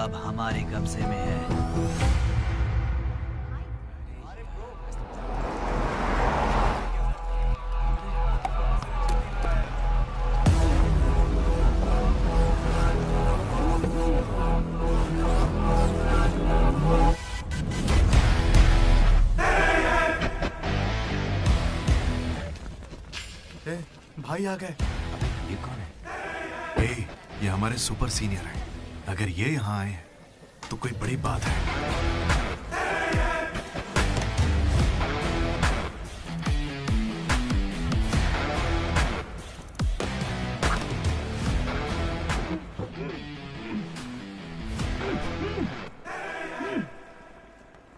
अब हमारे कब्जे में है। भाई आ गए। ये कौन है? ये हमारे सुपर सीनियर हैं। अगर ये यहाँ आए हैं तो कोई बड़ी बात है।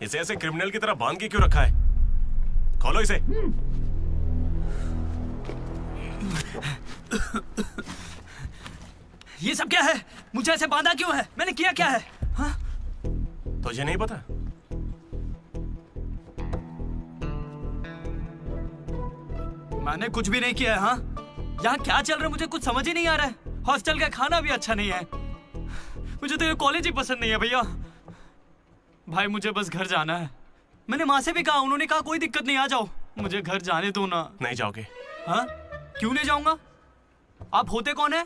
इसे ऐसे क्रिमिनल की तरह बांध के क्यों रखा है? खोलो इसे। ये सब क्या है? मुझे ऐसे बांधा क्यों है? मैंने किया क्या है? हाँ? तुझे नहीं पता? मैंने कुछ भी नहीं किया है। हाँ? यहाँ क्या चल रहा है मुझे कुछ समझ ही नहीं आ रहा है। हॉस्टल का खाना भी अच्छा नहीं है। मुझे तो ये कॉलेज ही पसंद नहीं है भैया। भाई मुझे बस घर जाना है। मैंने माँ से भी कहा, उन्होंने कहा कोई दिक्कत नहीं, आ जाओ। मुझे घर जाने दो ना। नहीं जाओगे? हाँ? क्यों नहीं जाऊंगा? आप होते कौन है?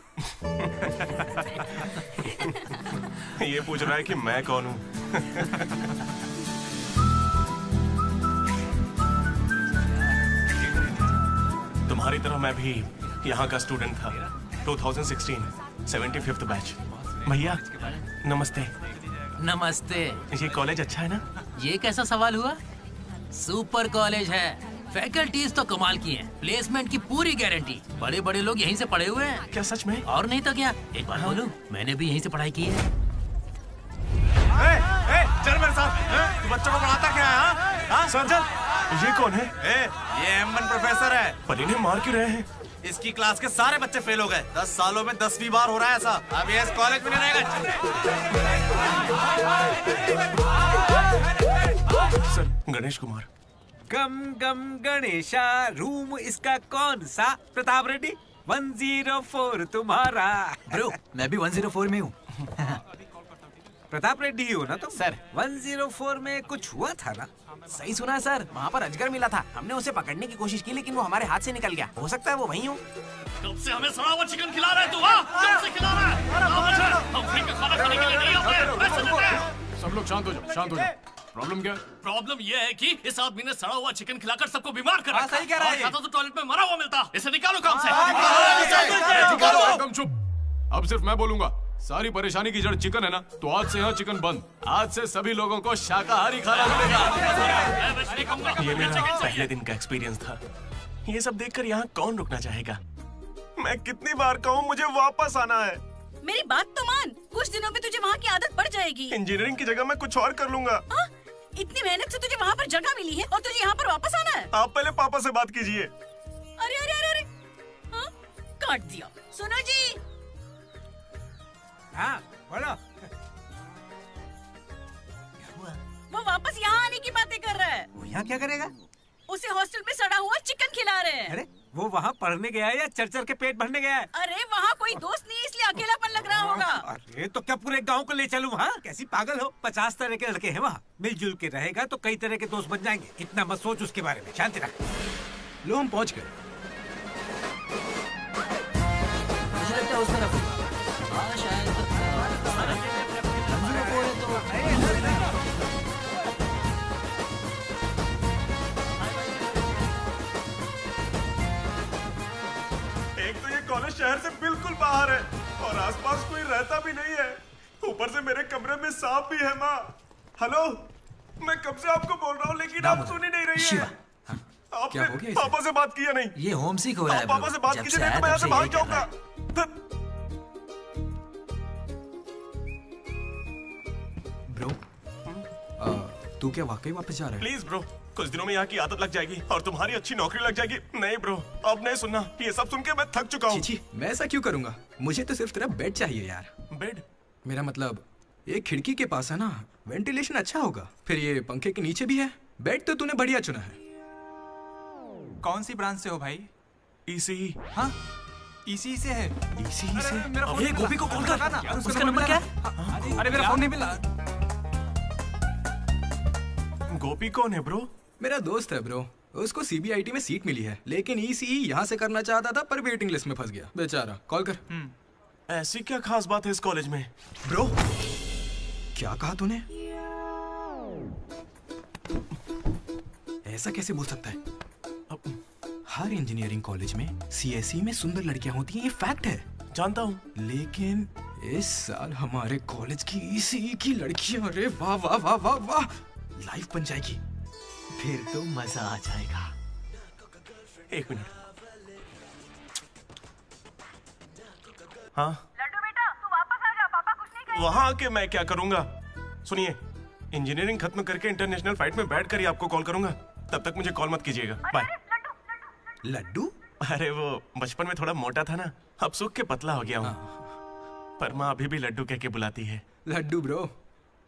ये पूछ रहा है कि मैं कौन हूँ। तुम्हारी तरह मैं भी यहाँ का स्टूडेंट था। 2016 75th बैच। भैया नमस्ते। नमस्ते। ये कॉलेज अच्छा है ना? ये कैसा सवाल हुआ? सुपर कॉलेज है। फैकल्टीज तो कमाल की हैं। प्लेसमेंट की पूरी गारंटी। बड़े बड़े लोग यहीं से पढ़े हुए हैं। क्या सच में? और नहीं तो क्या। एक बार बोलूं, मैंने भी यहीं से पढ़ाई की है। चल मेरे साथ। तू बच्चों को पढ़ाता क्या है? हाँ सर, चल। ये कौन है? ये M1 प्रोफेसर है। पर इन्हें मार क्यों रहे हैं? इसकी क्लास के सारे बच्चे फेल हो गए। 10 सालों में 10वीं बार हो रहा है ऐसा। अब ये इस कॉलेज में नहीं रहेगा। सर, गणेश कुमार। गम गम गणेशा। रूम इसका कौन सा? प्रताप रेड्डी 104 तुम्हारा। ब्रो, मैं भी 104 में हूँ। प्रताप रेड्डी ही हो ना तुम? सर 104 में कुछ हुआ था ना? सही सुना है सर, वहाँ पर अजगर मिला था। हमने उसे पकड़ने की कोशिश की लेकिन वो हमारे हाथ से निकल गया। हो सकता है वो वहीं हो। कब से हमें सड़ा हुआ चिकन खिला रहा है तू? कब से खिला रहा है? हम फ्री का खाना खाने के लिए नहीं आते। पैसे देते हैं। सब लोग शांत हो जाओ, शांत हो जाओ। प्रॉब्लम क्या है? प्रॉब्लम ये है कि इस आदमी ने सड़ा हुआ चिकन खिलाकर सबको बीमार कर रखा। सही कह रहा है। खाता तो टॉयलेट में मरा हुआ मिलता। इसे निकालो काम से। एकदम चुप। अब सिर्फ मैं बोलूंगा। सारी परेशानी की जड़ चिकन है ना, तो आज से यहाँ चिकन बंद। आज से सभी लोगों को शाकाहारी खाना मिलेगा। ये मेरा पहले दिन का एक्सपीरियंस था। ये सब देखकर यहाँ कौन रुकना चाहेगा? मैं कितनी बार कहूँ मुझे वापस आना है। मेरी बात तो मान। कुछ दिनों में तुझे वहाँ की आदत पड़ जाएगी। इंजीनियरिंग की जगह मैं कुछ और कर लूंगा। इतनी मेहनत से तुझे वहाँ पर जगह मिली है और तुझे यहाँ पर वापस आना है? आप पहले पापा से बात कीजिए। अरे अरे अरे अरे, हाँ? काट दिया। सुनो जी। हाँ बोलो। वो वापस यहाँ आने की बातें कर रहा है। वो यहाँ क्या करेगा? उसे हॉस्टल में सड़ा हुआ चिकन खिला रहे हैं। अरे वो वहाँ पढ़ने गया है या चरचर के पेट भरने गया है? अरे वहाँ कोई दोस्त नहीं, इसलिए अकेलापन लग रहा होगा। अरे तो क्या पूरे गांव को ले चलूं? हाँ कैसी पागल हो? 50 तरह के लड़के हैं वहाँ। मिलजुल के रहेगा तो कई तरह के दोस्त बन जाएंगे। इतना मत सोच उसके बारे में। शांति रख। लो हम पहुँच गए। मुझे लगता है उस तरफ। हाँ शायद। एक तो ये कॉलेज शहर से बिल्कुल बाहर है और आसपास कोई रहता भी नहीं है। ऊपर से मेरे कमरे में सांप भी है। माँ, हेलो, मैं कब से आपको बोल रहा हूँ लेकिन आप सुन ही नहीं रही है। आपने पापा से बात किया नहीं? ये होम सिक हो रहा है। पापा से बात कीजिए नहीं तो मैं यहाँ से भाग जाऊंगा। ब्रो, तू क्या वाकई वापस जा रहा है? प्लीज ब्रो, कुछ दिनों में यहाँ की आदत लग जाएगी और तुम्हारी अच्छी नौकरी लग जाएगी। नहीं ब्रो, अब नहीं सुनना। ये सब सुन के मैं थक चुका हूँ। मैं ऐसा क्यों करूंगा? मुझे तो सिर्फ तेरा बेड चाहिए यार। बेड? मेरा मतलब ये खिड़की के पास है ना, वेंटिलेशन अच्छा होगा। फिर ये पंखे के नीचे भी है। बेड तो तूने बढ़िया चुना है। कौन सी ब्रांच से हो भाई? ECE। हाँ इसी से है। इसी से? ये गोपी को कॉल कर। उसका नंबर क्या है? अरे मेरा फोन नहीं मिला। गोपी कौन है ब्रो? मेरा दोस्त है ब्रो। उसको सीबीआईटी में सीट मिली है, लेकिन ईसीई यहाँ से करना चाहता था पर वेटिंग लिस्ट में फंस गया बेचारा। कॉल कर। ऐसी क्या खास बात है इस कॉलेज में? ब्रो क्या कहा तूने? ऐसा कैसे बोल सकता है? हर इंजीनियरिंग कॉलेज में सीएसई में सुंदर लड़कियां होती हैं, ये फैक्ट है। जानता हूँ, लेकिन इस साल हमारे कॉलेज की ईसीई की लड़कियां, अरे वाह वाह वाह वाह वाह, लाइव बन जाएगी। फिर तो मजा आ जाएगा। एक मिनट। हाँ लड्डू बेटा, तू वापस आ जा, पापा कुछ नहीं कहेंगे। वहां आके मैं क्या करूंगा? सुनिए, इंजीनियरिंग खत्म करके इंटरनेशनल फाइट में बैठकर ही आपको कॉल करूंगा। तब तक मुझे कॉल मत कीजिएगा। बाय। लड्डू? अरे वो बचपन में थोड़ा मोटा था ना, अब सूख के पतला हो गया हूँ। पर माँ अभी भी लड्डू कह के बुलाती है। लड्डू ब्रो,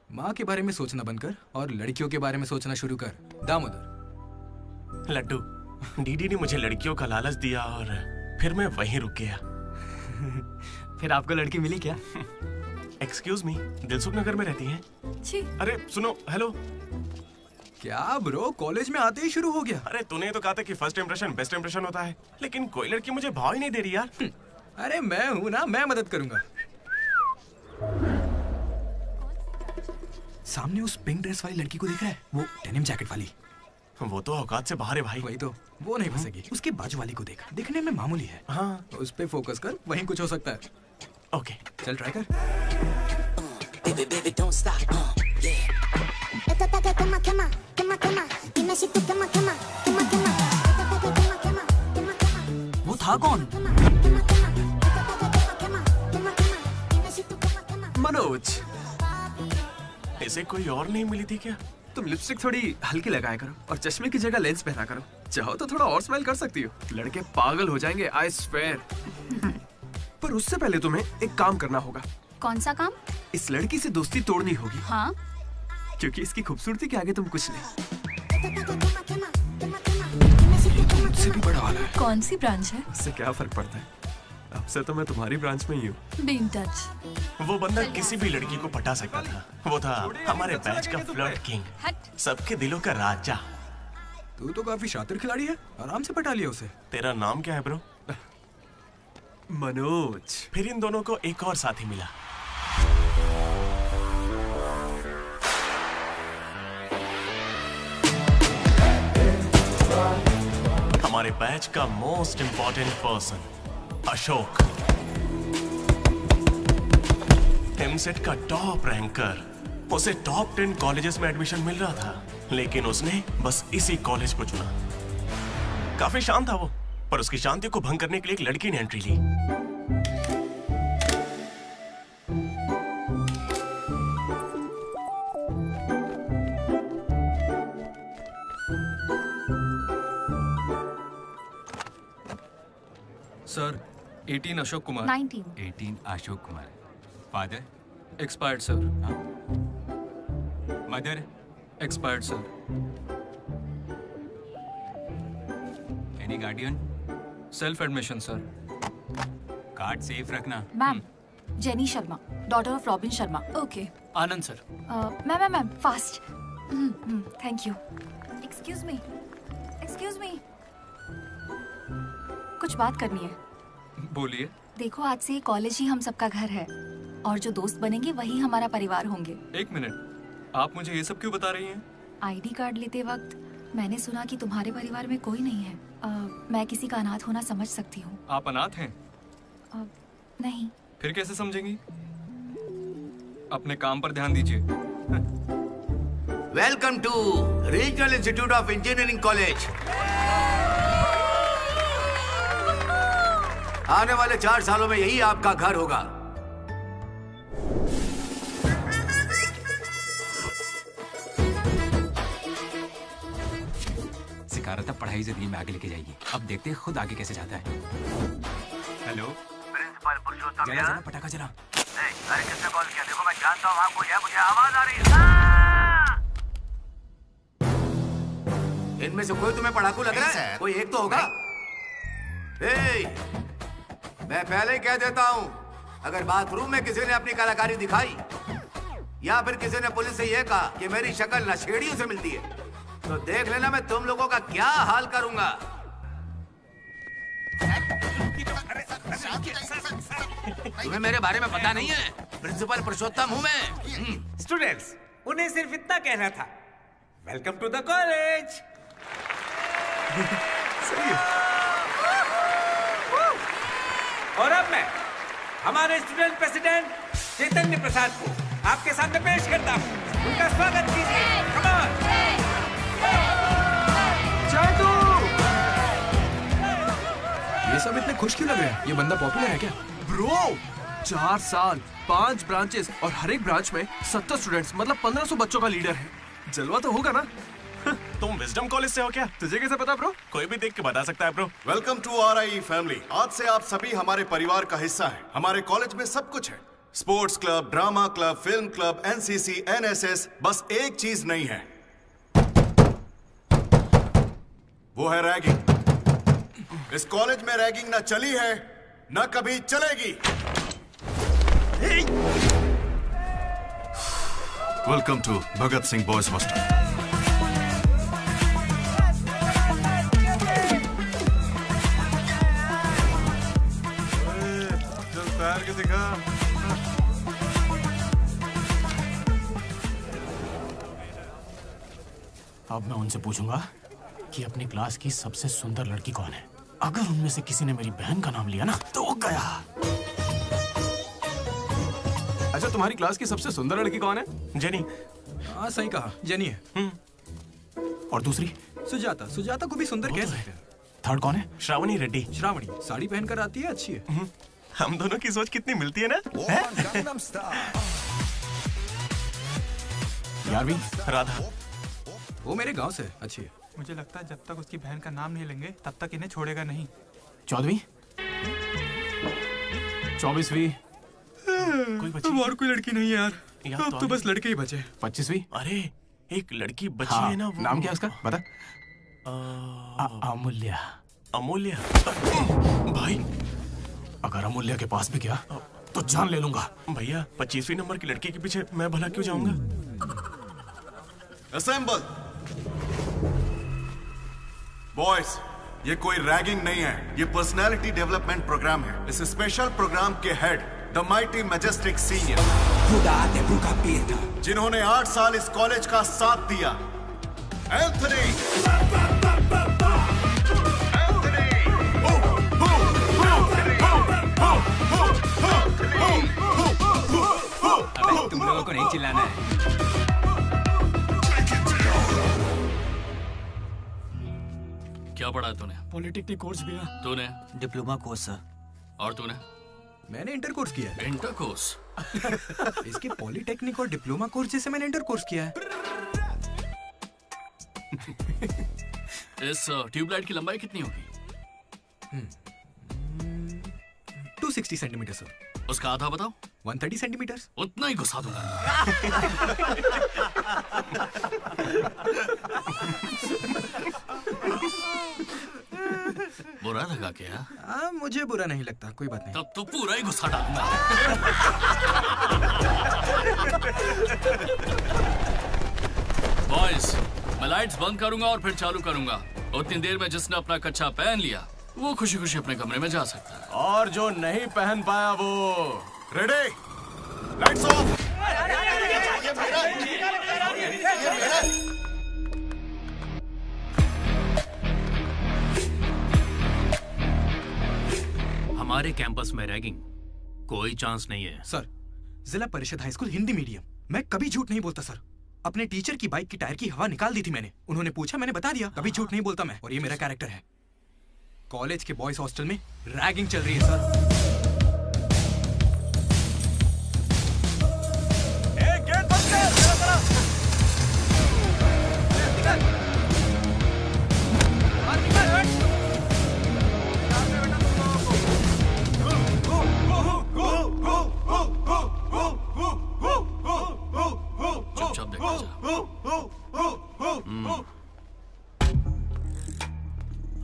माँ के बारे में सोचना बंद कर और लड़कियों के बारे में सोचना शुरू कर। दामोदर। लड्डू, डीडी ने मुझे लड़कियों का लालच दिया और फिर मैं वहीं रुक गया। फिर आपको लड़की मिली क्या? एक्सक्यूज मी, दिलसुख नगर में रहती हैं? अरे सुनो, हेलो। क्या ब्रो, कॉलेज में आते ही शुरू हो गया? अरे तूने तो कहा था कि फर्स्ट इंप्रेशन बेस्ट इंप्रेशन होता है, लेकिन कोई लड़की मुझे भाव ही नहीं दे रही यार। अरे मैं हूँ ना, मैं मदद करूंगा। सामने उस पिंक ड्रेस वाली लड़की को देख रहा है? वो डेनिम जैकेट वाली। वो तो औकात से बाहर है भाई। वही तो, वो नहीं फंसेगी। उसके बाजू वाली को देख, दिखने में मामूली है। हाँ, उस पे फोकस कर, वहीं कुछ हो सकता है। ओके, चल ट्राई कर। वो था कौन? मनोज। इसे कोई और नहीं मिली थी क्या? तुम लिपस्टिक थोड़ी हल्की लगाया करो और चश्मे की जगह लेंस पहना करो। चाहो तो थोड़ा और स्माइल कर सकती हो, लड़के पागल हो जाएंगे, आई स्वेयर। पर उससे पहले तुम्हें एक काम करना होगा। कौन सा काम? इस लड़की से दोस्ती तोड़नी होगी। हाँ? क्योंकि इसकी खूबसूरती के आगे तुम कुछ नहीं। मुझसे भी बड़ा वाला है। कौन सी ब्रांच है? इससे क्या फर्क पड़ता है, अब से तो मैं तुम्हारी ब्रांच में ही हूँ। Be in touch. वो बंदा किसी भी लड़की को पटा सकता था। वो था हमारे बैच का फ्लर्ट किंग, सबके दिलों का राजा। तू तो काफी शातिर खिलाड़ी है, आराम से पटा लिया उसे। तेरा नाम क्या है ब्रो? मनोज। फिर इन दोनों को एक और साथी मिला। हमारे बैच का most important person Ashok, EAMCET का टॉप रैंकर। उसे टॉप 10 कॉलेजेस में एडमिशन मिल रहा था, लेकिन उसने बस इसी कॉलेज को चुना। काफी शांत था वो, पर उसकी शांति को भंग करने के लिए एक लड़की ने एंट्री ली। Sir, 18 Ashok Kumar. 19 Ashok Kumar. Father? Expired sir. Mother? Expired sir. Any guardian? Self admission sir. Card safe रखना। Ma'am, Jenny Sharma, daughter of Robin Sharma. Okay. Anand sir. Ma'am fast. Thank you. Excuse me, कुछ बात करनी है। बोलिए। देखो, आज से कॉलेज ही हम सबका घर है और जो दोस्त बनेंगे वही हमारा परिवार होंगे। एक मिनट, आप मुझे ये सब क्यों बता रही हैं? आईडी कार्ड लेते वक्त मैंने सुना कि तुम्हारे परिवार में कोई नहीं है। मैं किसी का अनाथ होना समझ सकती हूँ। आप अनाथ हैं? नहीं। फिर कैसे समझेंगी? अपने काम पर ध्यान दीजिए। Welcome to regional institute of engineering college. आने वाले 4 सालों में यही आपका घर होगा। सिखा रहा था पढ़ाई जिंदगी में आगे लेके जाएगी। अब देखते हैं खुद आगे कैसे जाता है। हेलो प्रिंसिपल पुरुषोत्तम। जरा जरा पटाखा जला। अरे किसने कॉल किया? देखो मैं जानता हूँ आपको, यह मुझे आवाज आ रही है। इनमें से कोई तुम्हें पढ़ाकू लग रहा है? कोई एक तो होगा। मैं पहले ही कह देता हूँ, अगर बाथरूम में किसी ने अपनी कलाकारी दिखाई या फिर किसी ने पुलिस से यह कहा कि मेरी शक्ल नशेड़ियों से मिलती है, तो देख लेना मैं तुम लोगों का क्या हाल करूंगा। तुम्हें मेरे बारे में पता नहीं है? प्रिंसिपल पुरुषोत्तम हूँ मैं। स्टूडेंट्स, उन्हें सिर्फ इतना कहना था, वेलकम टू द कॉलेज। और अब मैं हमारे स्टूडेंट प्रेसिडेंट चैतन्य प्रसाद को आपके सामने पेश करता हूँ। उनका स्वागत कीजिए। Come on. ये सब इतने खुश क्यों लग रहे हैं? ये बंदा पॉपुलर है क्या? ब्रो, 4 साल, 5 ब्रांचेस और हर एक ब्रांच में 70 स्टूडेंट्स, मतलब 1500 बच्चों का लीडर है। जलवा तो होगा ना? तुम विजडम कॉलेज से हो क्या? तुझे कैसे पता ब्रो? कोई भी देख के बता सकता है bro. Welcome to RIE family. आज से आप सभी हमारे परिवार का हिस्सा हैं। हमारे कॉलेज में सब कुछ है, sports club, drama club, film club, NCC, NSS। बस एक चीज नहीं है, वो है रैगिंग। इस कॉलेज में रैगिंग ना चली है, ना कभी चलेगी। Welcome to Bhagat Singh boys hostel. तैयार के दिखा। अब मैं उनसे पूछूंगा कि अपनी क्लास की सबसे सुंदर लड़की कौन है। अगर उनमें से किसी ने मेरी बहन का नाम लिया ना तो वो गया। अच्छा, तुम्हारी क्लास की सबसे सुंदर लड़की कौन है? जेनी। हाँ सही कहा, जेनी है। और दूसरी? सुजाता। सुजाता को भी सुंदर कह सकते हैं। थर्ड कौन है? श्रावणी रेड्डी। श्रावणी साड़ी पहनकर आती है, अच्छी है। हम दोनों की सोच कितनी मिलती है ना? यारवी। राधा। वो मेरे गांव से अच्छी है। मुझे लगता है जब तक उसकी बहन का नाम नहीं लेंगे तब तक इन्हें छोड़ेगा नहीं। 14वीं? 24वीं? और कोई लड़की नहीं है यार, अब तो बस लड़के ही बचे। 25वीं? अरे एक लड़की बची हाँ, है ना वो। नाम क्या उसका बता। अमूल्य। अमूल्य? भाई अगर अमूल्य के पास भी गया तो जान ले लूंगा। भैया 25वीं नंबर की लड़की के पीछे मैं भला क्यों जाऊंगा? असेंबल। बॉयज, ये कोई रैगिंग नहीं है, ये पर्सनालिटी डेवलपमेंट प्रोग्राम है। इस स्पेशल प्रोग्राम के head the mighty majestic senior, जिन्होंने 8 साल इस कॉलेज का साथ दिया, एंथनी। अबे तुम लोगों को नहीं चिल्लाना है। क्या पढ़ा है तूने? पॉलिटेक्निक कोर्स भी है। तूने? Diploma course sir. और तूने? मैंने इंटर कोर्स किया है। Inter course? इसके पॉलिटेक्निक और डिप्लोमा कोर्स जैसे मैंने इंटर कोर्स किया है। इस ट्यूबलाइट की लंबाई कितनी होगी? 260 सेंटीमीटर सर। उसका आधा बताओ। 130 सेंटीमीटर। उतना ही घुसा दूंगा। बुरा लगा क्या? मुझे बुरा नहीं लगता, कोई बात नहीं। तब तो पूरा ही गुस्सा डालूंगा। बॉयज, मैं लाइट्स बंद करूंगा और फिर चालू करूंगा। उतनी देर में जिसने अपना कच्छा पहन लिया वो खुशी खुशी अपने कमरे में जा सकता है। और जो नहीं पहन पाया वो रेडी, लाइट्स ऑफ। हमारे कैंपस में रैगिंग कोई चांस नहीं है। सर, जिला परिषद हाई स्कूल हिंदी मीडियम, मैं कभी झूठ नहीं बोलता सर। अपने टीचर की बाइक की टायर की हवा निकाल दी थी मैंने। उन्होंने पूछा, मैंने बता दिया। कभी झूठ नहीं बोलता मैं, और ये मेरा कैरेक्टर है। कॉलेज के बॉयज हॉस्टल में रैगिंग चल रही है सर। गेट बंद कर, मेरा तरफ। चुपचाप देखा जा।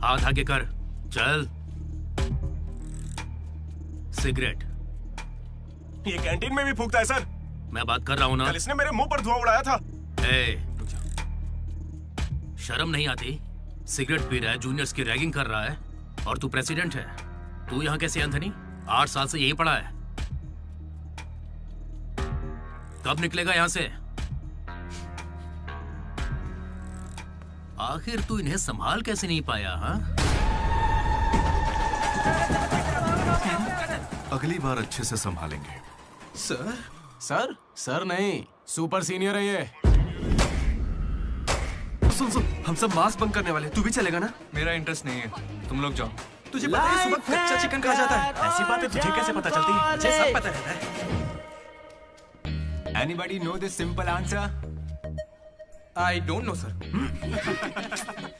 हाथ आगे कर, चल। सिगरेट। ये कैंटीन में भी फूकता है सर। मैं बात कर रहा हूँ ना। कल इसने मेरे मुंह पर धुआं उड़ाया था। शर्म नहीं आती? सिगरेट पी रहा है, जूनियर्स की रैगिंग कर रहा है, और तू प्रेसिडेंट है। तू यहाँ कैसे एंथनी? 8 साल से यही पड़ा है। कब निकलेगा यहाँ से? आखिर तू इन्हें संभाल कैसे नहीं पाया? हाँ, अगली बार अच्छे से संभालेंगे। सर? सर? सर नहीं, सुपर सीनियर है ये। सुन सुन, हम सब मास्क बंक करने वाले, तू भी चलेगा ना? मेरा इंटरेस्ट नहीं है, तुम लोग जाओ। तुझे पता है सुबह कच्चा चिकन खा जाता है? ऐसी बातें तुझे कैसे पता चलती है? मुझे सब पता रहता है। Anybody know the simple answer? I don't know, sir.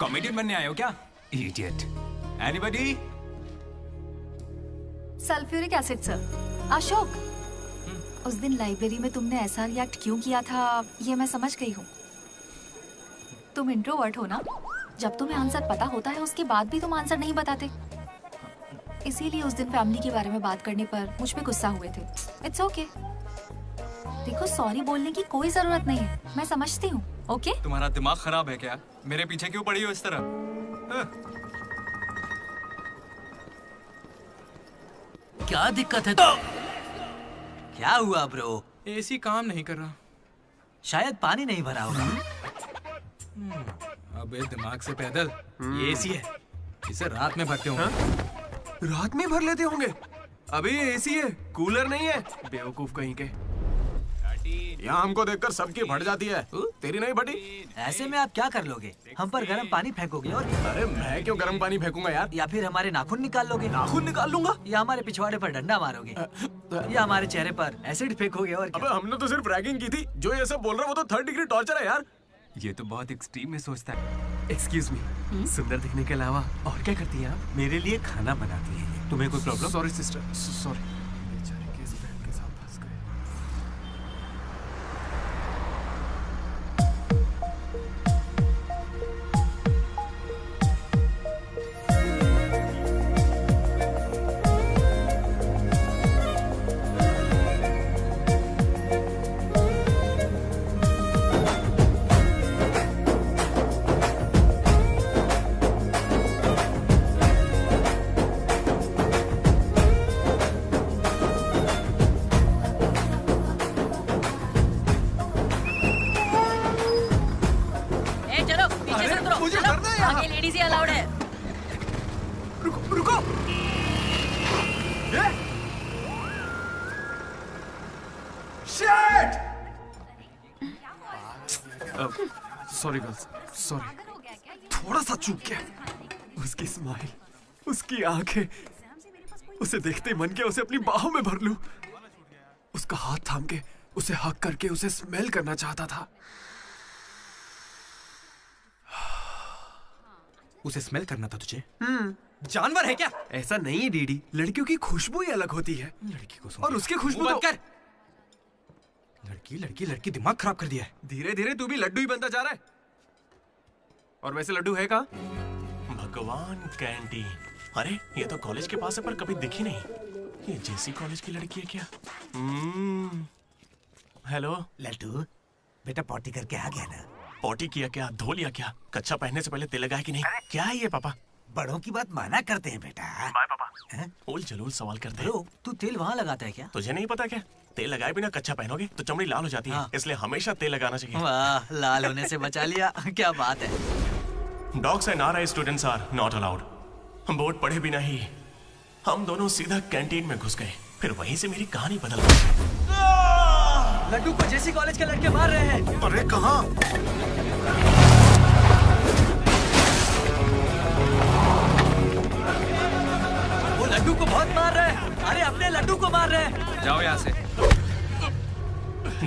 Comedian बनने आए हो क्या? Idiot. Anybody? Sulphuric acid sir. Ashok, उस दिन लाइब्रेरी में तुमने ऐसा रिएक्ट क्यों किया था, ये मैं समझ गई हूँ। तुम इंट्रोवर्ट हो ना? जब तुम्हें आंसर पता होता है उसके बाद भी तुम आंसर नहीं बताते। इसीलिए उस दिन फैमिली के बारे में बात करने पर मुझ पे गुस्सा हुए थे। It's okay. देखो, सॉरी बोलने की कोई जरूरत नहीं है, मैं समझती हूँ। ओके? तुम्हारा दिमाग खराब है क्या? मेरे पीछे क्यों पड़ी हो इस तरह? क्या दिक्कत है? क्या हुआ ब्रो? एसी काम नहीं कर रहा। शायद पानी नहीं भरा होगा। अबे दिमाग से पैदल, ये एसी है, इसे रात में भरते होंगे। रात में भर लेते होंगे? अबे ये एसी है, कूलर नहीं है। बेवकूफ कहीं के। यहाँ हमको देखकर सबकी फट जाती है, तेरी नहीं फटी? ऐसे में आप क्या कर लोगे? हम पर गर्म पानी फेंकोगे और क्या? अरे मैं क्यों गर्म पानी फेंकूंगा यार? या फिर हमारे नाखून निकाल लोगे? नाखून निकाल लूंगा? या हमारे पिछवाड़े पर डंडा मारोगे? या हमारे चेहरे पर एसिड फेंकोगे और क्या? अबे हमने तो सिर्फ रैगिंग की थी, जो ये सब बोल रहा है वो तो 3rd डिग्री टॉर्चर है यार। ये तो बहुत एक्सट्रीम में सोचता है। एक्सक्यूज मी, सुंदर दिखने के अलावा और क्या करती हैं आप? मेरे लिए खाना बनाती है। तुम्हें कोई problem? Sorry sister, sorry. Sorry girls, sorry. थोड़ा सा चूक गया। उसकी स्माइल, उसकी आंखें, उसे देखते ही मन किया उसे अपनी बाहों में भर लूं। उसका हाथ थाम के उसे हक करके उसे स्मेल करना चाहता था। उसे स्मेल करना था तुझे? जानवर है क्या? ऐसा नहीं है डीडी, लड़कियों की खुशबू ही अलग होती है। लड़की को और उसकी खुशबू बंद कर। लड़की दिमाग खराब कर दिया है। धीरे धीरे तू भी लड्डू ही बनता जा रहा है। और वैसे लड्डू है कहाँ? भगवान, कैंटीन। अरे ये तो कॉलेज के पास है पर कभी दिखी नहीं। ये जेसी कॉलेज की लड़की है क्या? हेलो लड्डू, बेटा पॉटी करके आ गया ना? पॉटी किया क्या? धो लिया क्या? कच्चा पहनने से पहले तेल लगाया कि नहीं? क्या है ये पापा? बड़ों की बात माना करते हैं बेटा। बाय पापा। उल जलूल सवाल करते हैं। तू तेल वहाँ लगाता है क्या? तुझे नहीं पता क्या? तेल लगाए बिना कच्चा पहनोगे तो चमड़ी लाल हो जाती है, इसलिए हमेशा तेल लगाना चाहिए। वाह, लाल होने से बचा लिया। क्या बात है। Dogs and RI students are not allowed. हम बोर्ड पढ़े बिना ही हम दोनों सीधा कैंटीन में घुस गए। फिर वहीं से मेरी कहानी बदल गई। लड्डू को जेसी कॉलेज के लड़के मार रहे हैं। अरे कहाँ? वो लड्डू को बहुत मार रहे हैं। अरे अपने लड्डू को मार रहे हैं। जाओ यहाँ से।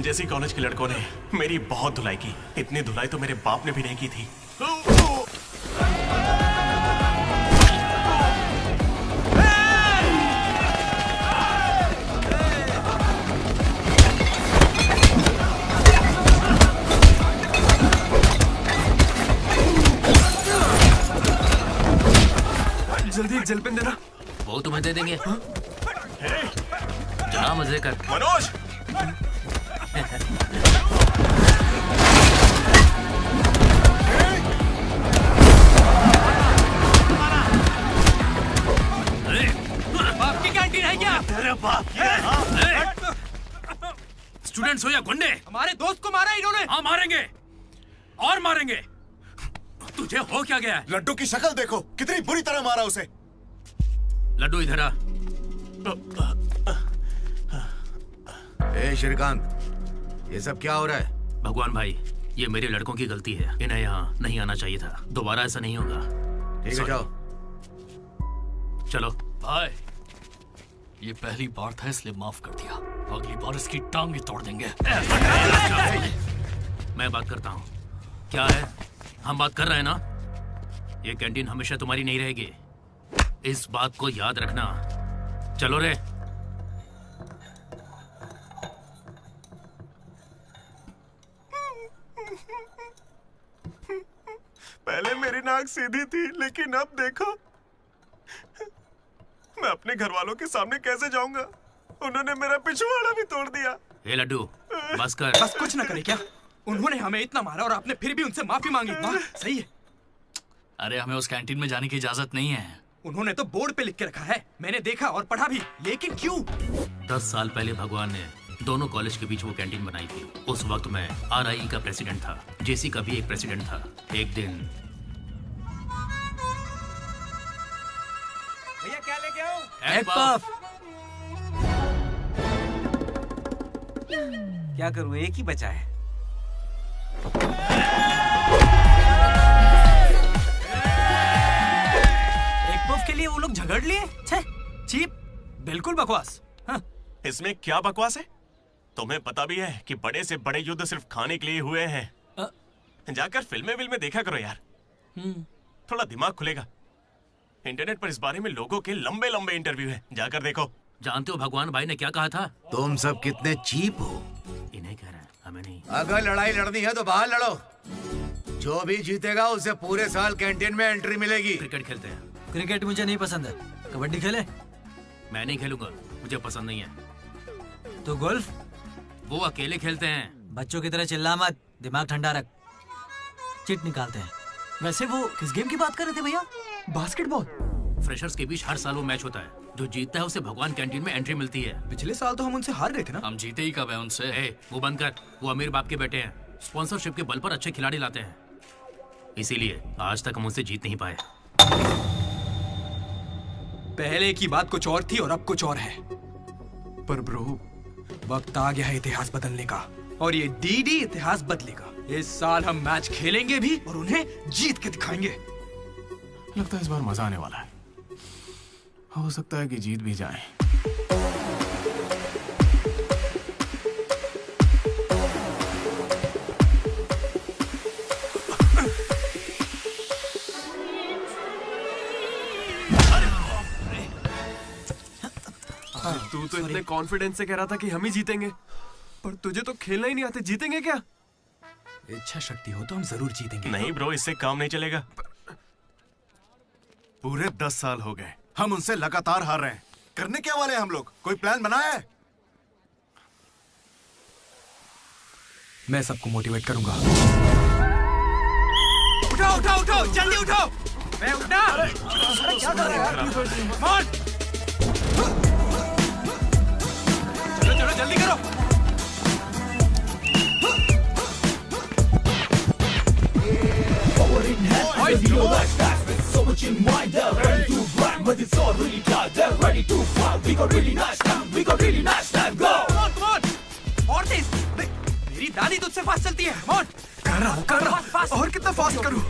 जेसी कॉलेज के लड़कों ने मेरी बहुत धुलाई की। इतनी धुलाई तो मेरे बाप ने भी नहीं की थी। जल्दी एक जेल पेन देना। वो तुम्हें दे देंगे। चला मजे कर। मनोज बाप की कैंटीन है क्या? तेरे बाप की स्टूडेंट्स हो या गुंडे, हमारे दोस्त को मारा इन्होंने। हाँ मारेंगे और मारेंगे। तुझे हो क्या गया? लड्डू की शक्ल देखो, कितनी बुरी तरह मारा उसे। लड्डू इधर आ। ए श्रीकांत, ये सब क्या हो रहा है? भगवान भाई, ये मेरे लड़कों की गलती है, इन्हें यहाँ नहीं आना चाहिए था। दोबारा ऐसा नहीं होगा। ठीक है, जाओ। चलो भाई, ये पहली बार था इसलिए माफ कर दिया, अगली बार इसकी टांग ही तोड़ देंगे। मैं बात करता हूँ। क्या है, हम बात कर रहे हैं ना? ये कैंटीन हमेशा तुम्हारी नहीं रहेगी, इस बात को याद रखना। चलो रे। पहले मेरी नाक सीधी थी, लेकिन अब देखो, मैं अपने घर वालों के सामने कैसे जाऊंगा? उन्होंने मेरा पिछवाड़ा भी तोड़ दिया। ए लड्डू, बस कर। बस कुछ ना करे क्या? उन्होंने हमें इतना मारा और आपने फिर भी उनसे माफी मांगी। वाह, सही है। अरे हमें उस कैंटीन में जाने की इजाजत नहीं है। उन्होंने तो बोर्ड पे लिख के रखा है, मैंने देखा और पढ़ा भी, लेकिन क्यों? 10 साल पहले भगवान ने दोनों कॉलेज के बीच वो कैंटीन बनाई थी। उस वक्त मैं RIE का प्रेसिडेंट था, JC का भी एक प्रेसिडेंट था। एक दिन भैया क्या लेके आऊं? Egg puff. क्या करूं, एक ही बचा है। एक पफ के लिए वो लोग झगड़ लिए? छे, चीप, बिल्कुल बकवास। हाँ। इसमें क्या बकवास है? तुम्हें पता भी है कि बड़े से बड़े युद्ध सिर्फ खाने के लिए हुए हैं। जाकर फिल्में देखा करो यार, थोड़ा दिमाग खुलेगा। इंटरनेट पर इस बारे में लोगों के लंबे लंबे इंटरव्यू हैं, जाकर देखो। जानते हो भगवान भाई ने क्या कहा था? तुम सब कितने चीप हो। इन्हें कह रहे हैं, हमें नहीं। अगर लड़ाई लड़नी है तो बाहर लड़ो, जो भी जीतेगा उसे पूरे साल कैंटीन में एंट्री मिलेगी। क्रिकेट खेलते हैं। क्रिकेट मुझे नहीं पसंद है। कबड्डी खेले? मैं नहीं खेलूंगा, मुझे पसंद नहीं है। तो गोल्फ? वो अकेले खेलते हैं। बच्चों की तरह चिल्ला मत, दिमाग ठंडा रख। चिट निकालते हैं। वैसे वो किस गेम की बात कर रहे थे भैया? बास्केटबॉल। फ्रेशर्स के बीच हर साल वो मैच होता है, जो जीतता है उसे भगवान कैंटीन में एंट्री मिलती है। पिछले साल तो हम उनसे हार गए थे ना। हम जीते ही कब है उनसे? वो बंद कर, वो अमीर बाप के बेटे हैं, स्पॉन्सरशिप के बल पर अच्छे खिलाड़ी लाते हैं, इसीलिए आज तक हम उनसे जीत नहीं पाए। पहले की बात कुछ और थी और अब कुछ और है। पर ब्रो, वक्त आ गया है इतिहास बदलने का, और ये DD इतिहास बदलेगा। इस साल हम मैच खेलेंगे भी और उन्हें जीत के दिखाएंगे। लगता है इस बार मजा आने वाला है। हो सकता है कि जीत भी जाए। तू तो इतने कॉन्फिडेंस से कह रहा था कि हम ही जीतेंगे, पर तुझे तो खेलना ही नहीं आते। जीतेंगे क्या? इच्छा शक्ति हो तो हम जरूर जीतेंगे। नहीं ब्रो, इससे काम नहीं चलेगा। पूरे 10 साल हो गए हम उनसे लगातार हार रहे हैं। करने क्या वाले हैं हम लोग? कोई प्लान बनाया है? मैं सबको मोटिवेट करूंगा। उठो उठो उठो, जल्दी उठो। मैं उठना। क्या कर रहे हो यार? चलो चलो जल्दी करो। So much in mind, they're ready to grind, but it's all really tight. They're ready to fight. We got really nice time. We got really nice time. Go! Come on! और तेज। मेरी दादी तुझसे फास्ट चलती है। Come on! कर रहा हूँ। और कितना फास्ट करूँ?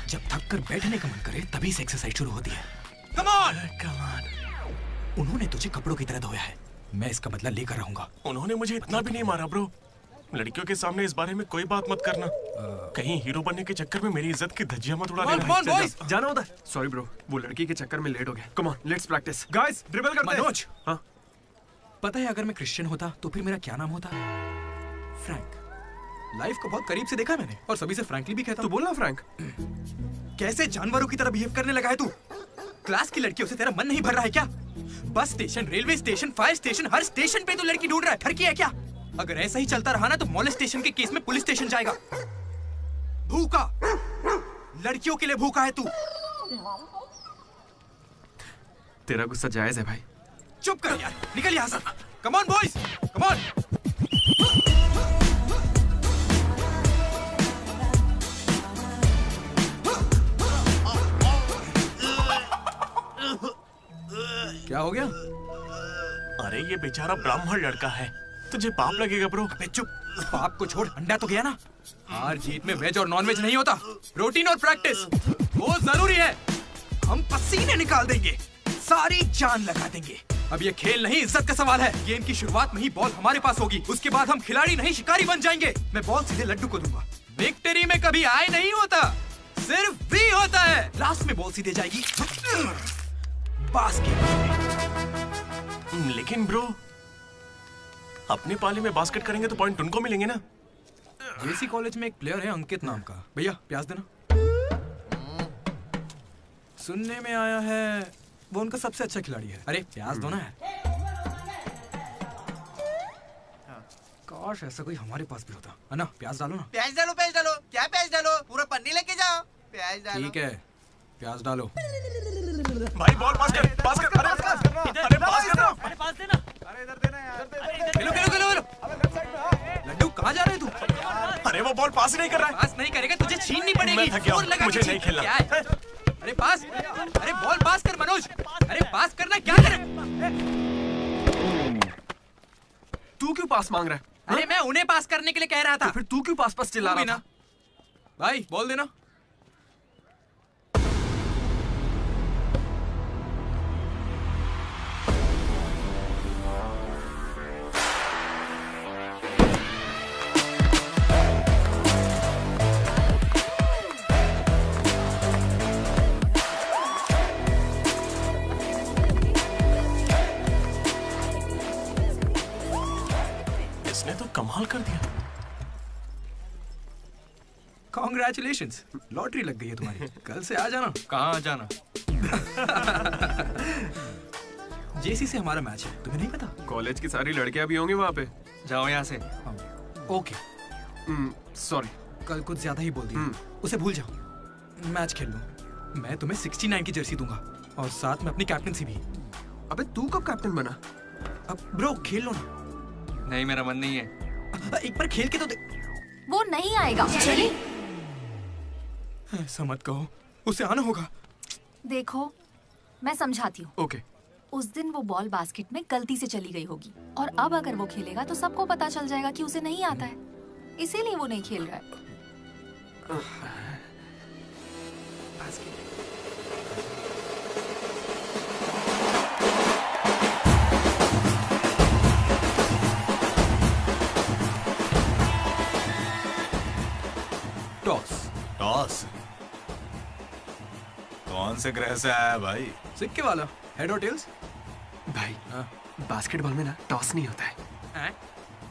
जब थक कर बैठने का मन करे तभी से एक्सरसाइज शुरू होती है। Come on! उन्होंने तुझे कपड़ों की तरह धोया है, मैं इसका बदला लेकर रहूंगा। उन्होंने मुझे इतना भी नहीं मारा ब्रो। लड़कियों के सामने इस बारे में कोई बात मत करना। कहीं हीरो बनने के चक्कर में मेरी इज्जत की धज्जियां मत उड़ा देना। जाना होता है। सॉरी ब्रो, वो लड़की के चक्कर में लेट हो गया। Come on, let's practice. Guys, dribble करते हैं। मनोज, हाँ? पता है अगर मैं क्रिश्चियन होता तो फिर मेरा क्या नाम होता? फ्रैंक। लाइफ को बहुत करीब से देखा मैंने और सभी से फ्रैंकली भी कहता हूँ। तो बोलना फ्रैंक। कैसे जानवरों की तरह बिहेव करने लगा है तू? क्लास की लड़कियों से तेरा मन नहीं भर रहा है क्या? Bus station, railway station, fire station, हर स्टेशन पे तो लड़की ढूंढ रहा है। ठरकी है क्या? अगर ऐसा ही चलता रहा ना तो मॉलेस्ट स्टेशन के केस में पुलिस स्टेशन जाएगा। भूखा, लड़कियों के लिए भूखा है तू। तेरा गुस्सा जायज है भाई। चुप कर यार, निकल यहाँ से। Come on boys, come on. क्या हो गया? अरे ये बेचारा ब्राह्मण लड़का है, तुझे पाप लगेगा ब्रो। अबे चुप, पाप को छोड़, अंडा तो गया ना। हार जीत में वेज और नॉन वेज नहीं होता, प्रोटीन और प्रैक्टिस वो जरूरी है। हम पसीने निकाल देंगे, सारी जान लगा देंगे। अब ये खेल नहीं, इज्जत का सवाल है। गेम की शुरुआत में ही बॉल हमारे पास होगी, उसके बाद हम खिलाड़ी नहीं शिकारी बन जाएंगे। मैं बॉल सीधे लड्डू को दूंगा। विक्ट्री में कभी आए नहीं होता, सिर्फ वी होता है। लास्ट में बॉल सीधे जाएगी बास्केट। लेकिन ब्रो, अपने पाले में बास्केट करेंगे तो पॉइंट उनको मिलेंगे ना। जेसी कॉलेज में एक प्लेयर है अंकित नाम का। भैया प्याज देना। सुनने में आया है वो उनका सबसे अच्छा खिलाड़ी है। अरे प्याज दो ना यार। काश ऐसा कोई हमारे पास भी होता है ना। प्याज डालो ना। प्याज डालो, प्याज डालो। क्या प्याज डालो? पूरा पन्नी लेके जाओ। प्याज डालो। ठीक है, प्याज डालो। भाई बॉल पास कर, पास कर। अरे पास कर ना। अरे पास कर ना। अरे पास देना। अरे इधर देना यार। खेलो खेलो खेलो खेलो। लड्डू कहाँ जा रहे तू? अरे वो बॉल पास ही नहीं कर रहा है। पास नहीं करेगा तुझे छीननी पड़ेगी। मैं थक गया हूं, मुझे नहीं खेलना। क्या है? अरे पास, अरे बॉल पास कर मनोज। अरे पास करना, क्या करे? तू क्यों पास मांग रहा है? अरे मैं उन्हें पास करने के लिए कह रहा था। तो फिर तू क्यों पास पास चिल्ला रहा था? भाई बॉल देना। इसने तो कमाल कर दिया। कॉन्ग्रेचुलेशंस, लॉटरी लग गई है तुम्हारी। कल से आ जाना। कहाँ आ जाना? जेसी से हमारा मैच है, तुम्हें नहीं पता? कॉलेज की सारी लड़कियां भी होंगी वहाँ पे। जाओ यहाँ से। ओके सॉरी, कल कुछ ज्यादा ही बोल दिया। उसे भूल जाओ, मैच खेल लो। मैं तुम्हें 69 की जर्सी दूंगा और साथ में अपनी कैप्टनसी भी। अबे तू कब कैप्टन बना? अब ब्रो खेल लो ना। नहीं, मेरा मन नहीं है। एक बार खेल के तो वो नहीं आएगा। चलिए। ऐसा मत कहो, उसे आना होगा। देखो मैं समझाती हूँ। ओके। उस दिन वो बॉल बास्केट में गलती से चली गई होगी और अब अगर वो खेलेगा तो सबको पता चल जाएगा कि उसे नहीं आता है, इसीलिए वो नहीं खेल रहा है। टॉस। टॉस? कौन से ग्रह से आया भाई? सिक्के वाला, हेड और टेल्स। भाई बास्केटबॉल में ना टॉस नहीं होता है।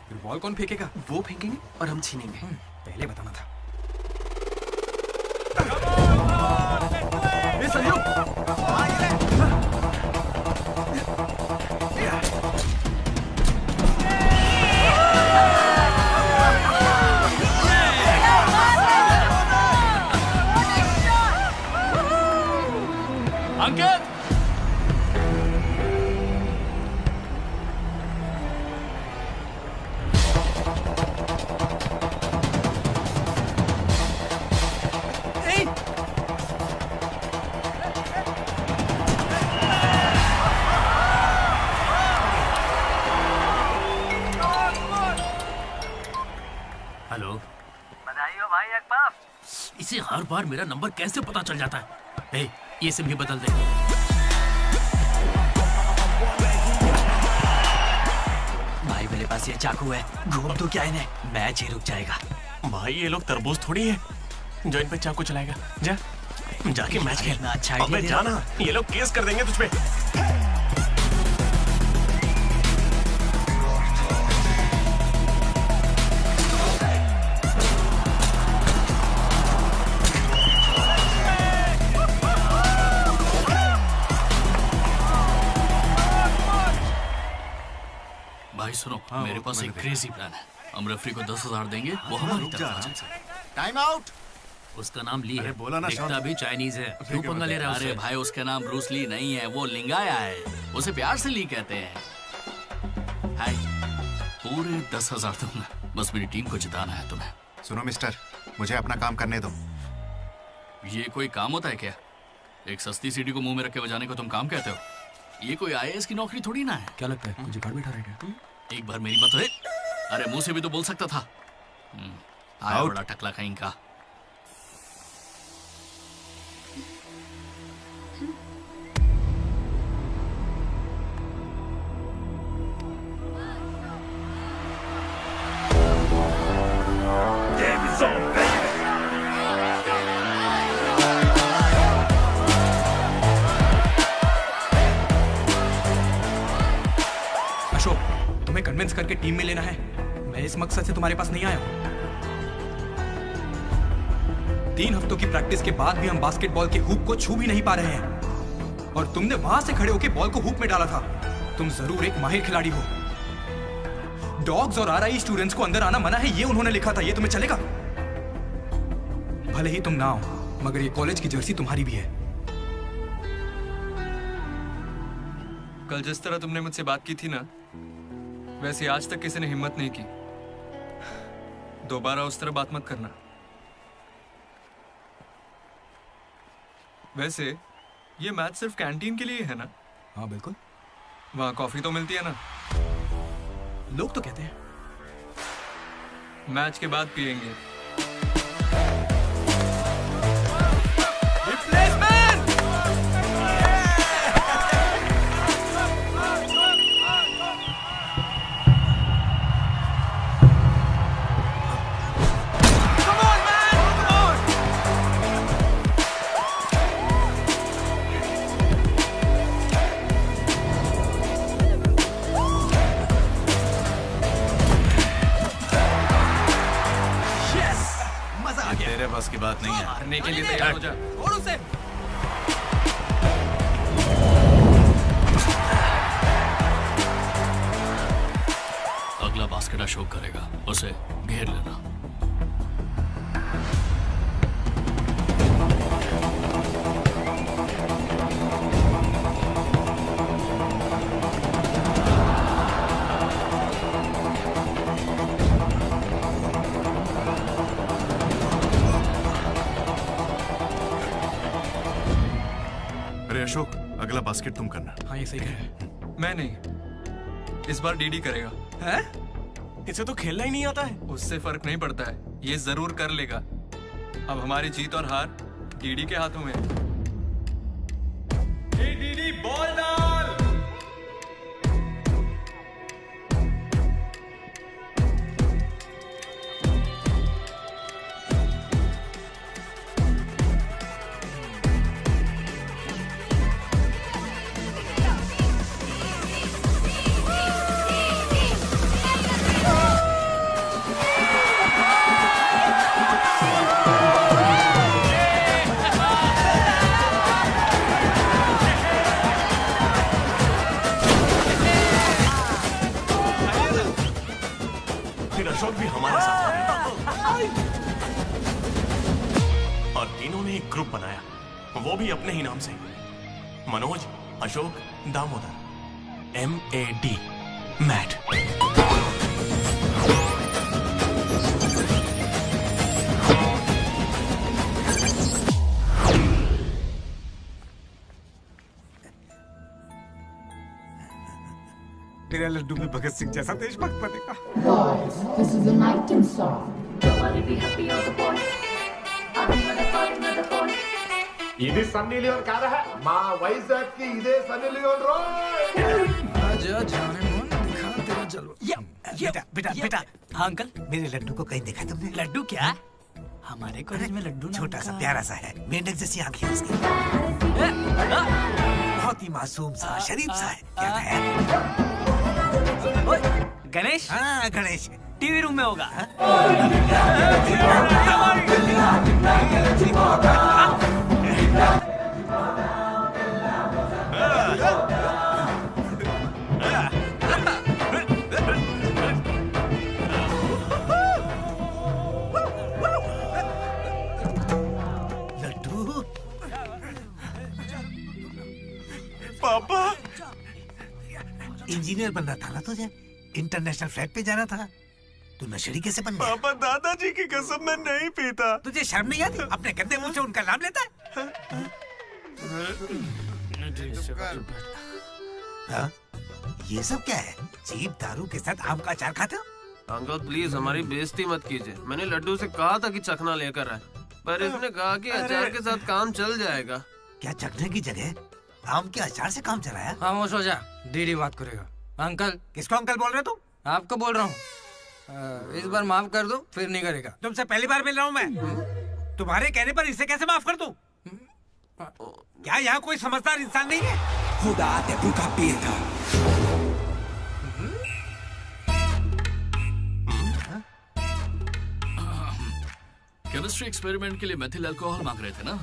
फिर बॉल कौन फेंकेगा? वो फेंकेंगे और हम छीनेंगे। पहले बताना था। ये संजू। अंकित, हेलो। बधाई हो भाई अकबर। इसे हर बार मेरा नंबर कैसे पता चल जाता है? ए, ये सिम भी बदल दे। भाई मेरे पास ये चाकू है, घूम तो क्या इन्हें, मैच ही रुक जाएगा। भाई ये लोग तरबूज थोड़ी है जो इन पे चाकू चलाएगा। जा जाके मैच खेल। अच्छा अबे जाना, ये लोग केस कर देंगे तुझ पे। मेरे पास एक क्रेजी प्लान है। हम रेफरी को 10,000 देंगे, वो हमारी तरफ आ जाए। Time out. उसका नाम ली है, बोला ना, दिखता भी चाइनीज है। क्यों पंगा ले रहा है? अरे भाई उसका नाम ब्रूस ली नहीं है, वो लिंगाया है। उसे प्यार से ली कहते हैं। हाय, पूरे 10,000 दूंगा, बस मेरी टीम को जिताना है तुम्हें। सुनो मिस्टर, मुझे अपना काम करने दो। ये कोई काम होता है क्या? एक सस्ती सीढ़ी को मुंह में रख के बजाने को तुम काम कहते हो? ये कोई IAS की नौकरी थोड़ी ना है। क्या लगता है मुझे घर बैठा रहेगा? एक बार मेरी बात है। अरे मुंह से भी तो बोल सकता था। आया बड़ा टकला कहीं का। अशोक, तुम्हें कन्विंस करके टीम में लेना है। मैं इस मकसद से तुम्हारे पास नहीं आया हूं। 3 हफ्तों की प्रैक्टिस के बाद भी हम बास्केटबॉल के हुप को छू भी नहीं पा रहे हैं, और तुमने वहां से खड़े होकर बॉल को हुप में डाला था। तुम जरूर एक माहिर खिलाड़ी हो। डॉग्स और RI स्टूडेंट्स को अंदर आना मना है, ये उन्होंने लिखा था। ये तुम्हें चलेगा? भले ही तुम ना हो, मगर ये कॉलेज की जर्सी तुम्हारी भी है। कल जिस तरह तुमने मुझसे बात की थी ना, वैसे आज तक किसी ने हिम्मत नहीं की। दोबारा उस तरह बात मत करना। वैसे ये मैच सिर्फ कैंटीन के लिए है ना? हाँ बिल्कुल। वहाँ कॉफी तो मिलती है ना? लोग तो कहते हैं। मैच के बाद पियेंगे। तेरे बस की बात नहीं है। मारने के लिए तैयार हो जा। और उसे अगला बास्केट अशोक करेगा, उसे घेर लेना। अरे अशोक, अगला बास्केट तुम करना। हाँ ये सही कह रहे हैं। मैं नहीं, इस बार डीडी करेगा। है? इसे तो खेलना ही नहीं आता है। उससे फर्क नहीं पड़ता है, ये जरूर कर लेगा। अब हमारी जीत और हार डीडी के हाथों में है। डीडी बॉल डाल। अशोक भी हमारे साथ और तीनों ने एक ग्रुप बनाया, वो भी अपने ही नाम से। मनोज, अशोक, दामोदर। MAD, Matt. तेरा लड्डू में भगत सिंह जैसा देशभक्त बनेगा। Boys, this is a night in song. Nobody be happy on the boys. ఇది సన్నీ లియోన్ కాదా మా వైజాగ్ కి ఇదే సన్నీ లియోన్ రోయ్ आजा जाने मन दिखा तेरा जलवा। बेटा बेटा बेटा। हाँ अंकल, मेरे लड्डू को कहीं देखा तुमने? लड्डू क्या? हमारे कॉलेज में लड्डू छोटा सा प्यारा सा है, मेंढक जैसी आंखें उसकी, बहुत ही मासूम सा शरीफ सा है। क्या है? गणेश? हाँ गणेश, टीवी रूम में होगा। इंजीनियर बनना था ना तुझे, इंटरनेशनल फ्लाइट पे जाना था, तू नशेड़ी कैसे बन गया? पापा दादाजी की कसम मैं नहीं पीता। तुझे शर्म नहीं आती? अपने गंदे मुंह से उनका नाम लेता है? हाँ? ये सब क्या है? चीप दारू के साथ आम का अचार खाते हो? अंकल प्लीज हमारी बेइज्जती मत कीजिए। मैंने लड्डू से कहा था कि चखना लेकर आए, पर इसने कहा कि अचार के साथ काम चल जाएगा। क्या चखने की जगह आम के अचार से काम चलाया? खामोश हो जा, दीदी बात करेगा। अंकल। किसको अंकल बोल रहे हो तुम? आपको बोल रहा हूँ। इस बार माफ कर दो, फिर नहीं करेगा। तुमसे पहली बार मिल रहा हूँ मैं। तुम्हारे कहने पर इसे कैसे माफ कर दूं? क्या यहाँ कोई समझदार इंसान नहीं है? खुदा te buka pirka. Chemistry experiment के लिए मेथिल अल्कोहल मांग रहे थे ना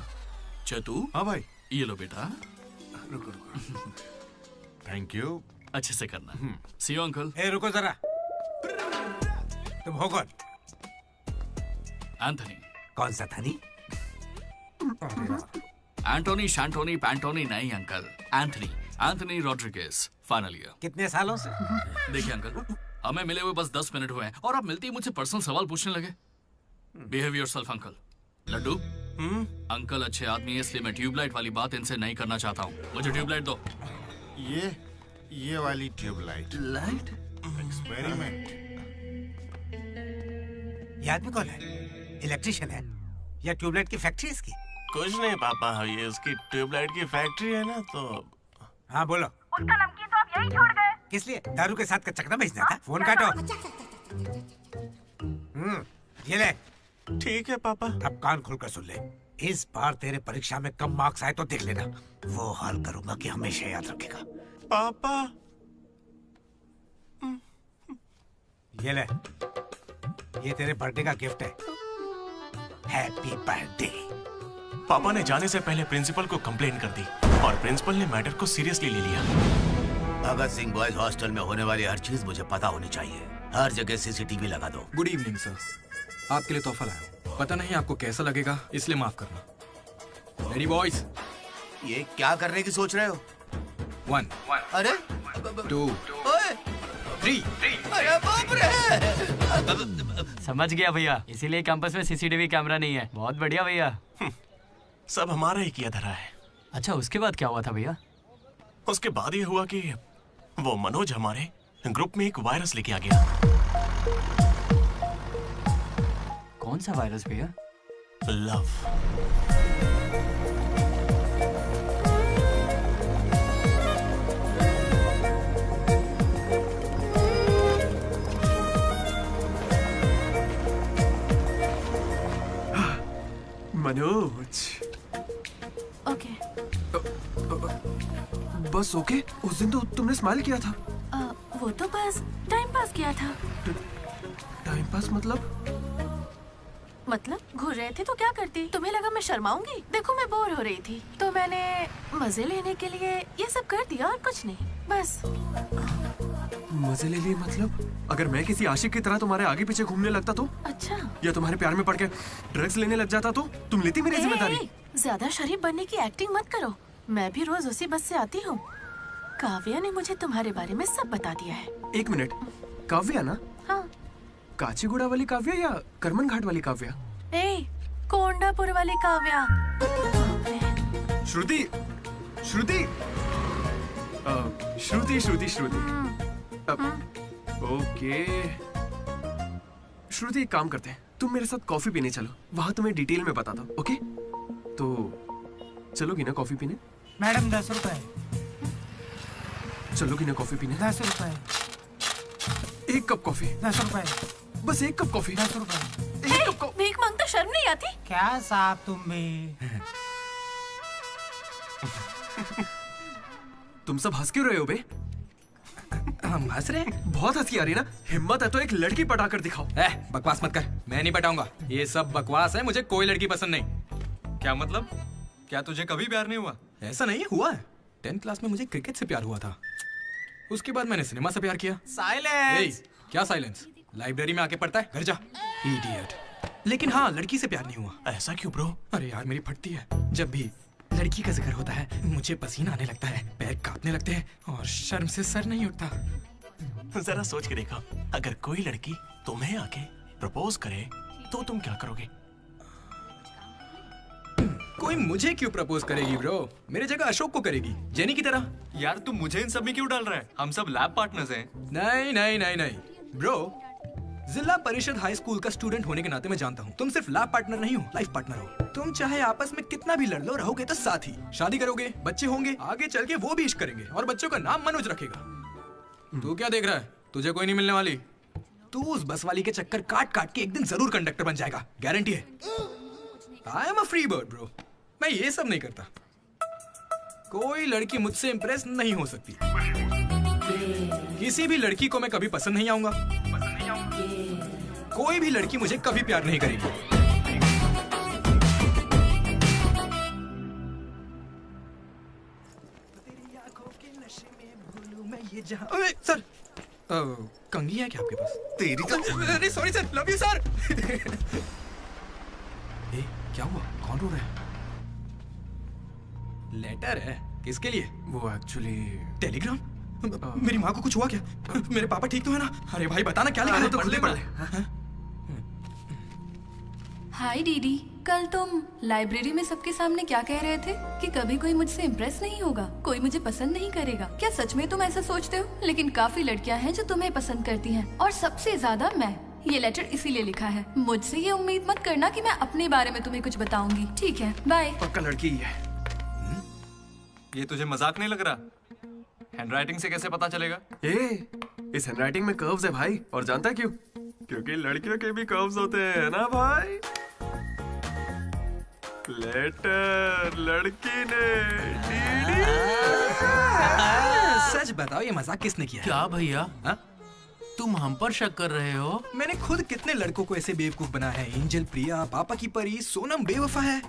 चतु? हाँ भाई। ये लो बेटा। रुको। Thank you. अच्छे से करना। सी यू अंकल। ए रुको जरा, तुम हो कौन? एंथनी। कौन सा थनी? एंटोनी शैंटोनी पैंटोनी नहीं uncle, Anthony Anthony Rodriguez, final year. कितने सालों से? देखिए अंकल, हमें मिले हुए बस 10 मिनट हुए हैं और आप मिलते ही मुझसे पर्सनल सवाल पूछने लगे। Behave yourself uncle. Laddu, uncle अच्छे आदमी है इसलिए मैं ट्यूबलाइट वाली बात इनसे नहीं करना चाहता हूँ। मुझे ट्यूबलाइट दो। ये वाली ट्यूबलाइट। लाइट? एक्सपेरिमेंट। ये आदमी कौन है? इलेक्ट्रिशियन है या ट्यूबलाइट की फैक्ट्री इसकी? कुछ नहीं पापा, ये उसकी ट्यूबलाइट की फैक्ट्री है ना, तो हाँ बोलो। उसका नमकीन तो आप यही छोड़ गए। किस लिए? दारू के साथ का चकना भेजना था? फोन काटो। ये ले। ठीक है पापा। अब कान खोलकर सुन ले। इस बार तेरे परीक्षा में कम मार्क्स आए तो देख लेना, वो हाल करूंगा कि हमेशा याद रखेगा। पापा ये ले, ये तेरे बर्थडे का गिफ्ट है। Happy birthday. पापा ने जाने से पहले प्रिंसिपल को कंप्लेन कर दी और प्रिंसिपल ने मैटर को सीरियसली ले लिया। भगत सिंह बॉयज हॉस्टल में होने वाली हर चीज मुझे पता होनी चाहिए। हर जगह सीसीटीवी लगा दो। गुड इवनिंग सर, आपके लिए तोहफा लाया। पता नहीं आपको कैसा लगेगा, इसलिए माफ करना। Ready boys? ये क्या करने की सोच रहे हो? 1 अरे 2 3। अरे बाप रे! समझ गया भैया, इसीलिए कैंपस में सीसीटीवी कैमरा नहीं है। बहुत बढ़िया भैया। सब हमारा ही किया धरा है। अच्छा, उसके बाद क्या हुआ था भैया? उसके बाद ये हुआ कि वो मनोज हमारे ग्रुप में एक वायरस लेके आ गया। कौन सा वायरस भैया? लव। मनोज। ओके। बस ओके? उस दिन तो तुमने स्माइल किया था। वो तो बस टाइम पास किया था। टाइम पास मतलब घूर रहे थे तो क्या करती? तुम्हें लगा मैं शर्माऊंगी? देखो मैं बोर हो रही थी तो मैंने मजे लेने के लिए ये सब कर दिया और कुछ नहीं, बस। मजे ले लिए मतलब? अगर मैं किसी आशिक की तरह तुम्हारे आगे पीछे घूमने लगता तो? अच्छा। या तुम्हारे प्यार में पड़ के ड्रग्स लेने लग जाता तो? तुम लेती मेरी जिम्मेदारी? ज्यादा शरीफ बनने की एक्टिंग मत करो। मैं भी रोज उसी बस से आती हूँ। काव्या ने मुझे तुम्हारे बारे में सब बता दिया है। एक मिनट, काव्या ना? हाँ। काचीगुड़ा वाली काव्या या करमन घाट वाली काव्या? कोंडापुर वाली काव्या। श्रुति, श्रुति, श्रुति, श्रुति, श्रुति। ओके श्रुति, एक काम करते हैं, तुम मेरे साथ कॉफी पीने चलो, वहां तुम्हें डिटेल में बताता हूँ। ओके? तो चलोगी ना कॉफी पीने? मैडम 10 रुपए। चलोगी ना कॉफी पीने? 10 रुपए। 1 कप कॉफी। 10 रुपए। बस 1 कप कॉफी। 10 रुपए। भीख मांगता शर्म नहीं आती? क्या साहब तुम भी? तुम सब हंस क्यों रहे हो बे? हम हंस रहे हैं? बहुत हंसी आ रही है ना? हिम्मत है तो एक लड़की पटा कर दिखाओ। बकवास मत कर, मैं नहीं पटाऊंगा। ये सब बकवास है, मुझे कोई लड़की पसंद नहीं। क्या मतलब? क्या तुझे कभी प्यार नहीं हुआ? ऐसा नहीं हुआ है। 10th क्लास में मुझे क्रिकेट से प्यार हुआ था, उसके बाद मैंने सिनेमा से प्यार किया। साइलेंस। क्या साइलेंस? लाइब्रेरी में आके पढ़ता है, घर जा। इडियट। लेकिन हाँ, लड़की से प्यार नहीं हुआ। ऐसा क्यों ब्रो? अरे यार, मेरी फटती है जब भी लड़की का जिक्र होता है मुझे पसीना आने लगता है, पैर कांपने लगते हैं और शर्म से सर नहीं उठता। जरा सोच के देखो, अगर कोई लड़की तुम्हें आके प्रपोज करे तो तुम क्या करोगे? कोई मुझे क्यों प्रपोज करेगी ब्रो? मेरे जगह अशोक को करेगी, जेनी की तरह। यार तू मुझे इन सब में क्यों डाल रहा है? हम सब लैब पार्टनर्स हैं। नहीं नहीं नहीं नहीं ब्रो, जिला परिषद हाई स्कूल का स्टूडेंट होने के नाते मैं जानता हूँ तुम सिर्फ लैब पार्टनर नहीं हो, लाइफ पार्टनर हो। तुम चाहे आपस में कितना भी लड़ लो, रहोगे तो साथ ही। शादी करोगे, बच्चे होंगे, आगे चल के वो भी इश्क करेंगे और बच्चों का नाम मनोज रखेगा। तू क्या देख रहा है? तुझे कोई नहीं मिलने वाली। तू उस बस वाली के चक्कर काट काट के एक दिन जरूर कंडक्टर बन जाएगा, गारंटी है। I am a free bird bro, मैं ये सब नहीं करता। कोई लड़की मुझसे इंप्रेस नहीं हो सकती। किसी भी लड़की को मैं कभी पसंद नहीं आऊंगा। कोई भी लड़की मुझे कभी प्यार नहीं करेगी। अबे सर, कंघी है क्या आपके पास? तेरी तो अरे sorry sir, love you sir. ए, क्या हुआ? कौन रो रहा है? लेटर है, किसके लिए? वो एक्चुअली टेलीग्राम। मेरी माँ को कुछ हुआ क्या? मेरे पापा ठीक तो है ना? अरे भाई बताना क्या लिखा है? तो पढ़ ले। हाय दीदी, कल तुम लाइब्रेरी में सबके सामने क्या कह रहे थे कि कभी कोई मुझसे इम्प्रेस नहीं होगा, कोई मुझे पसंद नहीं करेगा। क्या सच में तुम ऐसा सोचते हो? लेकिन काफी लड़कियां हैं जो तुम्हें पसंद करती हैं और सबसे ज्यादा मैं। ये लेटर इसीलिए लिखा है। मुझसे ये उम्मीद मत करना कि मैं अपने बारे में तुम्हें कुछ बताऊंगी, ठीक है? बाय। पक्का लड़की ही है। ये तुझे मजाक नहीं लग रहा? हैंडराइटिंग से कैसे पता चलेगा? इस हैंडराइटिंग में कर्व्स है भाई, और जानता क्यों? क्योंकि लड़कियों के भी कर्व्स होते हैं ना भाई। लेटर लड़की ने सच बताओ, ये मजाक किसने किया? क्या भैया, तुम हम पर शक कर रहे हो? मैंने खुद कितने लड़कों को ऐसे बेवकूफ बना है। एंजल, प्रिया, पापा की परी, सोनम बेवफा है।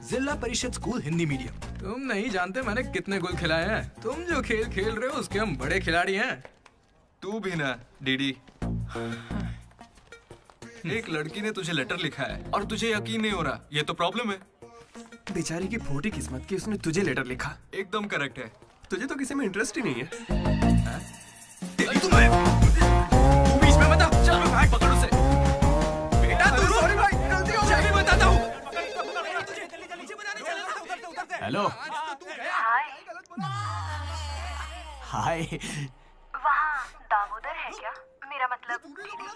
जिला परिषद स्कूल हिंदी मीडियम। तुम नहीं जानते मैंने कितने गोल खिलाए हैं। तुम जो खेल खेल रहे हो उसके हम बड़े खिलाड़ी हैं। तू भी ना डीडी। एक लड़की ने तुझे लेटर लिखा है और तुझे यकीन नहीं हो रहा, ये तो प्रॉब्लम है। बेचारी की फूटी किस्मत की उसने तुझे लेटर लिखा। एकदम करेक्ट है। तुझे तो किसी में इंटरेस्ट ही नहीं है। बीच में मत आओ। चल भाई, पकड़ उसे। बेटा तू सॉरी भाई, गलती हो गई। मैं बताता हूँ। हेलो। हाय। वहाँ दामोदर है क्या? मेरा मतलब डीडी।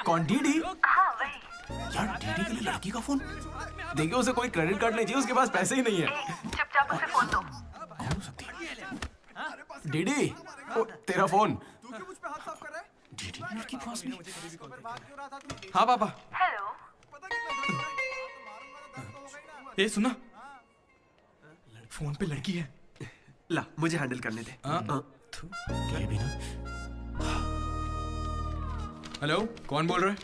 कौन डीडी? हाँ वही। यार डीडी के लिए लड़की का फोन? देखिए उसे कोई क्रेडिट कार्ड नहीं चाहिए, उसके पास पैसे ही नहीं है। चुपचाप उसे फोन दो। डीडी, ओ, तेरा फोन। डीडी लड़की पास नहीं। हाँ पापा। हेलो। ए सुना, फोन पे लड़की है। ला मुझे हैंडल करने दे। ये भी ना। हेलो, कौन बोल रहा है?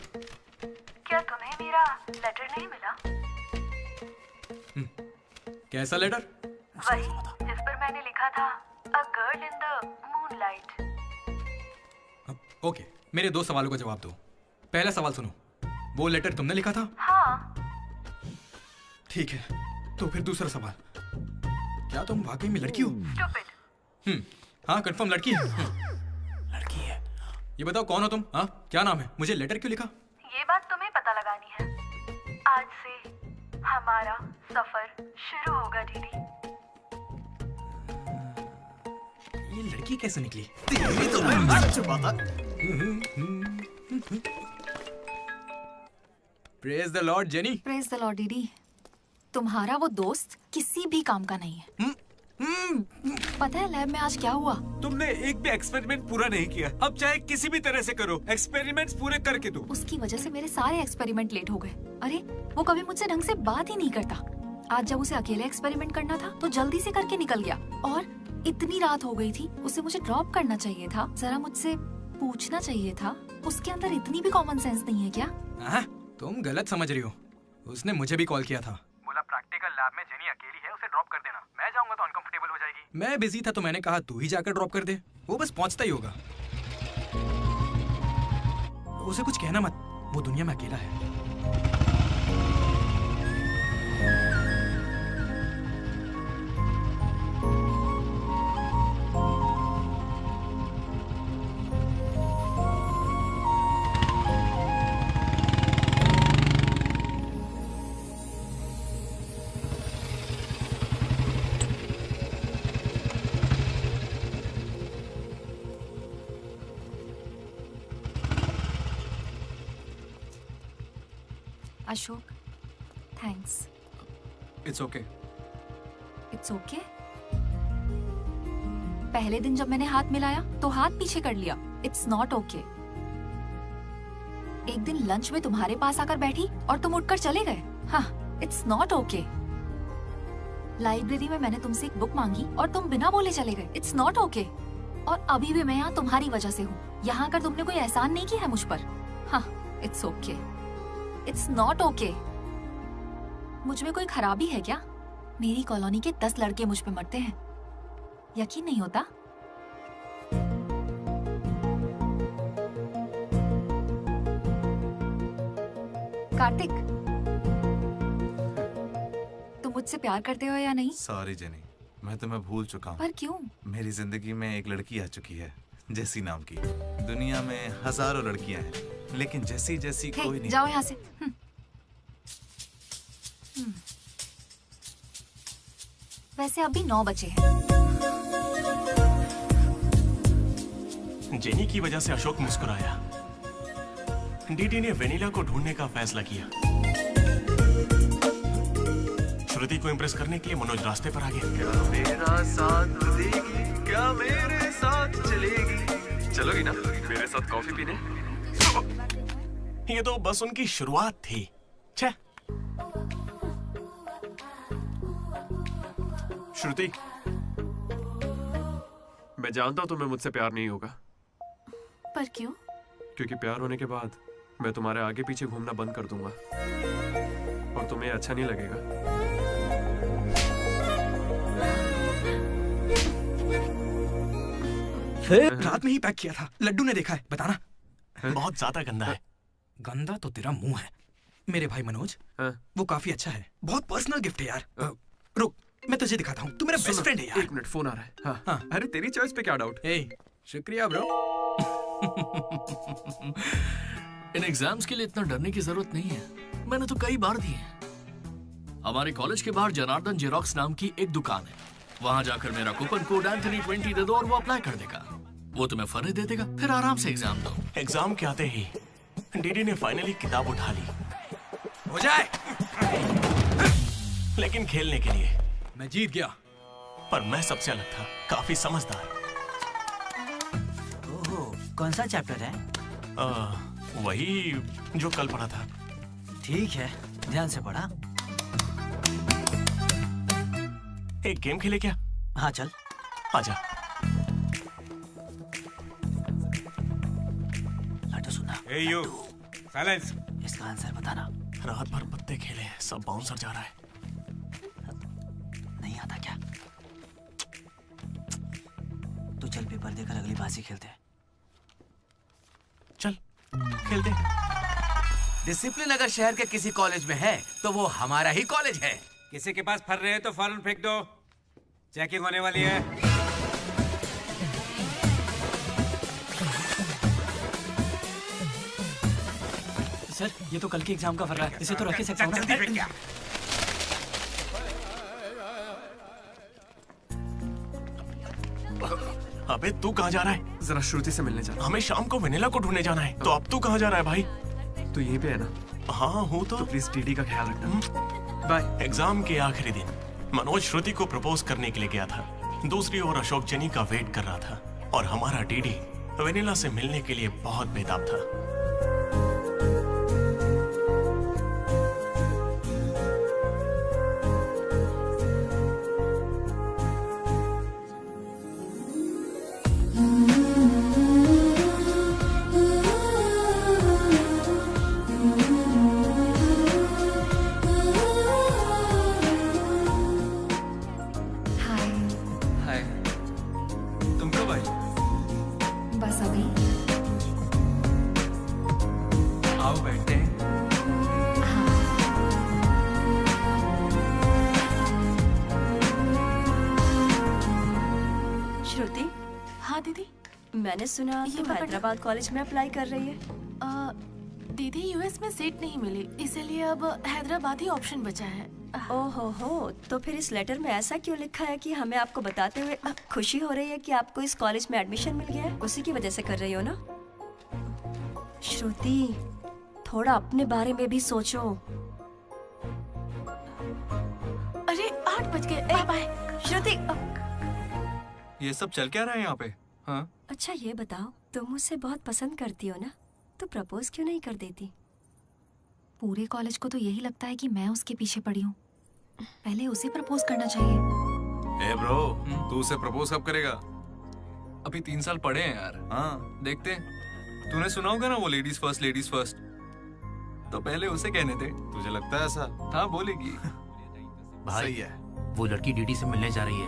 क्या तुम्हें मेरा लेटर नहीं मिला? कैसा लेटर? वही जिस पर मैंने लिखा था a girl in the moonlight. Okay, मेरे 2 सवालों का जवाब दो। पहला सवाल सुनो, वो लेटर तुमने लिखा था? हाँ। ठीक है, तो फिर दूसरा सवाल, क्या तुम वाकई में लड़की हो? हाँ कंफर्म लड़की है। लड़की है। ये बताओ कौन हो तुम? हाँ क्या नाम है? मुझे लेटर क्यों लिखा? ये बात तुम्हें पता लगानी है। आज से हमारा सफर शुरू होगा दीदी। ये लड़की कैसे निकली? Praise the Lord jenny. Praise the Lord दीदी। तुम्हारा वो दोस्त किसी भी काम का नहीं है। पता है लैब में आज क्या हुआ? तुमने एक भी एक्सपेरिमेंट पूरा नहीं किया। अब चाहे किसी भी तरह से करो, एक्सपेरिमेंट्स पूरे करके दो। उसकी वजह से मेरे सारे एक्सपेरिमेंट लेट हो गए। अरे वो कभी मुझसे ढंग से बात ही नहीं करता। आज जब उसे अकेले एक्सपेरिमेंट करना था तो जल्दी से करके निकल गया। और इतनी रात हो गई थी, उसे मुझे ड्रॉप करना चाहिए था, जरा मुझसे पूछना चाहिए था। उसके अंदर इतनी भी कॉमन सेंस नहीं है क्या? तुम गलत समझ रही हो। उसने मुझे भी कॉल किया था। बोला प्रैक्टिकल लैब में जेनी अकेली है, उसे ड्रॉप कर देना। मैं जाऊंगा तो अनकंफर्टेबल हो जाएगी। मैं बिजी था तो मैंने कहा तू ही जाकर ड्रॉप कर दे, वो बस पहुंचता ही होगा। उसे कुछ कहना मत, वो दुनिया में अकेला है। Ashok, thanks. It's okay. It's okay? पहले दिन जब मैंने हाथ मिलाया तो हाथ पीछे कर लिया। It's not okay. एक दिन लंच में तुम्हारे पास आकर बैठी और तुम उठकर चले गए। हाँ, इट्स नॉट ओके। लाइब्रेरी में मैंने तुमसे एक बुक मांगी और तुम बिना बोले चले गए। It's not okay. और अभी भी मैं यहाँ तुम्हारी वजह से हूँ। यहाँ आकर तुमने कोई एहसान नहीं किया है मुझ पर। हाँ, it's okay. It's not okay. मुझ में कोई खराबी है क्या? मेरी कॉलोनी के 10 लड़के मुझ पे मरते हैं, यकीन नहीं होता? कार्तिक, तुम मुझसे प्यार करते हो या नहीं? सॉरी जेनी, मैं तुम्हें भूल चुका हूँ। पर क्यों? मेरी जिंदगी में एक लड़की आ चुकी है, जेसी नाम की। दुनिया में हजारों लड़कियां हैं, लेकिन जैसी जैसी कोई नहीं। जाओ यहाँ से। वैसे अभी 9 बजे हैं। जेनी की वजह से अशोक मुस्कुराया। डीडी ने वेनिला को ढूंढने का फैसला किया। श्रुति को इम्प्रेस करने के लिए मनोज रास्ते पर आ गया। क्या मेरा साथ देगी, क्या मेरे साथ चलेगी? चलोगी ना मेरे साथ कॉफी पीने? ये तो बस उनकी शुरुआत थी। छे। श्रुति, मैं जानता हूं तुम्हें मुझसे प्यार नहीं होगा। पर क्यों? क्योंकि प्यार होने के बाद मैं तुम्हारे आगे पीछे घूमना बंद कर दूंगा और तुम्हें अच्छा नहीं लगेगा। फिर रात में ही पैक किया था। लड्डू ने देखा है, बताना। बहुत ज्यादा गंदा है। गंदा तो तेरा मुंह है। मेरे भाई मनोज, वो काफी अच्छा है। बहुत पर्सनल गिफ्ट है यार। रुक, मैं तुझे दिखाता हूँ। तू मेरा बेस्ट फ्रेंड है यार। 1 मिनट, फोन आ रहा है। हाँ। अरे तेरी चॉइस पे क्या डाउट? शुक्रिया ब्रो। इन एग्जाम्स के लिए इतना डरने की जरूरत नहीं है। मैंने तो कई बार दिए हैं। हमारे कॉलेज के बाहर जनार्दन जेरोक्स नाम की एक दुकान है। वहां जाकर मेरा कूपन कोड एंथनी 20 दे दो और वो अप्लाई कर देगा। वो तुम्हें फर्रे दे देगा, फिर आराम से एग्जाम दो। एग्जाम के आते ही डीडी ने फाइनली किताब उठा ली। हो जाए। लेकिन खेलने के लिए मैं जीत गया। पर मैं सबसे अलग था, काफी समझदार। ओहो, कौन सा चैप्टर है? वही जो कल पढ़ा था। ठीक है, ध्यान से पढ़ा। एक गेम खेले क्या? हाँ चल। आजा। लड्डू सुना। Hey you, silence. इसका आंसर बताना। रात भर पत्ते खेले, सब बाउंसर जा रहा है। नहीं आता क्या? तो चल पेपर देकर अगली बाजी खेलते हैं। चल खेलते। डिसिप्लिन अगर शहर के किसी कॉलेज में है तो वो हमारा ही कॉलेज है। किसी के पास फर रहे हैं तो फौरन फेंक दो। चेकिंग होने वाली है। सर, ये तो कल के एग्जाम का फर्रा है। इसे तो रख सकता हूं ना? अबे तू कहाँ जा रहा है? जरा श्रुति से मिलने जा रहा हूं। हमें शाम को वेनिला को ढूंढने जाना है। तो अब तू कहाँ जा रहा है भाई? तू यहीं पे है ना? हाँ हूँ तो प्लीज डीडी का ख्याल रखना। बाय। एग्जाम के आखिरी दिन मनोज श्रुति को प्रपोज करने के लिए गया था। दूसरी ओर अशोक जेनी का वेट कर रहा था और हमारा डीडी वेनिला से मिलने के लिए बहुत बेताब था। मैंने सुना तुम हैदराबाद कॉलेज में अप्लाई कर रही है। दीदी यूएस में सीट नहीं मिली, इसीलिए अब हैदराबाद ही ऑप्शन बचा है। ओहो हो, तो फिर इस लेटर में ऐसा क्यों लिखा है कि हमें आपको बताते हुए खुशी हो रही है कि आपको इस कॉलेज में एडमिशन मिल गया है? उसी की वजह से कर रही हो ना? श्रुति, थोड़ा अपने बारे में भी सोचो। अरे 8 बज गए। Bye bye. श्रुति। ये सब चल क्या रहा है यहाँ पे? हाँ? अच्छा ये बताओ, तुम मुझसे बहुत पसंद करती हो ना, तो प्रपोज क्यों नहीं कर देती? पूरे कॉलेज को तो यही लगता है कि मैं उसके पीछे पड़ी हूँ। पहले उसे प्रपोज करना चाहिए। ए ब्रो, तू उसे प्रपोज कब करेगा? अभी 3 साल पड़े हैं यार। हाँ देखते हैं। तूने सुना होगा ना वो लेडीज फर्स्ट, तो पहले उसे कहने दे। तुझे लगता है ऐसा? हाँ बोलेगी। भाई सही है। वो लड़की डीडी से मिलने जा रही है।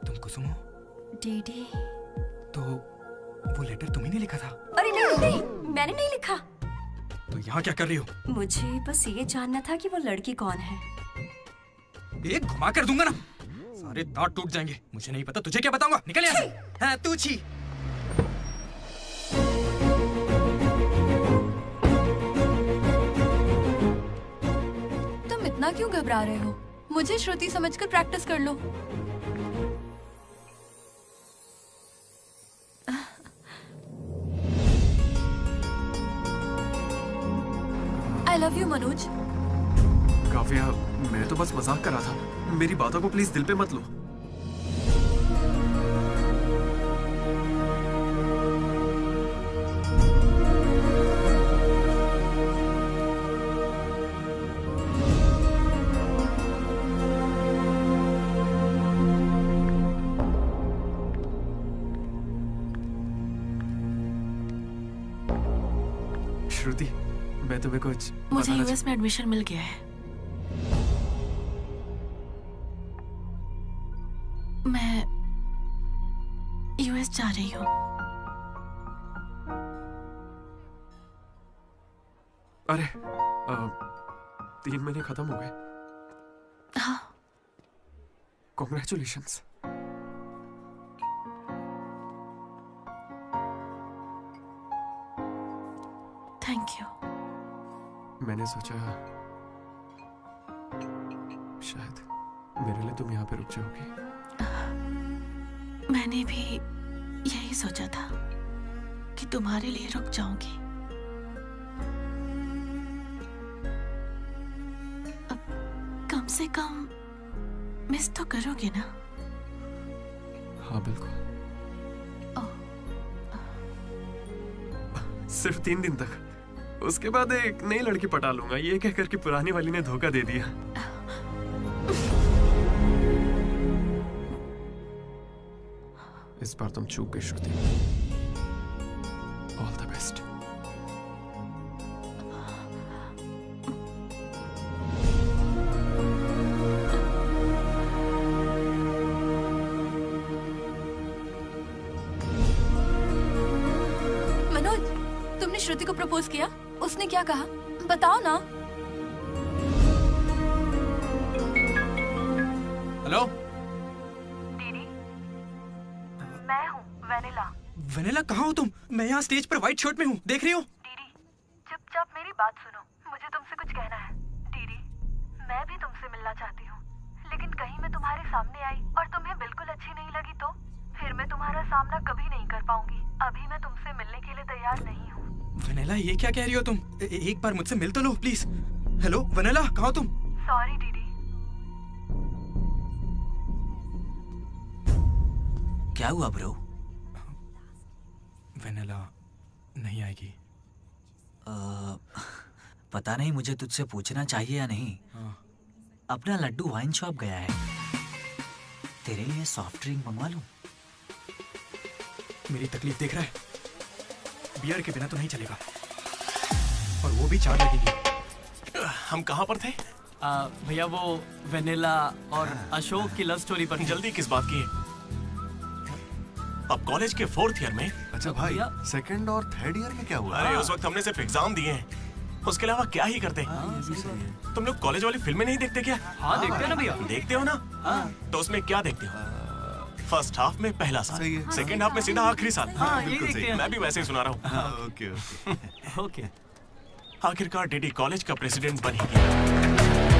तुम कुसुम हो? डीडी। तो वो लेटर तुम्ही ने लिखा था? अरे नहीं नहीं, मैंने नहीं लिखा। तो यहाँ क्या कर रही हो? मुझे बस ये जानना था कि वो लड़की कौन है। एक घुमा कर दूंगा ना, सारे दांत टूट जाएंगे। मुझे नहीं पता, तुझे क्या बताऊंगा? निकल यहाँ से। हाँ तू छी। तुम इतना क्यों घबरा रहे हो? मुझे श्रुति समझकर प्रैक्टिस कर लो। I love you, Manoj. Kavya, मैं तो बस मजाक कर रहा था। मेरी बातों को प्लीज दिल पे मत लो। श्रुति, मैं तुम्हें कुछ मुझे यूएस में एडमिशन मिल गया है। मैं यूएस जा रही हूँ। अरे 3 महीने खत्म हो गए। हाँ। कॉन्ग्रेचुलेशंस। Thank you. मैंने सोचा शायद मेरे लिए तुम यहाँ पे रुक जाओगी। मैंने भी यही सोचा था कि तुम्हारे लिए रुक जाऊंगी। अब कम से कम मिस तो करोगे ना? हाँ बिल्कुल। सिर्फ 3 दिन तक, उसके बाद एक नई लड़की पटा लूंगा, ये कहकर कि पुरानी वाली ने धोखा दे दिया। इस बार तुम चूक गई Shruti. All the best. Manoj, तुमने श्रुति को प्रपोज किया? उसने क्या कहा? बताओ ना। हेलो दीदी, मैं हूँ वेनिला। वेनिला, कहाँ हो तुम? मैं यहाँ स्टेज पर व्हाइट शर्ट में हूँ, देख रही हो? दीदी, चुपचाप मेरी बात सुनो, मुझे तुमसे कुछ कहना है। दीदी, मैं भी तुमसे मिलना चाहती हूँ, लेकिन कहीं मैं तुम्हारे सामने आई और तुम्हें बिल्कुल अच्छी नहीं लगी तो फिर मैं तुम्हारा सामना कभी नहीं कर पाऊंगी। अभी मैं तुमसे मिलने के लिए तैयार नहीं हूँ। वेनिला, ये क्या कह रही हो तुम? एक बार मुझसे मिल तो लो प्लीज। हेलो वेनिला, कहाँ हो तुम? सॉरी दीदी। क्या हुआ ब्रो? वेनिला नहीं आएगी। पता नहीं, मुझे तुझसे पूछना चाहिए या नहीं। अपना लड्डू वाइन शॉप गया है, तेरे लिए सॉफ्ट ड्रिंक मंगवा लूं? मेरी तकलीफ देख रहा है, बियर के बिना तो नहीं चलेगा, और वो भी 4 लगेगी। हम कहाँ पर थे? भैया वो वेनिला और अशोक की लव स्टोरी पर। जल्दी किस बात की है? अब कॉलेज के 4th ईयर में। अच्छा भाई, 2nd और 3rd ईयर में क्या हुआ? अरे उस वक्त हमने सिर्फ एग्जाम दिए हैं, उसके अलावा क्या ही करते। तुम लोग कॉलेज वाली फिल्में नहीं देखते क्या? हाँ देखते हैं ना भैया। देखते हो ना? तो उसमें क्या देखते हो? फर्स्ट हाफ में पहला साल, सेकंड हाफ में सीधा आखिरी साल। हाँ, यही देखते हैं। मैं भी वैसे ही सुना रहा हूँ। Okay okay. आखिरकार डीडी कॉलेज का प्रेसिडेंट बन ही गया।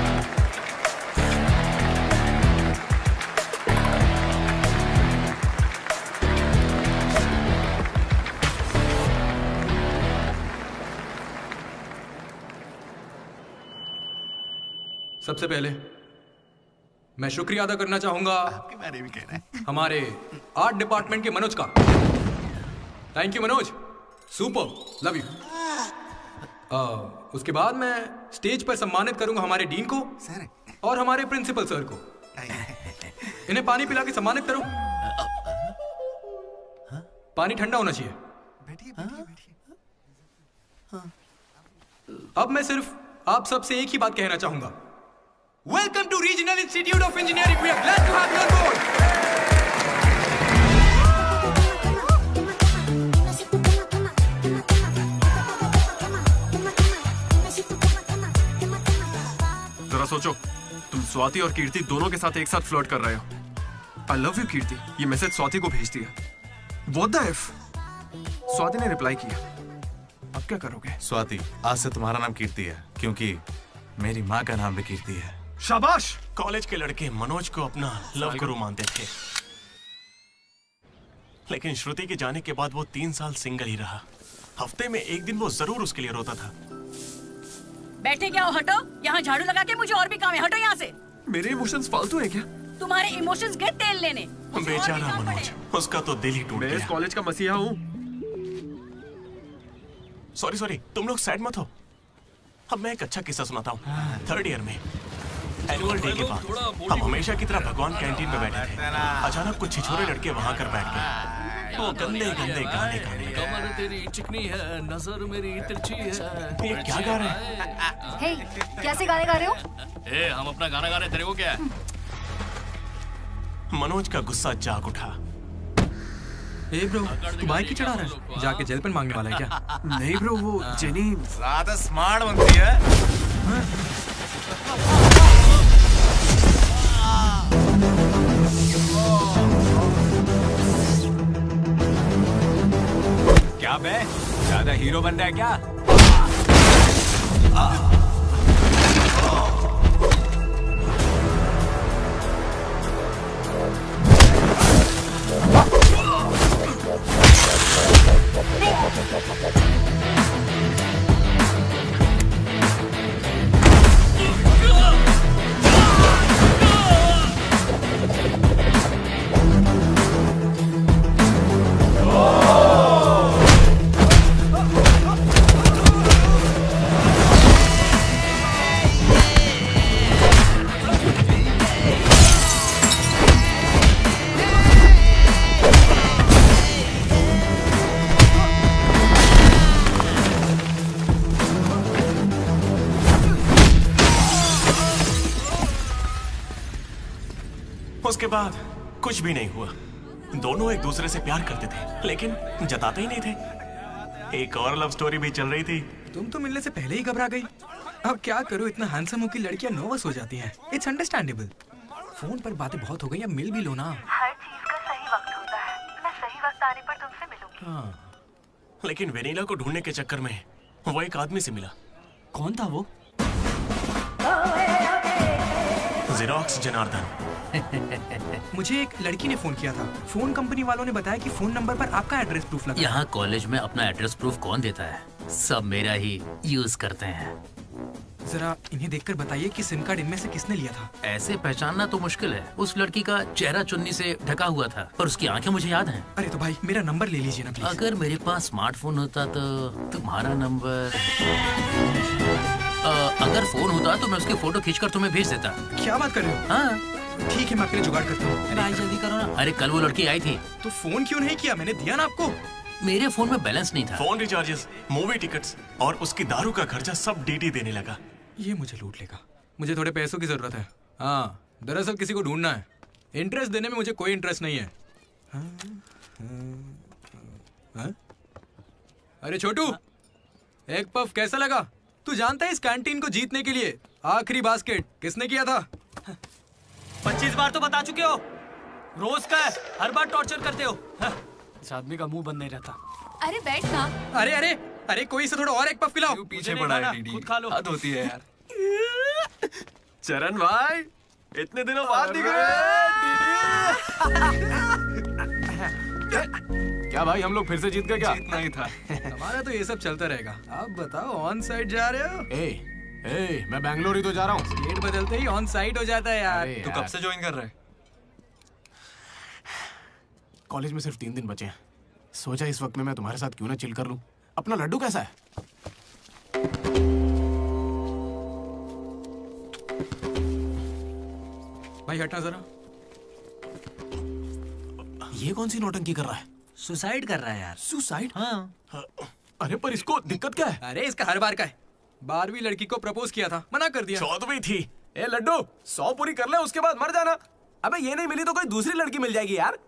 सबसे पहले मैं शुक्रिया अदा करना चाहूंगा आपके बारे में कहना है हमारे आर्ट डिपार्टमेंट के मनोज का। Thank you Manoj, super, love you. उसके बाद मैं स्टेज पर सम्मानित करूंगा हमारे डीन को और हमारे प्रिंसिपल सर को। इन्हें पानी पिला के सम्मानित करो। पानी ठंडा होना चाहिए। अब मैं सिर्फ आप सबसे एक ही बात कहना चाहूंगा। Welcome to regional institute of engineering. We are glad to have you on board. जरा सोचो, तुम स्वाति और कीर्ति दोनों के साथ एक साथ फ्लर्ट कर रहे हो। आई लव यू कीर्ति, ये मैसेज स्वाति को भेज दिया। What the F? स्वाति ने रिप्लाई किया। अब क्या करोगे? स्वाति, आज से तुम्हारा नाम कीर्ति है क्योंकि मेरी माँ का नाम भी कीर्ति है। शाबाश। कॉलेज के लड़के मनोज को अपना लव गुरु मानते थे, लेकिन श्रुति के जाने के बाद वो 3 साल सिंगल ही रहा। हफ्ते में एक दिन वो जरूर उसके लिए रोता था। बैठे क्या हो, हटो। यहाँ झाड़ू लगा के मुझे और भी काम है, हटो यहाँ से। मेरे इमोशंस फालतू है क्या? तुम्हारे इमोशंस गए तेल लेने। बेचारा मनोज, उसका तो दिल ही टूट गया। मैं इस कॉलेज का मसीहा हूँ। सॉरी, तुम लोग सैड मत हो। अब मैं एक अच्छा किस्सा सुनाता हूँ। 3rd ईयर में एनुअल डे के बाद हम हमेशा की तरह भगवान कैंटीन में बैठे थे। अचानक कुछ छिछोरे लड़के वहाँ कर बैठ गए। वो गंदे गंदे गाने गाने लगे। कमर तेरी चिकनी है, नजर मेरी तिरछी है। ये क्या गा रहे हैं? हे, कैसे गाने गा रहे हो? ए, हम अपना गाना गा रहे, तेरे को क्या है? मनोज का गुस्सा जाग उठा। ए ब्रो, तू बाइक ही चढ़ा रहा है? जाके जेल पेन मांगने वाला है क्या? नहीं ब्रो, वो जेनी ज्यादा स्मार्ट बनती है। क्या बे, ज्यादा हीरो बन रहा है क्या? उसके बाद कुछ भी नहीं हुआ। दोनों एक दूसरे से प्यार करते थे, लेकिन जताते ही नहीं थे। एक और लव स्टोरी भी चल रही थी। तुम तो मिलने से पहले ही घबरा गई। अब क्या करूं, इतना हैंडसम हो कि लड़कियां नर्वस हो जाती हैं। It's understandable. फोन पर बातें बहुत हो गई, अब मिल भी लो ना। हर चीज का सही वक्त होता है। मैं सही वक्त आने पर तुमसे मिलूंगी। हाँ। लेकिन वेनिला को ढूंढने के चक्कर में वो एक आदमी से मिला। कौन था वो? जेरोक्स जनार्दन। मुझे एक लड़की ने फोन किया था। फोन कंपनी वालों ने बताया कि फोन नंबर पर आपका एड्रेस प्रूफ लगा। यहाँ कॉलेज में अपना एड्रेस प्रूफ कौन देता है? सब मेरा ही यूज करते हैं। जरा इन्हें देखकर बताइए कि सिम कार्ड इनमें से किसने लिया था। ऐसे पहचानना तो मुश्किल है। उस लड़की का चेहरा चुन्नी से ढका हुआ था, पर उसकी आंखें मुझे याद हैं। अरे तो भाई मेरा नंबर ले लीजिए ना प्लीज। अगर मेरे पास स्मार्टफोन होता तो तुम्हारा नंबर, अगर फोन होता तो मैं उसकी फोटो खींचकर तुम्हें भेज देता। क्या बात कर रहे हो? हाँ ठीक है, मैं आपके लिए जुगाड़ करता हूँ। अरे जल्दी करो ना। अरे कल वो लड़की आई थी। तो फोन क्यों नहीं किया? मैंने दिया ना आपको। मेरे फोन में बैलेंस नहीं था। फोन रिचार्जेस, मूवी टिकट्स और उसकी दारू का खर्चा सब डीडी देने लगा। ये मुझे लूट लेगा। मुझे थोड़े पैसों की जरूरत है। हाँ, दरअसल किसी को ढूंढना है। इंटरेस्ट देने में मुझे कोई इंटरेस्ट नहीं है। हाँ? अरे छोटू, एक पफ कैसा लगा? तू जानता है इस कैंटीन को जीतने के लिए आखिरी बास्केट किसने किया था? 25 बार तो बता चुके हो। रोज का है, हर बार टॉर्चर करते हो। इस आदमी का मुंह बंद नहीं रहता। अरे बैठ ना। अरे अरे अरे, कोई इसे थोड़ा और एक पफ पिलाओ। पीछे पड़ा है डीडी। खुद खा लो। हद होती है यार। चरण भाई, इतने दिनों बाद दिख रहे हैं। क्या भाई, हम लोग फिर से जीत गए क्या? जीतना ही था। हमारा तो ये सब चलता रहेगा। आप बताओ, ऑन साइड जा रहे हो? मैं बैंगलोर ही तो जा रहा हूँ। स्टेट बदलते ही ऑन साइट हो जाता है यार। तू कब से ज्वाइन कर रहा है? कॉलेज में सिर्फ 3 दिन बचे हैं। सोचा इस वक्त में मैं तुम्हारे साथ क्यों ना चिल कर लूं। अपना लड्डू कैसा है? भाई हटना जरा। ये कौन सी नौटंकी कर रहा है? सुसाइड कर रहा है यार। सुसाइड? हाँ। अरे पर इसको दिक्कत क्या है? अरे इसका हर बार का है। 12वीं लड़की को प्रपोज किया था, मना कर दिया। 14वीं थी। ए लड्डू 100 पूरी कर ले, उसके बाद मर जाना। अबे ये नहीं मिली तो कोई दूसरी लड़की मिल जाएगी यार।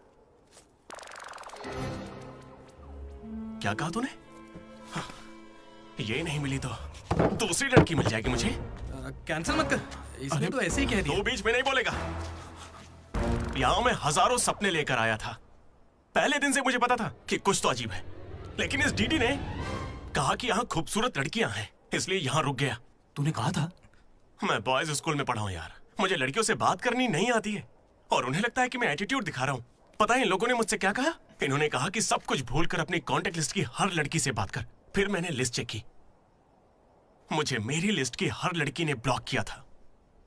क्या कहा तूने? हाँ, ये नहीं मिली तो दूसरी लड़की मिल जाएगी मुझे। कैंसिल मत कर, इसने तो ऐसे ही कह दिया। दो बीच में नहीं बोलेगा। यहाँ मैं हजारों सपने लेकर आया था। पहले दिन से मुझे पता था कि कुछ तो अजीब है, लेकिन इस डीडी ने कहा कि यहाँ खूबसूरत लड़कियां हैं, इसलिए यहाँ रुक गया। तूने कहा था? मैं बॉयज स्कूल में पढ़ा हूँ यार। मुझे लड़कियों से बात करनी नहीं आती है और उन्हें लगता है कि मैं एटीट्यूड दिखा रहा हूँ। पता है इन लोगों ने मुझसे क्या कहा? इन्होंने कहा कि सब कुछ भूलकर अपनी कॉन्टेक्ट लिस्ट की हर लड़की से बात कर। फिर मैंने लिस्ट चेक की, मुझे मेरी लिस्ट की हर लड़की ने ब्लॉक किया था।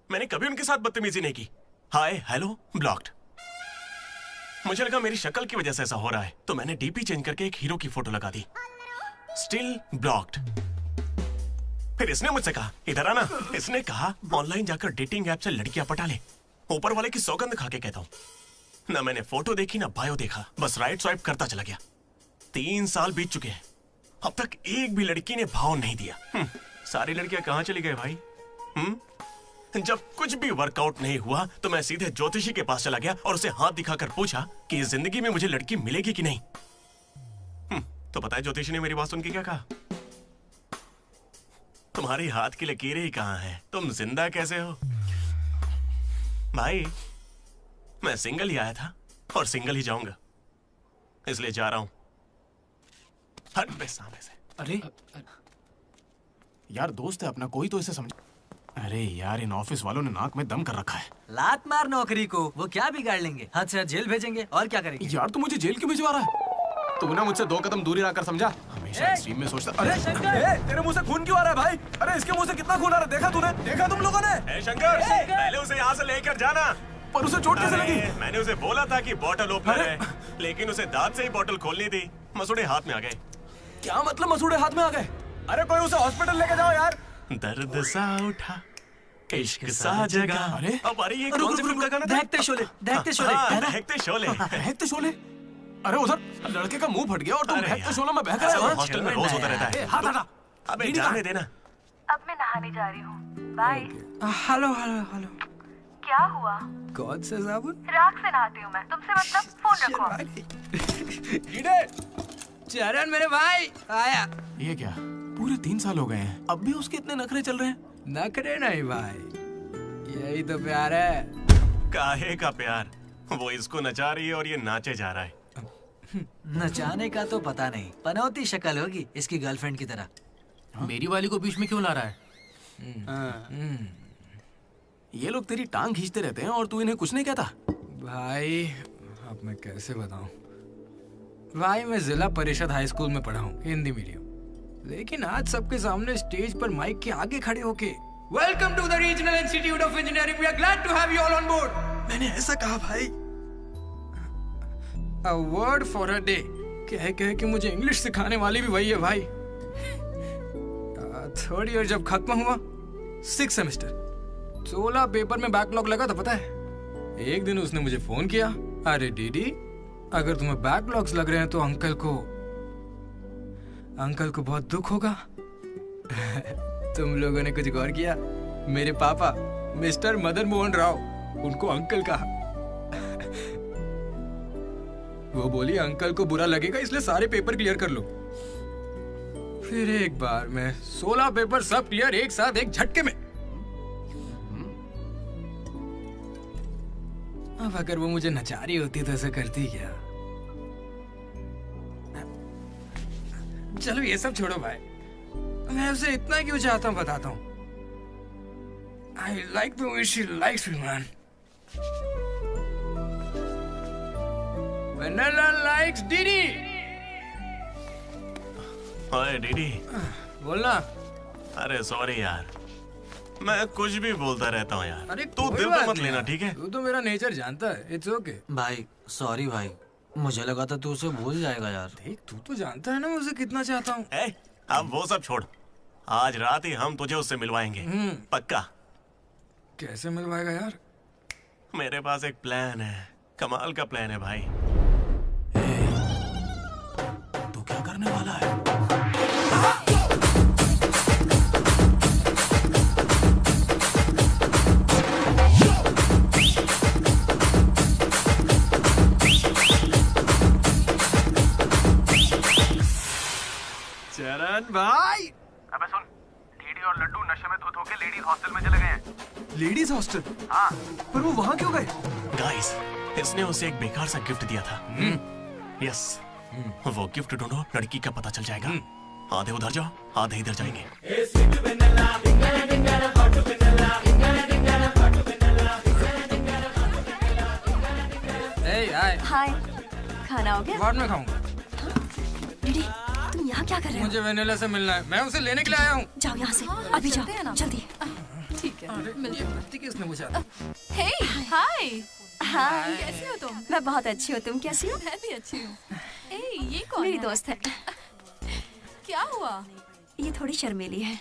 मैंने कभी उनके साथ बदतमीजी नहीं की। Hi hello blocked. मुझे लगा मेरी शक्ल की वजह से ऐसा हो रहा है, तो मैंने डीपी चेंज करके एक हीरो की फोटो लगा दी। Still blocked. फिर इसने मुझसे कहा इधर आना। इसने कहा ऑनलाइन जाकर डेटिंग ऐप से लड़कियां पटा ले। ऊपर वाले की सौगंध खा के कहता हूं, ना मैंने फोटो देखी ना बायो देखा, बस राइट स्वाइप करता चला गया। 3 साल बीत चुके हैं, अब तक एक भी लड़की ने भाव नहीं दिया। सारी लड़कियां कहां चली गई भाई? जब कुछ भी वर्कआउट नहीं हुआ तो मैं सीधे ज्योतिषी के पास चला गया और उसे हाथ दिखाकर पूछा कि इस जिंदगी में मुझे लड़की मिलेगी कि नहीं। तो पता है ज्योतिषी ने मेरी बात सुन के क्या कहा? तुम्हारी हाथ की लकीरें ही कहां हैं, तुम जिंदा कैसे हो? भाई मैं सिंगल ही आया था और सिंगल ही जाऊंगा, इसलिए जा रहा हूं। हट बे सामने से। अरे यार दोस्त है अपना, कोई तो इसे समझ। अरे यार इन ऑफिस वालों ने नाक में दम कर रखा है। लात मार नौकरी को, वो क्या बिगाड़ लेंगे? हाथ से हाथ जेल भेजेंगे और क्या करेंगे? यार तू मुझे जेल क्यों भिजवा रहा है? तू ना मुझसे 2 कदम दूरी रखकर समझा। हमेशा स्ट्रीम में सोचता। अरे तेरे मुंह से खून क्यों आ रहा है भाई? अरे इसके मुंह से कितना खून आ रहा है, देखा तूने? देखा तुम लोगों ने? शंकर पहले उसे यहाँ से लेकर जाना। पर उसे चोट कैसे लगी? मैंने उसे बोला था कि बोतल ओपनर है, लेकिन उसे दांत से ही बोतल खोलनी थी। मसूड़े हाथ में आ गए। क्या मतलब मसूड़े हाथ में आ गए? अरे कोई उसे हॉस्पिटल लेके जाओ यार। दर्द सा उठा इश्क सा जगा। अरे अब अरे ये कौन सी फिल्म का गाना था? दहकते शोले, दहकते शोले। दहकते शोले, दहकते शोले। अरे उधर लड़के का मुंह फट गया और तुम दहकते शोले में बह गए हो। हॉस्टल में रोज होता रहता है। हाथ हटा। अबे जाने देना। अब मैं नहाने जा रही हूँ, बाय। Hello hello hello. क्या हुआ? कौन सा साबुन? राख से नहाती हूँ मैं, तुमसे मतलब फोन रखो। चरण मेरे भाई आया। ये क्या पूरे 3 साल हो गए हैं, अब भी उसके इतने नखरे चल रहे हैं? नखरे नहीं भाई, यही तो प्यार है। काहे का प्यार? वो इसको नचा रही है और ये नाचे जा रहा है। नचाने का तो पता नहीं, पनौती शक्ल होगी इसकी गर्लफ्रेंड की तरह। मेरी वाली को बीच में क्यों ला रहा है? ये लोग तेरी टांग खींचते रहते हैं और तू इन्हें कुछ नहीं कहता। भाई अब मैं कैसे बताऊं? भाई मैं जिला परिषद हाई स्कूल में पढ़ा हूँ, हिंदी मीडियम। लेकिन आज सबके सामने स्टेज पर माइक के आगे खड़े होके welcome to the regional institute of engineering, we are glad to have you all on board, मैंने ऐसा कहा भाई। A word for a day कह के मुझे इंग्लिश सिखाने वाली भी वही है भाई। 3rd ईयर जब खत्म हुआ, 6th सेमेस्टर, 16 पेपर में बैकलॉग लगा था पता है। एक दिन उसने मुझे फोन किया, अरे डीडी अगर तुम्हें बैकलॉग्स लग रहे हैं तो अंकल को बहुत दुख होगा। तुम लोगों ने कुछ गौर किया? मेरे पापा मिस्टर मदन मोहन राव, उनको अंकल कहा। वो बोली अंकल को बुरा लगेगा इसलिए सारे पेपर क्लियर कर लो। फिर एक बार में 16 पेपर सब क्लियर एक साथ एक झटके में। अब अगर वो मुझे नचा रही होती तो ऐसा करती क्या? चलो ये सब छोड़ो भाई, मैं उसे इतना क्यों चाहता हूँ बताता हूँ। I like the way she likes me, man. Vanilla likes Didi. ओए डीडी। बोलना। अरे सॉरी यार, मैं कुछ भी बोलता रहता हूँ यार। अरे तू दिल पे मत लेना, ठीक है? तू तो मेरा नेचर जानता है। इट्स ओके भाई सॉरी भाई, मुझे लगा था तू उसे भूल जाएगा यार। देख तू तो जानता है ना मुझे कितना चाहता हूँ। अब वो सब छोड़, आज रात ही हम तुझे उससे मिलवाएंगे, पक्का। कैसे मिलवाएगा यार? मेरे पास एक प्लान है, कमाल का प्लान है भाई। तू क्या करने वाला है? चरण भाई, अबे सुन, डीडी और लड्डू नशे में धुत होके लेडीज हॉस्टल में चले गए हैं। Ladies hostel? हाँ। पर वो वहाँ क्यों गए? गाइस, इसने उसे एक बेकार सा गिफ्ट दिया था। यस, वो गिफ्ट ढूंढो, लड़की का पता चल जाएगा। आधे उधर जाओ, आधे इधर जाएंगे। हाय, खाना हो गया? बाद में खाऊंगा। डीडी, तुम यहाँ क्या कर रहे हो? मुझे वेनिला से मिलना है, मैं उसे लेने के लिए आया हूँ। जाओ यहाँ से, अभी जाओ, जल्दी। ठीक है, ये बत्ती किसने बुझा? हे हाय। हाय, कैसी हो तुम? मैं बहुत अच्छी हूँ, तुम कैसी हो? मैं भी अच्छी हूँ। ये कौन मेरी है? दोस्त है। क्या हुआ? ये थोड़ी शर्मीली है।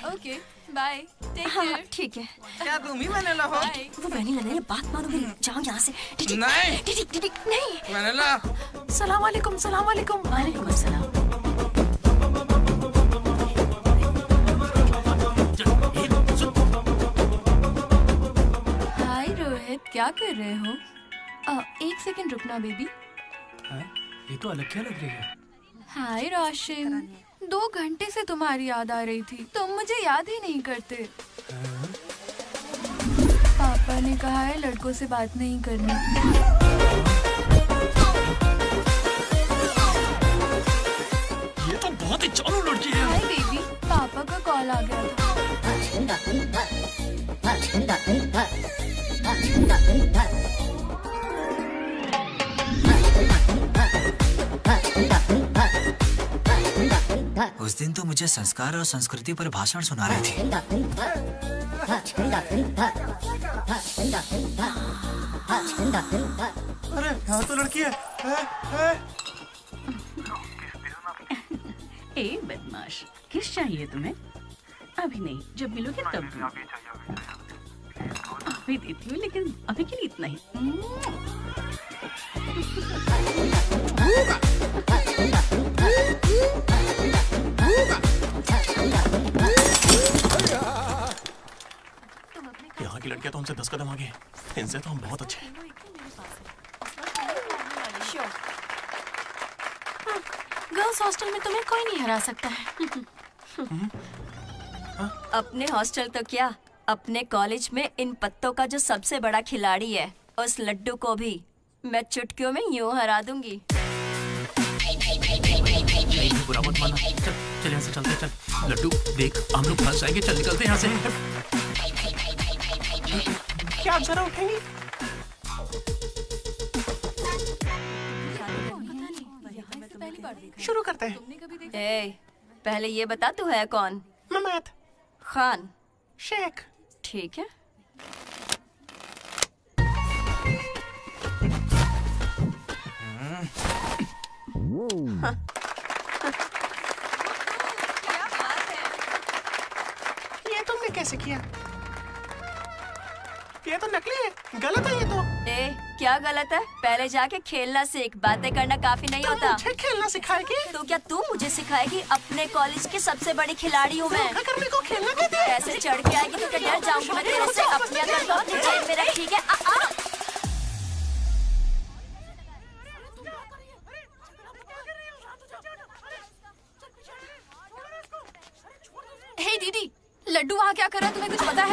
ओके बाय, टेक हाँ, केयर। ठीक है। क्या तुम ही वेनिला हो? वो वेनिला नहीं है, बात मानो मेरी। जाओ यहाँ से। डीडी, नहीं। डीडी, डीडी, नहीं। वेनिला। सलाम वालेकुम, सलाम वालेकुम। वालेकुम अस्सलाम। हाय रोहित, क्या कर रहे हो? एक सेकंड रुकना बेबी। ये तो अलग क्या लग रही है? हाय रोशन, 2 घंटे से तुम्हारी याद आ रही थी, तुम मुझे याद ही नहीं करते। पापा ने कहा है लड़कों से बात नहीं करनी। ये तो बहुत ही चालू लड़की है। हाय बेबी, पापा का कॉल आ गया था। उस दिन तो मुझे संस्कार और संस्कृति पर भाषण सुना रही थी। अरे यहाँ तो लड़की है। ए बदमाश, किस चाहिए तुम्हें? अभी नहीं, जब मिलोगे तब दूंगी। अभी देती हूँ, लेकिन अभी के लिए इतना ही। यहाँ की लड़कियाँ तो हमसे 10 कदम आगे, इनसे तो हम बहुत अच्छे हैं। गर्ल्स हॉस्टल में तुम्हें कोई नहीं हरा सकता है। अपने हॉस्टल तो क्या, अपने कॉलेज में इन पत्तों का जो सबसे बड़ा खिलाड़ी है, उस लड्डू को भी मैं चुटकियों में यूं हरा दूंगी। बुरा मत माना। चल चल यहाँ से चलते, चल। लड्डू देख, हम लोग फंस जाएंगे, चल निकलते यहाँ से। क्या आप जरा उठेंगी? शुरू करते हैं। ए, पहले ये बता तू है कौन? ममैद खान शेख। ठीक है। हाँ। ये तुमने कैसे किया? ये तो नकली है, गलत है ये तो। ए, क्या गलत है? पहले जाके खेलना सीख, बातें करना काफी नहीं होता। मुझे खेलना सिखाएगी? तो क्या तू मुझे सिखाएगी? अपने कॉलेज की सबसे बड़ी खिलाड़ी हूँ मैं। करने को खेलना कहते हैं। ऐसे चढ़ के आएगी तो क्या डर जाऊंगी मैं तेरे से? अपने अंदर तो जेब में रख, ठीक है? हे दीदी, लड्डू वहाँ क्या कर रहा है, तुम्हें कुछ पता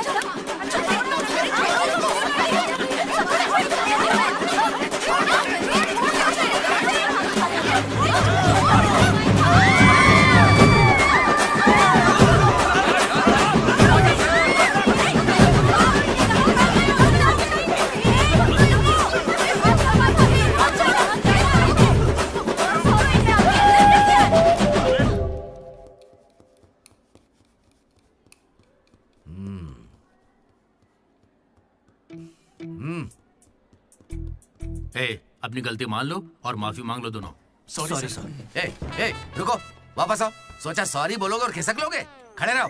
अपनी गलती मान लो और माफी मांग लो दोनों। Sorry sir. ए, रुको, वापस आओ। सोचा सॉरी बोलोगे और खिसक लोगे? खड़े रहो।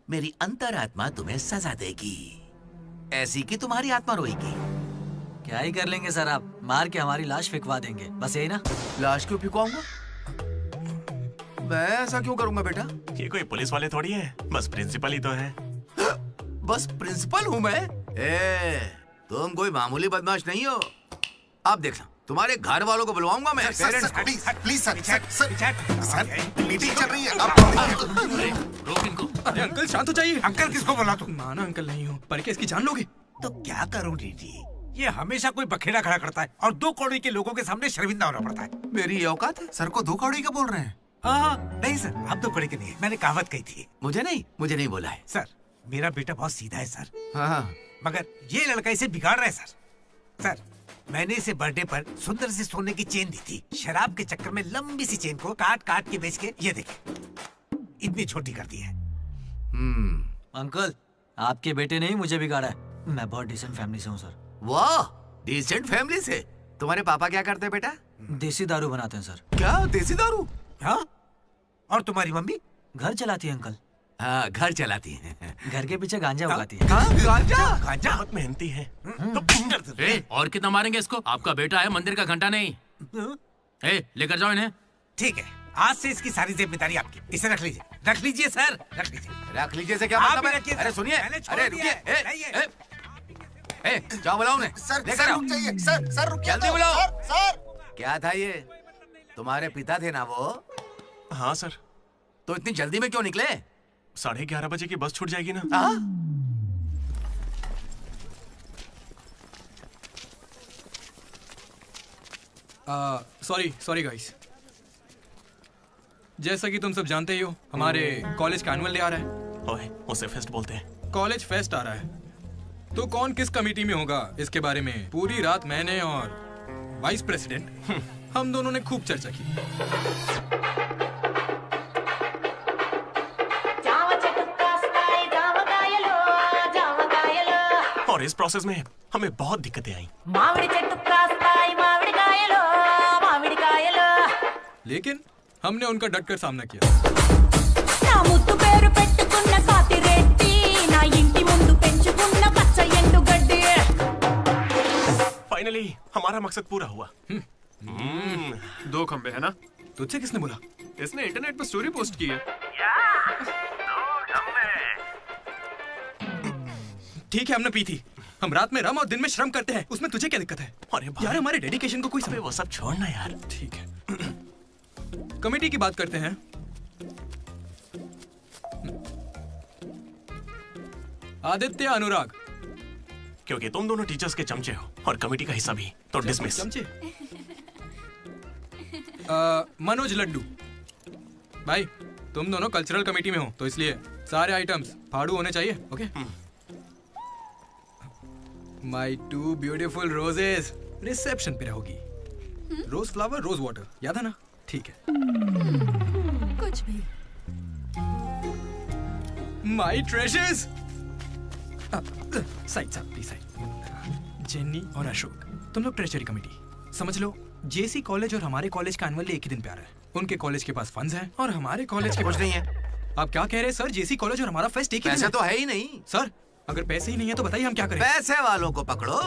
मेरी अंतरात्मा तुम्हें सजा देगी, ऐसी कि तुम्हारी आत्मा रोएगी। क्या ही कर लेंगे सर, आप मार के हमारी लाश फिकवा देंगे, बस यही ना। लाश क्यों फिकवाऊंगा? मैं ऐसा क्यों करूंगा बेटा? ये कोई पुलिस वाले थोड़ी है, बस प्रिंसिपल ही तो है। बस प्रिंसिपल हूँ मैं? तुम कोई मामूली बदमाश नहीं हो। आप देखना, तुम्हारे घर वालों को बुलवाऊंगा मैं। प्लीज सर, मीटिंग चल रही है। रोक इनको। अरे अंकल शांत हो जाइए। अंकल किसको बोला तू? माना अंकल नहीं हो, पर क्या इसकी जान लोगे? तो क्या करूं डीडी, ये हमेशा कोई बखेड़ा खड़ा करता है और 2 कौड़ी के लोगों के सामने शर्मिंदा होना पड़ता है। मेरी औकात है? सर को 2 कौड़ी का बोल रहे हैं? हाँ, नहीं सर, आप 2 कौड़ी के नहीं है, मैंने कहावत कही थी। मुझे नहीं बोला है सर। मेरा बेटा बहुत सीधा है सर। हाँ। मगर ये लड़का इसे बिगाड़ रहा है सर। सर, मैंने इसे बर्थडे पर सुंदर सी सोने की चेन दी थी। शराब के चक्कर में लंबी सी चेन को काट काट के बेच के ये देखिए इतनी छोटी कर दी है। अंकल, आपके बेटे ने ही मुझे बिगाड़ा है। मैं बहुत डिसेंट फैमिली से हूँ सर। वाह, डिसेंट फैमिली से? तुम्हारे पापा क्या करते हैं बेटा? देसी दारू बनाते हैं सर। क्या देसी दारू? हाँ? और तुम्हारी मम्मी? घर चलाती है अंकल। हाँ, घर चलाती है। घर के पीछे गांजा उगाती है। गांजा बहुत मेहनती है। और कितना मारेंगे इसको? आपका बेटा है, मंदिर का घंटा नहीं। लेकर जाओ इन्हें। ठीक है, आज से इसकी सारी जिम्मेदारी आपकी। इसे रख लीजिए सर, रख लीजिए से क्या मतलब है? अरे सुनिए, अरे रुकिए, जाओ बुलाओ उन्हें। सर रुक जाइए, सर रुकिए। जल्दी बुलाओ। सर क्या था ये? तुम्हारे पिता थे ना वो? हाँ सर। तो इतनी जल्दी में क्यों निकले? 11:30 बजे की बस छूट जाएगी ना। Sorry guys. जैसा कि तुम सब जानते ही हो, हमारे कॉलेज का एनुअल डे आ रहा है। ओए, उसे फेस्ट बोलते हैं। कॉलेज फेस्ट आ रहा है, तो कौन किस कमेटी में होगा इसके बारे में पूरी रात मैंने और वाइस प्रेसिडेंट हम दोनों ने खूब चर्चा की। और इस प्रोसेस में हमें बहुत दिक्कतें आई। लेकिन हमने उनका डटकर सामना किया। फाइनली हमारा मकसद पूरा हुआ। 2 खंबे है ना? तुझसे किसने बोला? इसने इंटरनेट पर स्टोरी पोस्ट की है। ठीक है, हमने पी थी। हम रात में रम और दिन में श्रम करते हैं, उसमें तुझे क्या दिक्कत है? अरे यार, हमारे डेडिकेशन को कोई समझ। वो सब छोड़ना यार। ठीक है, कमेटी की बात करते हैं। आदित्य, अनुराग। क्योंकि तुम दोनों टीचर्स के चमचे हो और कमेटी का हिस्सा भी, तो डिसमिस। चमचे? मनोज, लड्डू। भाई, तुम दोनों कल्चरल कमेटी में हो, तो इसलिए सारे आइटम्स फाड़ू होने चाहिए। ओके? माई 2 ब्यूटीफुल रोजेस रिसेप्शन पे रहोगी। रोज फ्लावर, रोज वाटर, याद है ना? ठीक है। कुछ भी। माई ट्रेजर्स। साइड साहब, प्लीज साइड। जेन्नी और अशोक, तुम लोग ट्रेजरी कमेटी। समझ लो, जेसी कॉलेज और हमारे कॉलेज का एनुअल डे एक ही दिन पे आ रहा है। उनके कॉलेज के पास फंड्स हैं और हमारे कॉलेज के कुछ नहीं है। आप क्या कह रहे हैं सर? जेसी कॉलेज और हमारा फेस्ट एक ही दिन पैसे तो है ही नहीं सर। अगर पैसे ही नहीं है तो बताइए हम क्या करें? पैसे वालों को पकड़ो।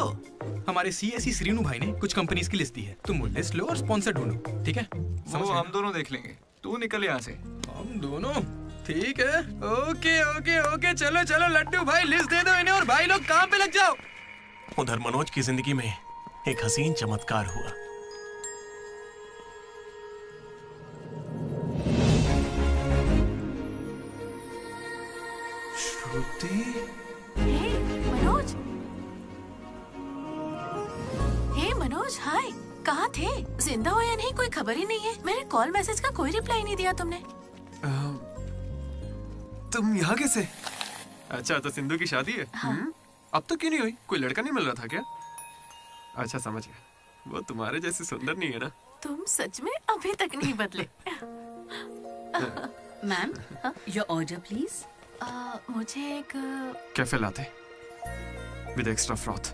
हमारे सीएससी श्रीनु भाई ने कुछ कंपनीज की लिस्ट दी है, तुम वो लिस्ट लो और स्पॉन्सर ढूंढो। ठीक है? वो हम दोनों देख लेंगे, तू निकल यहाँ से। हम दोनों? ठीक है, ओके ओके ओके, चलो चलो लड्डू भाई, लिस्ट दे दो इन्हें और भाई लोग काम पे लग जाओ। उधर मनोज की जिंदगी में एक हसीन चमत्कार हुआ। मनोज। हे मनोज, हाय। कहाँ थे? जिंदा हो या नहीं कोई खबर ही नहीं है। मेरे कॉल मैसेज का कोई रिप्लाई नहीं दिया तुमने। तुम यहाँ कैसे? अच्छा, तो सिंधु की शादी है? हाँ। अब तो क्यों नहीं हुई? कोई लड़का नहीं मिल रहा था क्या? अच्छा, समझ गया। वो तुम्हारे जैसे सुंदर नहीं है ना? तुम सच में अभी तक नहीं बदले। Ma'am, your order please. मुझे एक cafe latte with extra froth.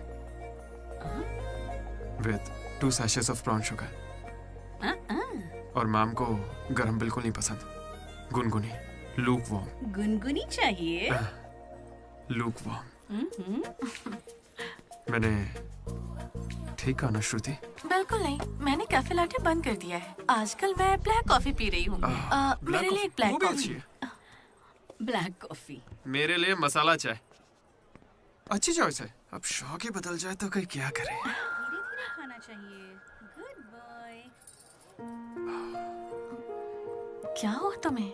With 2 sachets of brown sugar. और मैम को गरम बिल्कुल नहीं पसंद, गुनगुनी, लूक वार्म। गुनगुनी चाहिए। Lukewarm. मैंने ठीक कहा ना श्रुति? बिल्कुल नहीं, मैंने कैफे लाटे बंद कर दिया है। आजकल मैं ब्लैक कॉफी पी रही हूँ। मेरे लिए एक ब्लैक कॉफी। Black coffee. मेरे लिए मसाला चाय। अच्छी चॉइस है। अब शौक ही बदल जाए तो कोई क्या करे। धीरे-धीरे खाना चाहिए। Good boy. क्या हुआ तुम्हें?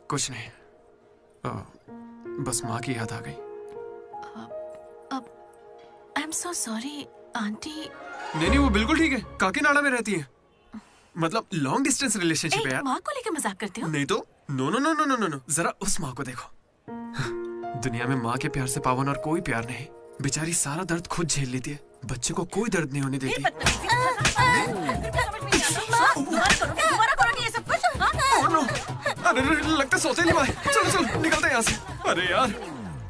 कुछ नहीं, बस माँ की याद आ गई। I am so sorry aunty. नहीं, वो बिल्कुल ठीक है, काकीनाडा में रहती है। मतलब लॉन्ग डिस्टेंस रिलेशनशिप है यार। माँ को लेकर मजाक करते हो? नहीं तो no no no no no no, जरा उस माँ को देखो। दुनिया में माँ के प्यार से पावन और कोई प्यार नहीं। बेचारी सारा दर्द खुद झेल लेती है, बच्चे को कोई दर्द नहीं होने देती। अरे लगता सौतेली माँ। चलो चलो निकलते हैं यहाँ से। अरे यार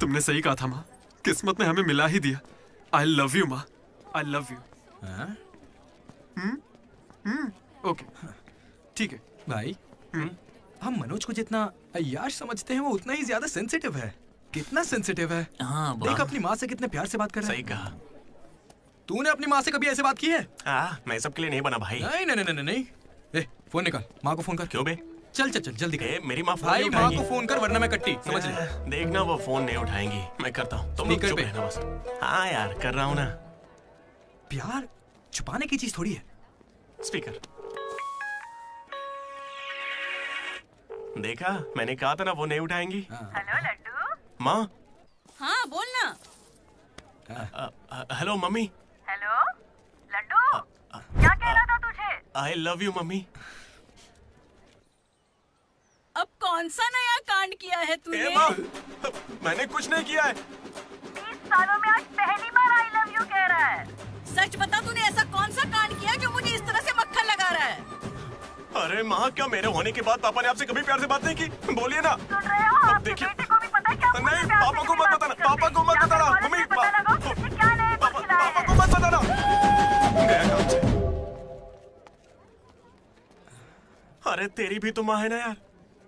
तुमने सही कहा था माँ, किस्मत ने हमें मिला ही दिया। आई लव यू माँ, आई लव यू। ओके ठीक है भाई। हम मनोज को जितना अय्याश समझते हैं वो उतना ही ज्यादा सेंसिटिव है। कितना सेंसिटिव है। हाँ, देख अपनी माँ से कितने प्यार से बात कर रहा है। सही कहा। तूने अपनी माँ से कभी ऐसे बात की है? मैं सबके लिए नहीं बना भाई। नहीं नहीं नहीं नहीं। ए, फोन निकाल, माँ को फोन कर। क्यों बे? चल चल चल जल्दी कर। मेरी माँ फोन भाई नहीं माँ उठाएंगी। को फोन कर वरना मैं कट्टी, समझ ले। देखना वो फोन नहीं उठाएंगी, मैं करता हूँ। तुम लोग चुप रहना बस। हाँ यार कर रहा हूँ ना। प्यार छुपाने की चीज थोड़ी है। स्पीकर। देखा, मैंने कहा था ना वो नहीं उठाएंगी। हेलो लड्डू। माँ। हाँ बोलना। Hello mummy. हेलो लड्डू, क्या कह रहा था तुझे? I love you mummy. अब कौन सा नया कांड किया है तूने? मैंने कुछ नहीं किया है। 20 सालों में आज पहली बार आई लव यू कह रहा है। सच बता, तूने ऐसा कौन सा कांड किया जो मुझे इस तरह से मक्खन लगा रहा है? अरे माँ, क्या मेरे होने के बाद पापा ने आपसे कभी प्यार से बात नहीं की? बोलिए ना। सुन रहे हो? अब देखिए, नहीं पापा को मत बताना, पापा को मत बताना। मम्मी पापा को मत बताना। गया काम से। अरे तेरी भी तो माँ है ना यार,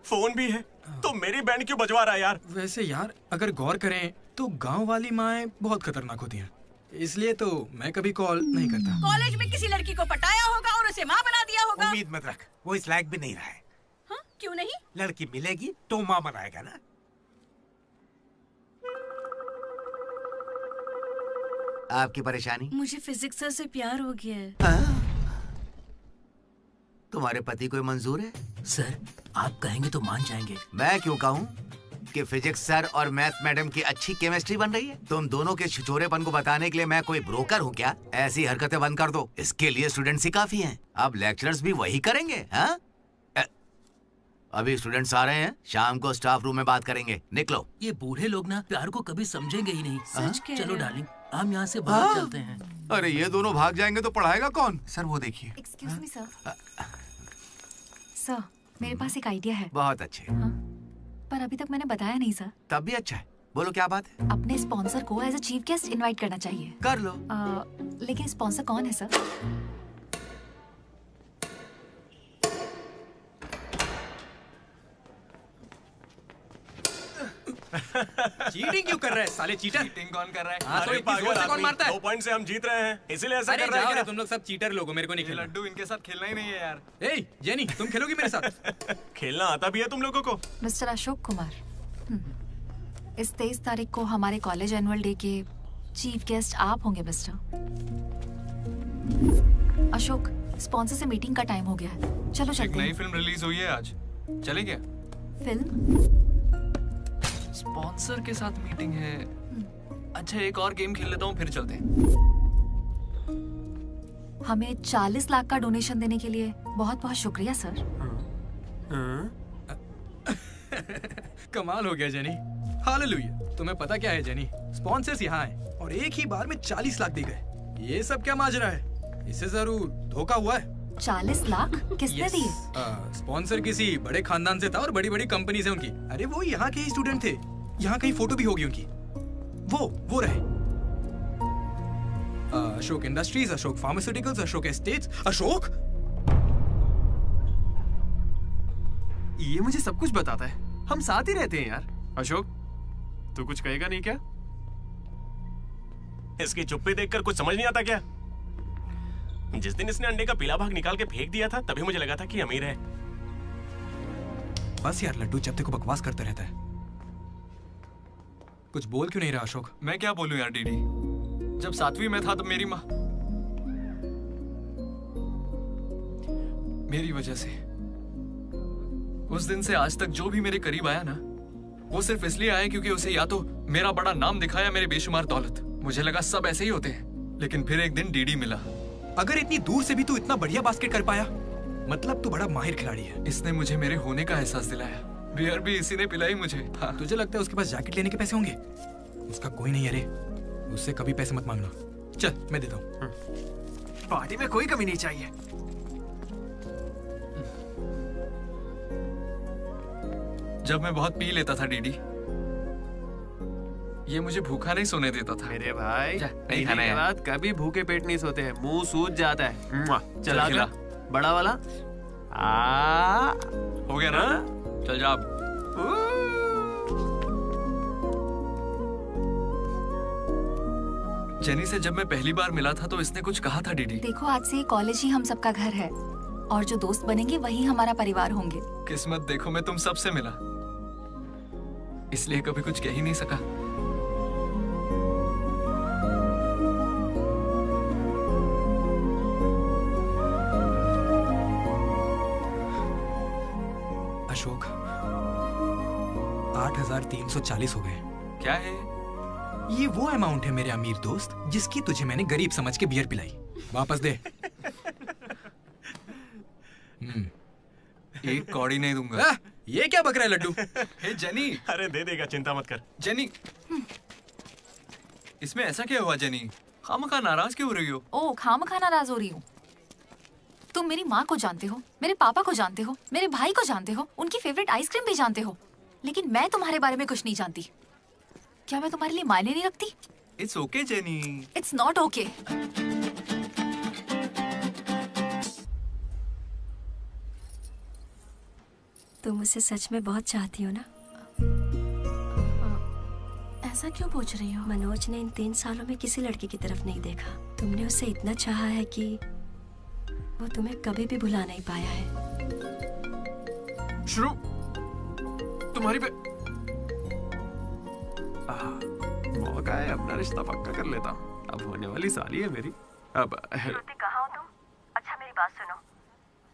फोन भी है, तो मेरी बैंड क्यों बजवा रहा है यार? वैसे यार अगर गौर करें तो गांव वाली माएं बहुत खतरनाक होती हैं, इसलिए तो मैं कभी कॉल नहीं करता। कॉलेज में किसी लड़की को पटाया होगा और उसे माँ बना दिया होगा। उम्मीद मत रख, वो इस लायक भी नहीं रहा है। हाँ? क्यों नहीं? लड़की मिलेगी तो माँ बनाएगा ना। आपकी परेशानी? मुझे फिजिक्स सर से प्यार हो गया है। तुम्हारे पति को मंजूर है? सर आप कहेंगे तो मान जाएंगे। मैं क्यों कहूँ कि फिजिक्स सर और मैथ मैडम की अच्छी केमिस्ट्री बन रही है। तुम दोनों के छिछोरेपन को बताने के लिए मैं कोई ब्रोकर हूँ क्या? ऐसी हरकतें बंद कर दो, इसके लिए स्टूडेंट्स ही काफी हैं। अब लेक्चरर्स भी वही करेंगे। हाँ अभी स्टूडेंट्स आ रहे हैं, शाम को स्टाफ रूम में बात करेंगे। निकलो। ये बूढ़े लोग ना प्यार को कभी समझेंगे ही नहीं। सच कह चलो रहे हो। डार्लिंग, हम यहाँ से बाहर चलते हैं। अरे ये दोनों भाग जाएंगे तो पढ़ाएगा कौन? सर वो देखिए। Excuse me sir. सर मेरे पास एक आइडिया है। बहुत अच्छे। पर अभी तक मैंने बताया नहीं सर। तब भी अच्छा है, बोलो क्या बात है? अपने स्पॉन्सर को as a chief guest invite करना चाहिए। कर लो। लेकिन स्पॉन्सर कौन है सर? चीटिंग क्यों कर रहा है साले चीटर? चीटिंग कौन कर रहा है? हाँ, तो इतनी जोर से कौन मारता है? 2 पॉइंट से हम जीत रहे हैं, इसीलिए ऐसा अरे कर रहे जाओ हैं रे, क्या? तुम लोग सब चीटर लोग हो, मेरे को नहीं खेलना। लड्डू इनके साथ खेलना ही नहीं है यार। ए जेनी, तुम खेलोगी मेरे साथ? खेलना आता भी है तुम लोगों को? मिस्टर अशोक कुमार, इस 23 तारीख को हमारे कॉलेज एनुअल डे के चीफ गेस्ट आप होंगे मिस्टर अशोक। स्पॉन्सर से मीटिंग का टाइम हो गया है, चलो एक चलते नई हैं। फिल्म रिलीज हुई है आज, चले क्या? फिल्म? स्पॉन्सर के साथ मीटिंग है। अच्छा एक और गेम खेल लेता हूँ फिर चलते हैं। हमें 40 लाख का डोनेशन देने के लिए बहुत बहुत शुक्रिया सर। कमाल हो गया जेनी, हालेलुया। तुम्हें पता क्या है जेनी, स्पॉन्सर्स यहाँ हैं और एक ही बार में 40 लाख दे गए। ये सब क्या माजरा है? इससे जरूर धोखा हुआ है। 40 लाख किसने दिए? स्पॉन्सर किसी बड़े खानदान से था और बड़ी बड़ी कंपनी से उनकी। अरे वो यहाँ के ही स्टूडेंट थे, यहाँ कहीं फोटो भी होगी उनकी। वो रहे। Ashok industries, Ashok pharmaceuticals, Ashok estates. Ashok ये मुझे सब कुछ बताता है, हम साथ ही रहते हैं यार। अशोक तू कुछ कहेगा नहीं क्या? इसकी चुप्पी देखकर कुछ समझ नहीं आता क्या? जिस दिन इसने अंडे का पीला भाग निकाल के फेंक दिया था तभी मुझे लगा था कि अमीर है। बस यार लड्डू, जब तक बकवास करता रहता है। कुछ बोल क्यों नहीं रहा अशोक? मैं क्या बोलूं यार डीडी, जब 7वीं में था तब मेरी माँ मेरी वजह से उस दिन से आज तक जो भी मेरे करीब आया ना, वो सिर्फ इसलिए आया क्योंकि उसे या तो मेरा बड़ा नाम दिखाया, मेरे बेशुमार दौलत। मुझे लगा सब ऐसे ही होते हैं, लेकिन फिर एक दिन डीडी मिला। अगर इतनी दूर से भी तू इतना बढ़िया बास्केट कर पाया, मतलब तू बड़ा माहिर खिलाड़ी है। इसने मुझे मेरे होने का एहसास दिलाया। बियर भी इसी ने पिलाई मुझे। हाँ। तुझे लगता है उसके पास जैकेट लेने के पैसे होंगे? उसका कोई नहीं है रे, उससे कभी पैसे मत मांगना। चल मैं देता हूँ। पार्टी में कोई कमी नहीं चाहिए। जब मैं बहुत पी लेता था डीडी, ये मुझे भूखा नहीं सोने देता था। मेरे भाई नहीं खाना है। बाद कभी भूखे पेट नहीं सोते हैं, मुंह सूज जाता है। चला खिला। बड़ा वाला हो गया ना? चल जा अब। जेनी से जब मैं पहली बार मिला था तो इसने कुछ कहा था डीडी। देखो आज से कॉलेज ही हम सबका घर है और जो दोस्त बनेंगे वही हमारा परिवार होंगे। किस्मत देखो, मैं तुम सबसे मिला, इसलिए कभी कुछ कह ही नहीं सका। अशोक 8,340 हो गए। क्या है ये? वो अमाउंट है मेरे अमीर दोस्त जिसकी तुझे मैंने गरीब समझ के बियर पिलाई। वापस दे। एक कौड़ी नहीं दूंगा। ये क्या बक रहा है लड्डू? हे जेनी। अरे दे देगा, चिंता मत कर। जेनी, इसमें ऐसा क्या हुआ जेनी? खामखा नाराज क्यों हो रही हो? ओ खामखा नाराज हो रही हूँ? तुम मेरी माँ को जानते हो, मेरे पापा को जानते हो, मेरे भाई को जानते हो, उनकी फेवरेट आइसक्रीम भी जानते हो, लेकिन मैं तुम्हारे बारे में कुछ नहीं जानती। क्या मैं तुम्हारे लिए मायने नहीं रखती? It's okay jenny. It's not okay. तुम मुझसे सच में बहुत चाहती हो ना? ऐसा क्यों पूछ रही हो? मनोज ने इन 3 सालों में किसी लड़की की तरफ नहीं देखा। तुमने उसे इतना चाहा है कि वो तुम्हें कभी भी भुला नहीं पाया है। शुरू तुम्हारी पे मौका है, अपना रिश्ता पक्का कर लेता हूँ। अब होने वाली साली है मेरी। अब श्रुति कहाँ हो तुम? अच्छा मेरी बात सुनो,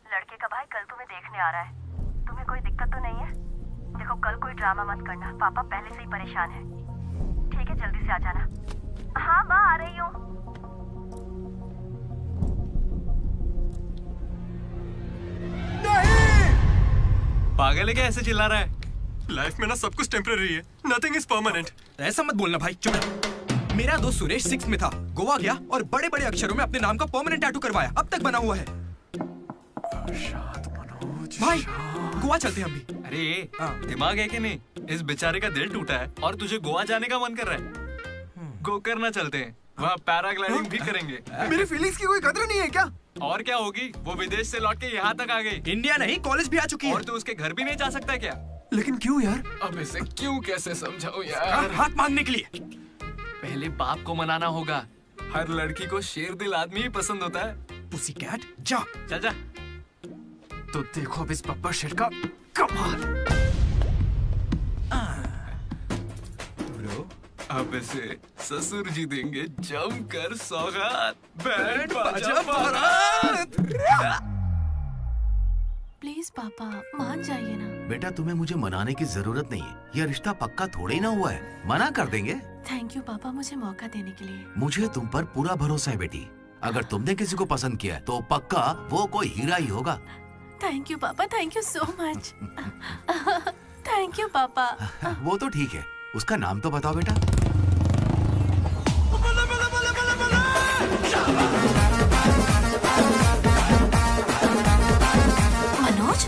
लड़के का भाई कल तुम्हें देखने आ रहा है। तुम्हें कोई दिक्कत तो नहीं है? देखो कल कोई ड्रामा मत करना, पापा पहले से ही परेशान है। ठीक है जल्दी से आ जाना। हाँ माँ आ रही हूँ। पागल है क्या ऐसे चिल्ला रहा है? लाइफ में ना सब कुछ टेम्परेरी है, नथिंग इज परमानेंट। ऐसा मत बोलना भाई, चुप। मेरा दोस्त सुरेश 6th में था, गोवा गया और बड़े बड़े अक्षरों में अपने नाम का परमानेंट टैटू करवाया, अब तक बना हुआ है। भाई गोवा चलते हैं हम भी। अरे दिमाग है कि नहीं? इस बेचारे का दिल टूटा है और तुझे गोवा जाने का मन कर रहा है। गो करना चलते हैं, वहाँ पैराग्लाइडिंग भी करेंगे। मेरी फीलिंग्स की कोई कदर नहीं है क्या? और क्या होगी, वो विदेश से लौट के यहाँ तक आ गई। इंडिया नहीं कॉलेज भी आ चुकी है। और तू उसके घर भी नहीं जा सकता क्या? लेकिन क्यों यार? अब इसे क्यों कैसे समझाऊं यार? हाथ मांगने के लिए पहले बाप को मनाना होगा। हर लड़की को शेर दिल आदमी ही पसंद होता है। पुसी कैट जा। चल जा। तो देखो अब इस पप्पा शेर का कमाल। अब इसे ससुर जी देंगे जमकर सौगात। बैंड बाजा बारात। प्लीज पापा मान जाइए ना। बेटा तुम्हें मुझे मनाने की जरूरत नहीं है, यह रिश्ता पक्का थोड़े ना हुआ है, मना कर देंगे। थैंक यू पापा मुझे मौका देने के लिए। मुझे तुम पर पूरा भरोसा है बेटी, अगर तुमने किसी को पसंद किया है तो पक्का वो कोई हीरा ही होगा। थैंक यू पापा, thank you so much. Thank you पापा। वो तो ठीक है, उसका नाम तो बताओ बेटा। मनोज?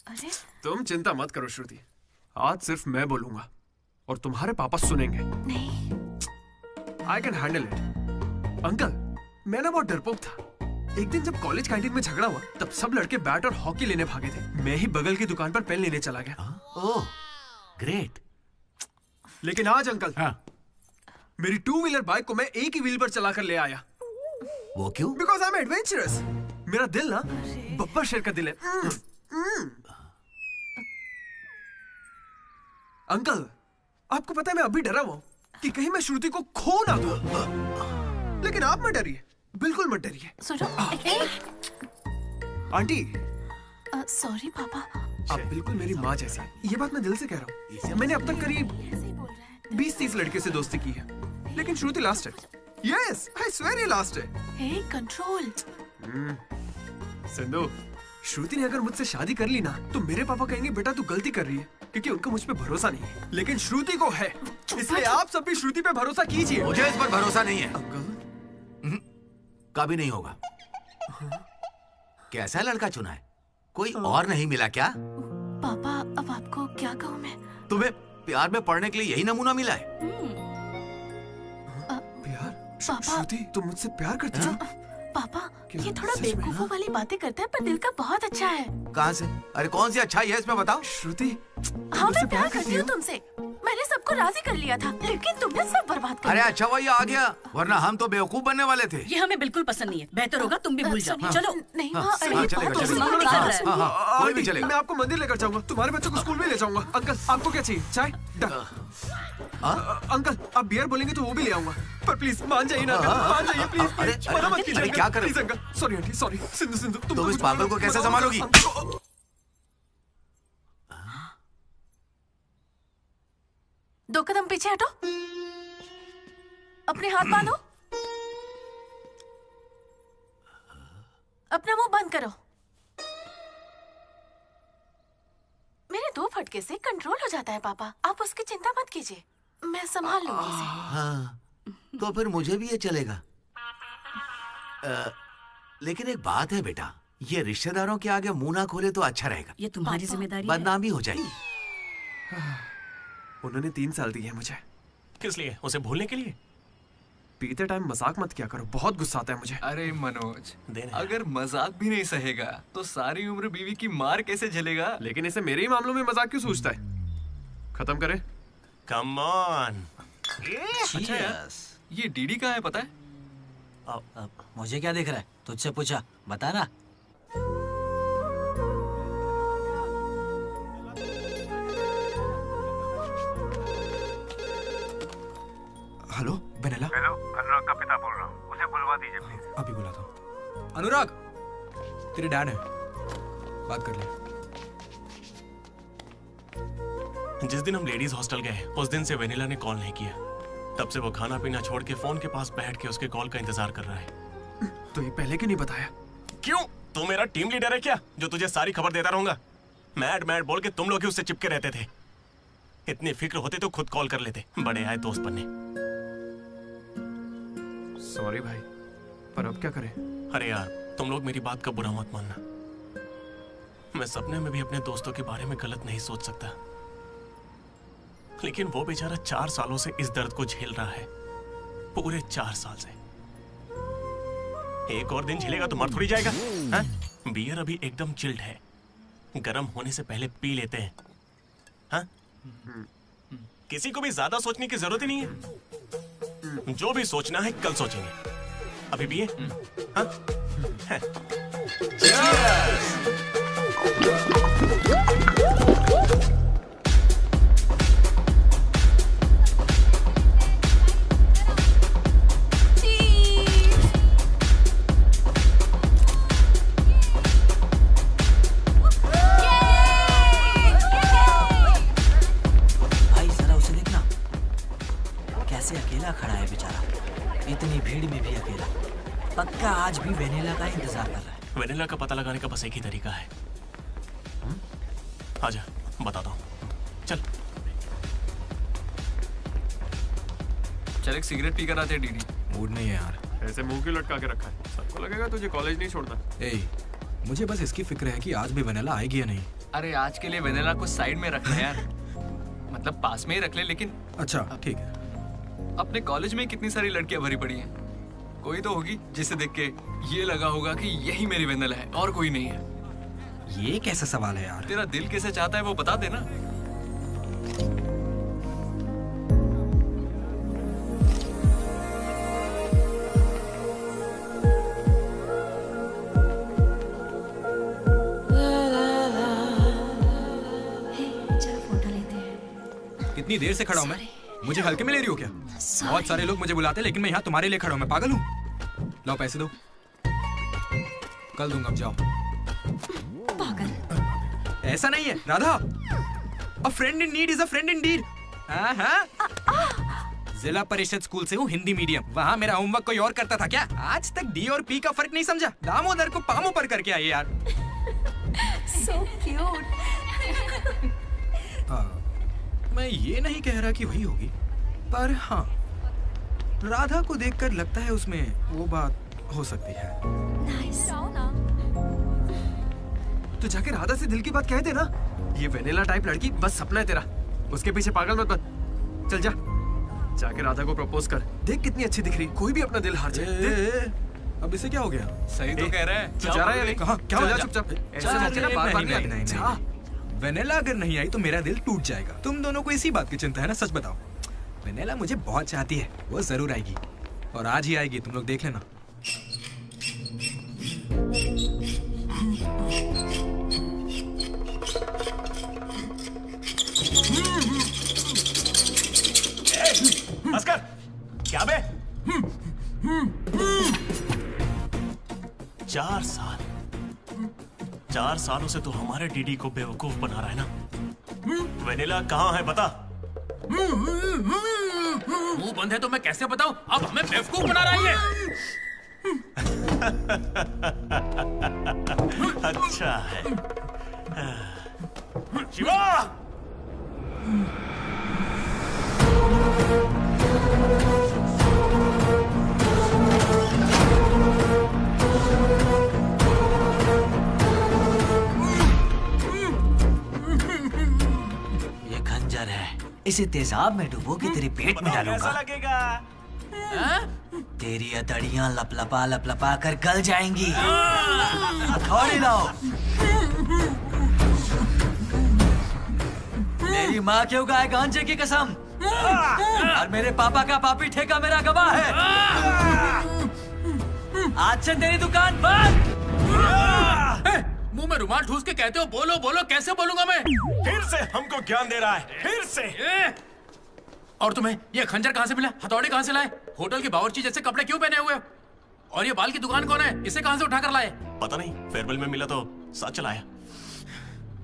अरे तुम चिंता मत करो श्रुति, आज सिर्फ मैं बोलूंगा और तुम्हारे पापा सुनेंगे। नहीं, I can handle it. Uncle, मैं ना बहुत डरपोक था। एक दिन जब कॉलेज कैंटीन में झगड़ा हुआ तब सब लड़के बैट और हॉकी लेने भागे थे। मैं ही बगल की दुकान पर पेन लेने चला गया। Oh great. लेकिन आज अंकल, मेरी 2 व्हीलर बाइक को मैं एक ही व्हील पर चलाकर ले आया। वो क्यों? Because I am adventurous. मेरा दिल ना बब्बर शेर का दिल है। अंकल, आपको पता है मैं अभी डरा हुआ कि कहीं मैं श्रुति को खो ना दूं। लेकिन आप मत डरिए, बिल्कुल मत डरिए। सुनो, आंटी। सॉरी पापा। आप बिल्कुल मेरी माँ जैसी हैं। ये बात मैं दिल से कह रहा हूँ। मैंने अब तक करीब 20-30 लड़के से दोस्ती की है, लेकिन श्रुति लास्ट है। यस, आई स्वेयर ये लास्ट है। हे, कंट्रोल। सिंधु, श्रुति ने अगर मुझसे शादी कर ली ना तो मेरे पापा कहेंगे बेटा तू गलती कर रही है, क्योंकि उनको मुझ पे भरोसा नहीं है। लेकिन श्रुति को है, इसलिए आप सब भी श्रुति पे भरोसा कीजिए। मुझे इस पर भरोसा नहीं है अंकल, कभी नहीं होगा। कैसा लड़का चुना है? कोई और नहीं मिला क्या? पापा, अब आपको क्या कहूँ मैं? तुम्हें प्यार में पढ़ने के लिए यही नमूना मिला है? प्यार? श्रुति, तुम मुझसे प्यार करती हो? पापा, ये थोड़ा बेवकूफों वाली बातें करता है, पर दिल का बहुत अच्छा है। कहाँ से? अरे कौन सी अच्छाई है इसमें बताओ। श्रुति, हाँ, मैं प्यार करती हूँ तुमसे। मैंने सबको राजी कर लिया था, लेकिन तुमने सब बर्बाद कर अरे दिया। अच्छा वही आ गया, वरना हम तो बेवकूफ बनने वाले थे। ये हमें बिल्कुल पसंद नहीं है। बेहतर होगा तुम भी भूल जाओ। चलो। नहीं हाँ, माँ, हाँ, अरे चलेगा, बहुत चलेगा। उस्मान कर रहा है। कोई भी चलेगा। मैं आपको मंदिर लेकर जाऊंगा, तुम्हारे बच्चों को स्कूल में ले जाऊंगा। अंकल, आपको क्या चाहिए? चाय? अंकल, आप बियर बोलेंगे तो वो भी ले आऊंगा, पर प्लीज मान जाइए ना, मान जाइए प्लीज। अरे मना मत कीजिए। क्या कर रहे हो? Uncle, sorry aunty, sorry. Sindhu, Sindhu, तुम इस पागल को कैसे संभालोगी? दो कदम पीछे हटो, अपने हाथ बांधो, अपना मुंह बंद करो। मेरे 2 फटके से कंट्रोल हो जाता है पापा, आप उसकी चिंता मत कीजिए, मैं संभाल लूंगी इसे। हाँ, तो फिर मुझे भी ये चलेगा। लेकिन एक बात है बेटा, ये रिश्तेदारों के आगे मुंह ना खोले तो अच्छा रहेगा। ये तुम्हारी जिम्मेदारी है। बदनामी हो जाएगी। उन्होंने 3 साल दिए मुझे। किस लिए? उसे भूलने के लिए? पीते टाइम मजाक मत किया करो, बहुत गुस्सा आता है मुझे। अरे मनोज, अगर मजाक भी नहीं सहेगा तो सारी उम्र बीवी की मार कैसे झेलेगा? लेकिन इसे मेरे ही मामलों में मजाक क्यों सोचता है? खत्म करें? Come on. अच्छा यार, ये डीडी कहाँ है पता है? मुझे क्या दिख रहा है? तुझसे पूछा, बता ना। Hello vanilla. हेलो, अनुराग का पिता बोल रहा हूँ, उसे बुलवा दीजिए प्लीज। अभी बुलाता हूँ। अनुराग, तेरे डैड है, बात कर ले। जिस दिन हम लेडीज हॉस्टल गए उस दिन से वेनिला ने कॉल नहीं किया। तब से वो खाना पीना छोड़ के फोन के पास बैठ के उसके कॉल का इंतजार कर रहा है। तो ये पहले क्यों नहीं बताया? क्यों? तू मेरा टीम लीडर है क्या, जो तुझे सारी खबर देता रहूंगा? मैड मैड बोल के तुम लोग ही उससे चिपके रहते थे। इतनी फिक्र होती तो खुद कॉल कर लेते, बड़े आए दोस्त बनने। सॉरी भाई, पर अब क्या करें? अरे यार, तुम लोग मेरी बात का बुरा मत मानना। मैं सपने में भी अपने दोस्तों के बारे में गलत नहीं सोच सकता, लेकिन वो बेचारा 4 सालों से इस दर्द को झेल रहा है, पूरे 4 साल से। एक और दिन झेलेगा तो मर थोड़ी जाएगा। हाँ? बियर अभी एकदम चिल्ड है, गर्म होने से पहले पी लेते हैं। हाँ? किसी को भी ज्यादा सोचने की जरूरत ही नहीं है। जो भी सोचना है कल सोचेंगे, अभी पिए। हाँ? भाई जरा उसे देखना, कैसे अकेला खड़ा है बेचारा, इतनी भीड़ में भी अकेला। पक्का आज भी वेनिला का इंतजार कर रहा है। वेनिला का पता लगाने का बस एक ही तरीका है। आजा, बताता हूँ। चल चल एक सिगरेट पी कर आते हैं डीडी। मूड नहीं है यार। ऐसे मुंह क्यों लटका के रखा है? सबको लगेगा तुझे कॉलेज नहीं छोड़ना। मुझे बस इसकी फिक्र है कि आज भी वेनिला आएगी या नहीं। अरे आज के लिए वेनिला को साइड में रख ले यार, मतलब पास में ही रख ले, लेकिन अच्छा ठीक है। अपने कॉलेज में कितनी सारी लड़कियां भरी पड़ी हैं, कोई तो होगी जिसे देख के ये लगा होगा कि यही मेरी वेनिला है और कोई नहीं है। ये कैसा सवाल है यार? तेरा दिल कैसे चाहता है वो बता देना। कितनी देर से खड़ा हूँ मैं? मुझे हल्के में ले रही हो क्या? बहुत सारे लोग मुझे बुलाते हैं लेकिन मैं यहाँ तुम्हारे लिए खड़ा हूँ। मैं पागल हूँ? लाओ पैसे दो, कल दूंगा, अब जाओ। पागल। ऐसा नहीं है राधा, अ friend in need is a friend Indeed. जिला परिषद स्कूल से हूँ, हिंदी मीडियम। वहाँ मेरा होमवर्क कोई और करता था क्या? आज तक डी और पी का फर्क नहीं समझा। दामोदर को पामो पर करके आए यार। So cute. मैं ये नहीं कह रहा कि वही होगी, पर हाँ, राधा को देखकर लगता है उसमें वो बात हो सकती है। तो जाके राधा से दिल की बात कह दे ना। ये वेनिला टाइप लड़की बस सपना है तेरा, उसके पीछे पागल मत बन। चल जा, जाके राधा को प्रपोज कर। देख कितनी अच्छी दिख रही, कोई भी अपना दिल हार जाए। अब इसे क्या हो गया? सही तो कह रहा है। जा रहा है कहाँ? क्या हो? चुपचाप ऐसे मत करना, बार-बार नहीं। वेनिला अगर नहीं आई तो मेरा दिल टूट जाएगा। तुम दोनों को इसी बात की चिंता है ना? सच बताओ। वेनिला मुझे बहुत चाहती है, वो जरूर आएगी और आज ही आएगी, तुम लोग देख लेना। भास्कर, क्या बे? 4 सालों से तो हमारे डीडी को बेवकूफ बना रहा है ना। वेनिला कहाँ है बता। मुंह बंद है तो मैं कैसे बताऊं? अब हमें बेवकूफ बना रहा है। अच्छा है। शिवा! ये खंजर है, इसे तेजाब में डुबो के तेरे पेट में डालूंगा। लगेगा। तेरी अतड़ियां लपलपा लपलपा कर गल जाएंगी। हथौड़ी लाओ। मेरी माँ के उगाए गांजे की कसम और मेरे पापा का पापी ठेका मेरा गवाह है। आज से तेरी दुकान बंद। मुंह में रुमाल ठूस के कहते हो बोलो बोलो, कैसे बोलूंगा मैं? फिर से हमको ज्ञान दे रहा है, फिर से। और तुम्हें ये खंजर कहाँ से मिला? हथौड़ी कहाँ से लाए? होटल की बावर्ची जैसे कपड़े क्यों पहने हुए? और ये बाल की दुकान कौन है? इसे कहाँ से उठा कर लाए? पता नहीं, फेयरवेल में मिला तो साथ चलाया।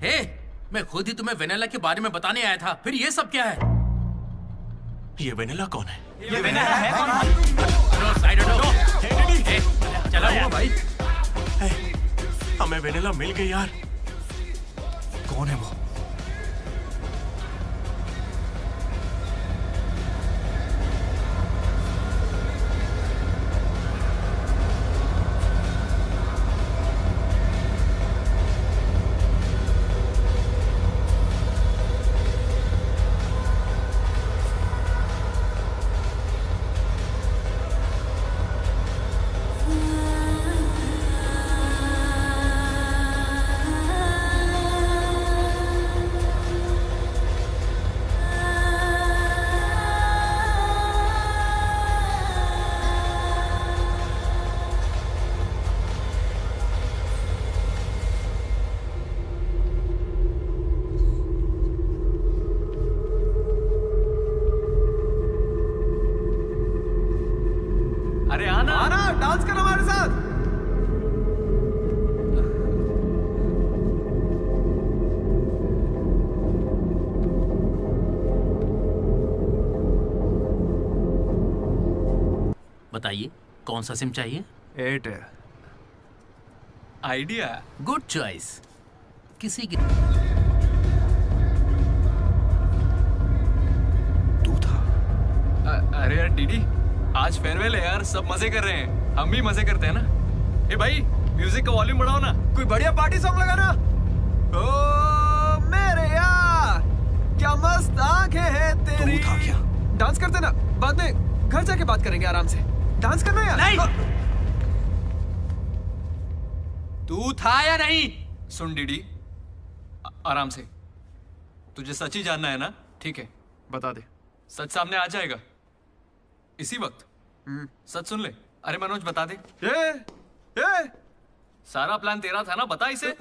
हे, मैं खुद ही तुम्हें वेनिला के बारे में बताने आया था, फिर ये सब क्या है? ये वेनिला कौन है? ये वेनिला है कौन? साइड हटो। चलो भाई, हमें वेनिला मिल गई यार। कौन है वो? अरे आना आना, डांस कर हमारे साथ। बताइए कौन सा सिम चाहिए? एयरटेल। Idea good choice. किसी की अरे यार डीडी, आज फेयरवेल है यार, सब मजे कर रहे हैं, हम भी मजे करते हैं ना। ए भाई, म्यूजिक का वॉल्यूम बढ़ाओ ना, कोई बढ़िया पार्टी सॉन्ग लगा ना। ओ मस्त आंखें हैं तेरी। तू था क्या? डांस करते ना, बाद में घर जाके बात करेंगे आराम से। डांस करना यार। नहीं। तू था या नहीं? सुन डीडी, आराम से। तुझे सच ही जानना है ना? ठीक है, बता दे। सच सामने आ जाएगा इसी वक्त। सच सुन ले। अरे मनोज बता दे। ये सारा प्लान तेरा था ना, बता इसे।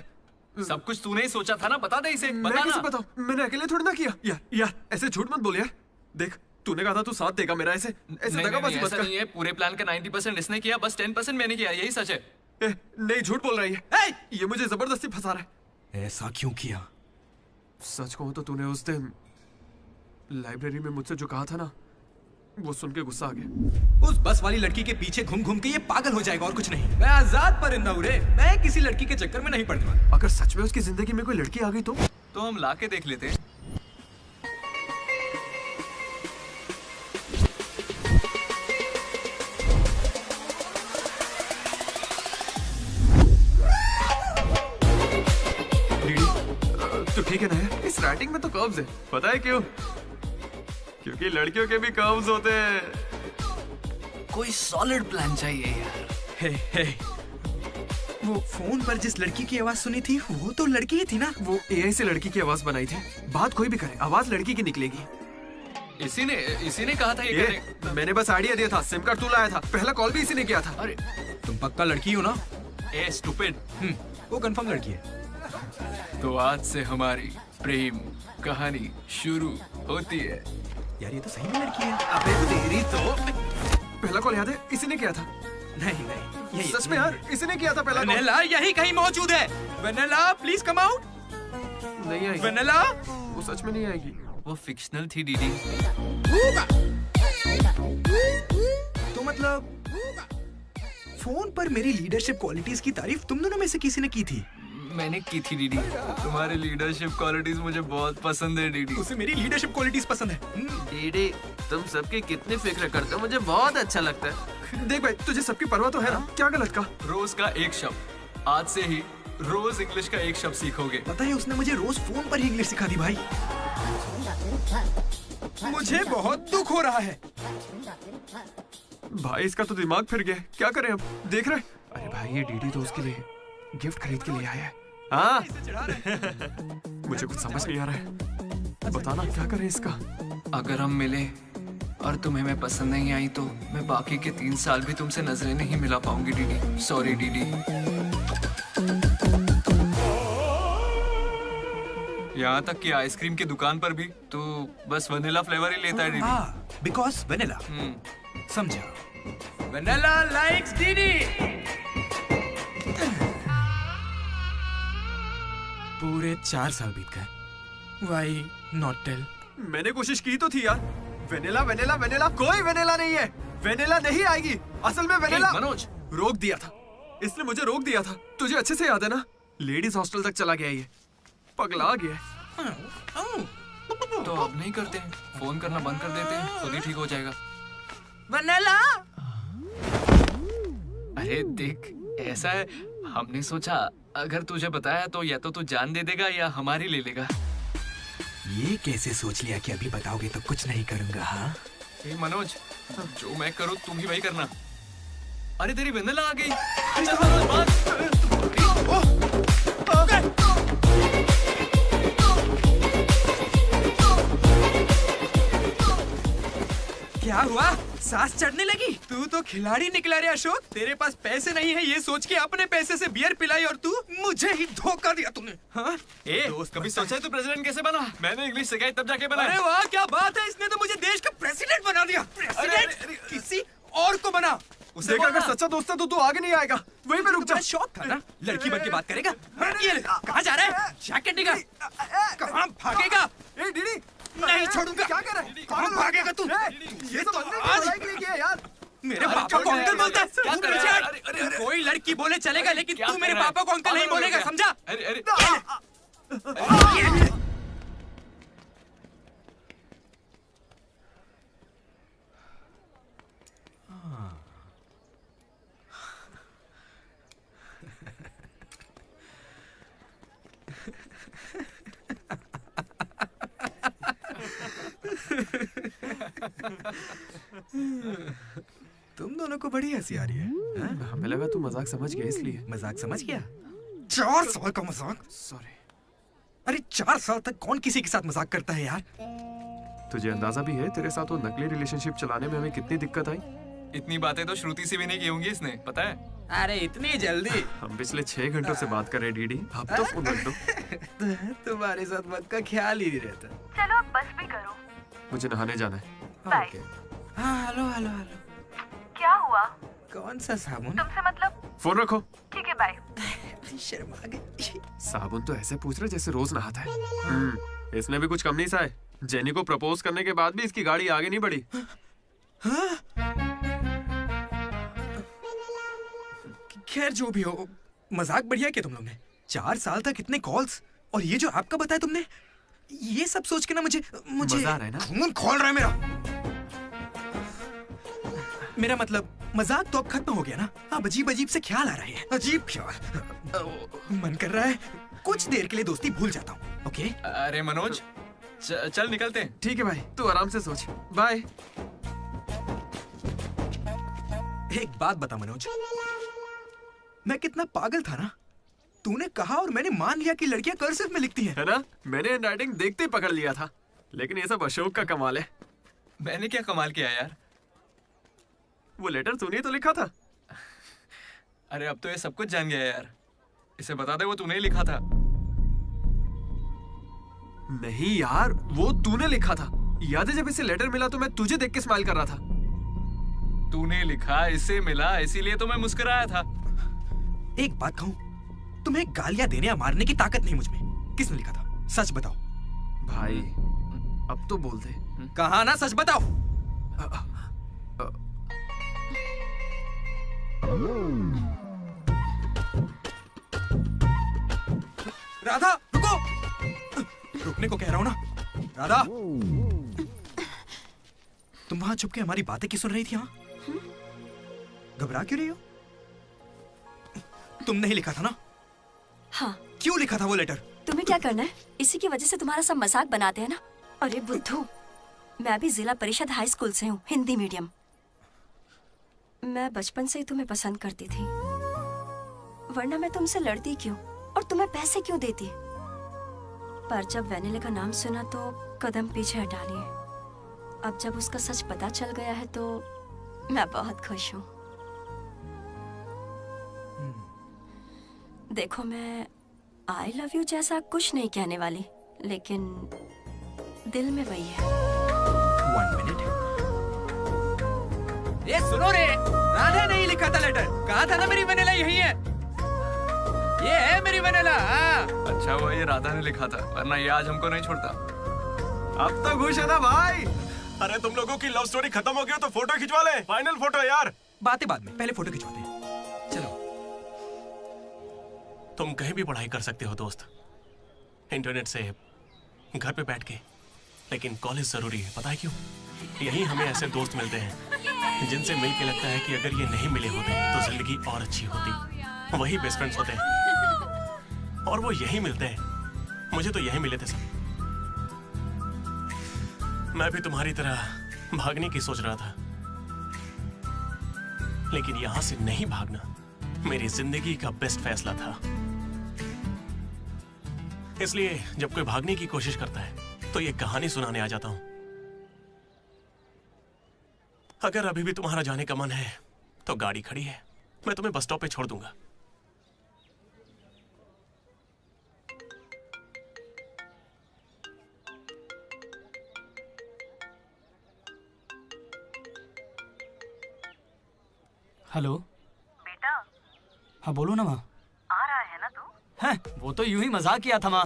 सब कुछ तूने ही सोचा था ना, बता दे इसे। मैं बता कैसे ना। बताऊं? मैंने अकेले थोड़ी ना किया। यार ऐसे झूठ मत बोल यार। देख तूने कहा था तू साथ देगा मेरा, ऐसे दगाबाजी मत ऐसा कर। नहीं है। पूरे प्लान का 90% इसने किया, बस 10% मैंने किया। यही सच है। नहीं, झूठ बोल रही है। ये मुझे जबरदस्ती फंसा रहा है। ऐसा क्यों किया? सच कहूं तो तूने उस दिन लाइब्रेरी में मुझसे जो कहा था ना, वो सुन के गुस्सा आ गया। उस बस वाली लड़की के पीछे घूम घूम के ये पागल हो जाएगा और कुछ नहीं। मैं आजाद परिंदा हूं रे, मैं किसी लड़की के चक्कर में नहीं पड़ने वाला। अगर सच में उसकी जिंदगी में कोई लड़की आ गई तो हम लाके देख लेते हैं। तो ठीक है ना यार, इस राइटिंग में तो कर्व्स है। पता है क्यों? क्योंकि लड़कियों के भी कर्व्स होते हैं। कोई सॉलिड प्लान चाहिए यार। हे वो फोन पर जिस लड़की की आवाज सुनी थी वो तो लड़की ही थी ना। वो एआई से लड़की की आवाज बनाई थी। बात कोई भी करे, आवाज लड़की की निकलेगी। इसी ने कहा था ये करने। मैंने बस आइडिया दिया था, सिम कार्ड तू लाया था, पहला कॉल भी इसी ने किया था। अरे तुम पक्का लड़की हो ना? ए स्टूपिड। वो कंफर्म लड़की है। तो आज से हमारी प्रेम कहानी शुरू होती है। यार ये तो सही में लड़की है। अबे तेरी तो। पहला कॉल याद है? इसी ने किया था। नहीं यही सच में यार, इसी ने किया था पहला कॉल। वेनेला यही कहीं मौजूद है। Vennela please come out. नहीं आएगी। वेनेला वो सच में नहीं आएगी। वो फिक्शनल थी दीदी। तो मतलब फोन पर मेरी लीडरशिप क्वालिटीज की तारीफ तुम दोनों में से किसी ने की थी? मैंने की थी दीदी। तुम्हारी लीडरशिप क्वालिटीज मुझे बहुत पसंद है दीदी। उसे मेरी लीडरशिप क्वालिटीज पसंद है। दीदी तुम सबकी कितनी फिक्र करते हो, मुझे बहुत अच्छा लगता है। देख भाई, तुझे सबकी परवाह तो है ना? क्या गलत का? रोज का एक शब्द, आज से ही रोज इंग्लिश का एक शब्द सीखोगे। पता है उसने मुझे रोज फोन पर ही इंग्लिश सिखा दी भाई। मुझे बहुत दुख हो रहा है भाई। इसका तो दिमाग फिर गया। क्या करें अब? देख रहे? अरे भाई ये डीडी तो उसके लिए गिफ्ट खरीद के लिए आया है। हाँ मुझे कुछ समझ नहीं आ रहा है। बताना क्या करें इसका। अगर हम मिले और तुम्हें मैं पसंद नहीं आई तो मैं बाकी के 3 साल भी तुमसे नजरें नहीं मिला पाऊंगी डीडी। Sorry DD. यहाँ तक कि आइसक्रीम की दुकान पर भी तू बस वनीला फ्लेवर ही लेता है डीडी। Because vanilla. समझा? Vanilla likes DD. पूरे 4 साल बीत गए। Why not tell? मैंने कोशिश की तो थी यार। वेनिला वेनिला वेनिला, कोई वेनिला नहीं है। वेनिला नहीं आएगी। असल में वेनिला मनोज रोक दिया था। इसने मुझे रोक दिया था। तुझे अच्छे से याद है ना? लेडीज हॉस्टल तक चला गया ये, पगला गया। तो अब नहीं करते हैं, फोन करना बंद कर देते हैं, खुद ही ठीक हो जाएगा। वेनिला। अरे देख, ऐसा है, हमने सोचा अगर तुझे बताया तो या तो तू जान दे देगा या हमारी ले लेगा। ये कैसे सोच लिया कि अभी बताओगे तो कुछ नहीं करूंगा? हाँ मनोज, जो मैं करूँ तुम ही वही करना। अरे तेरी वेनिला आ गई। चल मनोज बात। क्या हुआ? सांस चढ़ने लगी? तू तो खिलाड़ी निकला रे अशोक। तेरे पास पैसे नहीं है ये सोच के अपने पैसे से बियर पिलाई और तू मुझे ही धोखा दिया तूने। हाँ? दोस्त कभी सोचा है तू प्रेसिडेंट कैसे बना? मैंने इंग्लिश सिखाई तब जाके बना। अरे वाह क्या बात है, इसने तो मुझे देश का प्रेसिडेंट बना दिया। प्रेसिडेंट किसी और को बना। उसे अगर सच्चा दोस्त है तो तू आगे नहीं आएगा। वहीं पे रुक जा। शौक था ना लड़की बन के बात करेगा। ये कहाँ जा रहा है? जैकेट निकाल। कहाँ भागेगा? डीडी नहीं छोड़ूंगा। क्या कर रहा है? कहाँ भागेगा तू? ये तो आज किया यार। मेरे पापा को अंकल बोलता है। कोई लड़की बोले चलेगा लेकिन तू मेरे पापा को अंकल नहीं बोलेगा, समझा? तुम दोनों को बड़ी हंसी आ रही है। हमें लगा तू मजाक समझ गया इसलिए। मजाक समझ गया? 4 साल का मजाक? सॉरी। अरे 4 साल तक कौन किसी के साथ मजाक करता है यार? तुझे अंदाजा भी है तेरे साथ वो नकली रिलेशनशिप चलाने में हमें कितनी दिक्कत आई? इतनी बातें तो श्रुति से भी नहीं की होंगी इसने, पता है? अरे इतनी जल्दी? हम पिछले 6 घंटों से बात कर रहे डीडी, अब तो फोन रख दो। तुम्हारे साथ वक्त का ख्याल ही नहीं रहता। चलो अब बस भी करो। मुझे नहाने जाना है। बाय। हाँ हेलो हेलो हेलो। क्या हुआ? कौन सा साबुन? तुमसे मतलब? फोन रखो। ठीक है बाय। शर्मा गई। साबुन तो ऐसे पूछ रहे जैसे रोज नहाता है। इसने भी कुछ कम नहीं सहा है। जेनी को प्रपोज करने के बाद भी इसकी गाड़ी आगे नहीं बढ़ी। खैर जो भी हो, मजाक बढ़िया किया तुम लोग ने। 4 साल तक इतने कॉल्स, और ये जो आपका बताया तुमने, ये सब सोच के ना मुझे मजा आ रहा है ना? खून खोल रहा है मेरा मतलब मजाक तो अब खत्म हो गया ना। अब अजीब अजीब से ख्याल आ रहे हैं। अजीब ख्याल। मन कर रहा है कुछ देर के लिए दोस्ती भूल जाता हूँ। ओके? अरे मनोज, चल निकलते हैं। ठीक है भाई, तू आराम से सोच। बाय। एक बात बता मनोज, मैं कितना पागल था ना। तूने कहा और मैंने मान लिया कि लड़कियां कर्सिव में लिखती हैं। है ना? मैंने हैंडराइटिंग देखते ही पकड़ लिया था। लेकिन ये सब अशोक का कमाल है। मैंने क्या कमाल किया यार? वो लेटर तूने तो लिखा था। अरे अब तो ये सब कुछ जान गया यार। इसे बता दे वो तूने ही लिखा था। नहीं यार, वो तूने लिखा था। याद है जब इसे लेटर मिला तो मैं तुझे देख के स्माइल कर रहा था। तूने लिखा, इसे मिला, इसीलिए तो मैं मुस्कुराया था। एक बात कहूं, तुम्हें गालियां देने या मारने की ताकत नहीं मुझ में। किसने लिखा था? सच बताओ। भाई अब तो बोल दे। कहा ना, सच बताओ। राधा रुको। रुकने को कह रहा हूं ना। राधा, तुम वहां छुप के हमारी बातें क्यों सुन रही थी? हाँ, घबरा क्यों रही हो? तुमने ही लिखा था ना? हाँ। क्यों लिखा था वो लेटर? तुम्हें क्या करना है? इसी की वजह से तुम्हारा सब मजाक बनाते हैं ना। अरे बुद्धू, मैं भी जिला परिषद हाई स्कूल से हूँ, हिंदी मीडियम। मैं बचपन से ही तुम्हें पसंद करती थी, वरना मैं तुमसे लड़ती क्यों और तुम्हें पैसे क्यों देती? पर जब वेनिला का नाम सुना तो कदम पीछे हटा लिए। अब जब उसका सच पता चल गया है तो मैं बहुत खुश हूँ। देखो, मैं आई लव यू जैसा कुछ नहीं कहने वाली, लेकिन दिल में वही है। 1 मिनट। ये सुनो रे, राधा ने ही लिखा था लेटर। कहा था ना मेरी वेनिला यही है। ये है मेरी वेनिला। अच्छा वो ये राधा ने लिखा था, वरना ये आज हमको नहीं छोड़ता। अब तो खुश है ना भाई? अरे तुम लोगों की लव स्टोरी खत्म हो गई तो फोटो खिंचवा ले। फाइनल फोटो यार। बातें बाद में, पहले फोटो खिंचवाते हैं। चलो। तुम कहीं भी पढ़ाई कर सकते हो दोस्त, इंटरनेट से, घर पे बैठ के, लेकिन कॉलेज जरूरी है। पता है क्यों? यही हमें ऐसे दोस्त मिलते हैं जिनसे मिलके लगता है कि अगर ये नहीं मिले होते तो जिंदगी और अच्छी होती। वही बेस्ट फ्रेंड्स होते हैं और वो यही मिलते हैं। मुझे तो यही मिले थे सब। मैं भी तुम्हारी तरह भागने की सोच रहा था, लेकिन यहां से नहीं भागना मेरी जिंदगी का बेस्ट फैसला था। इसलिए जब कोई भागने की कोशिश करता है तो ये कहानी सुनाने आ जाता हूं। अगर अभी भी तुम्हारा जाने का मन है तो गाड़ी खड़ी है, मैं तुम्हें बस स्टॉप पे छोड़ दूंगा। हेलो बेटा। हाँ बोलो ना माँ। आ रहा है ना तू? हैं, वो तो यूं ही मजाक किया था माँ।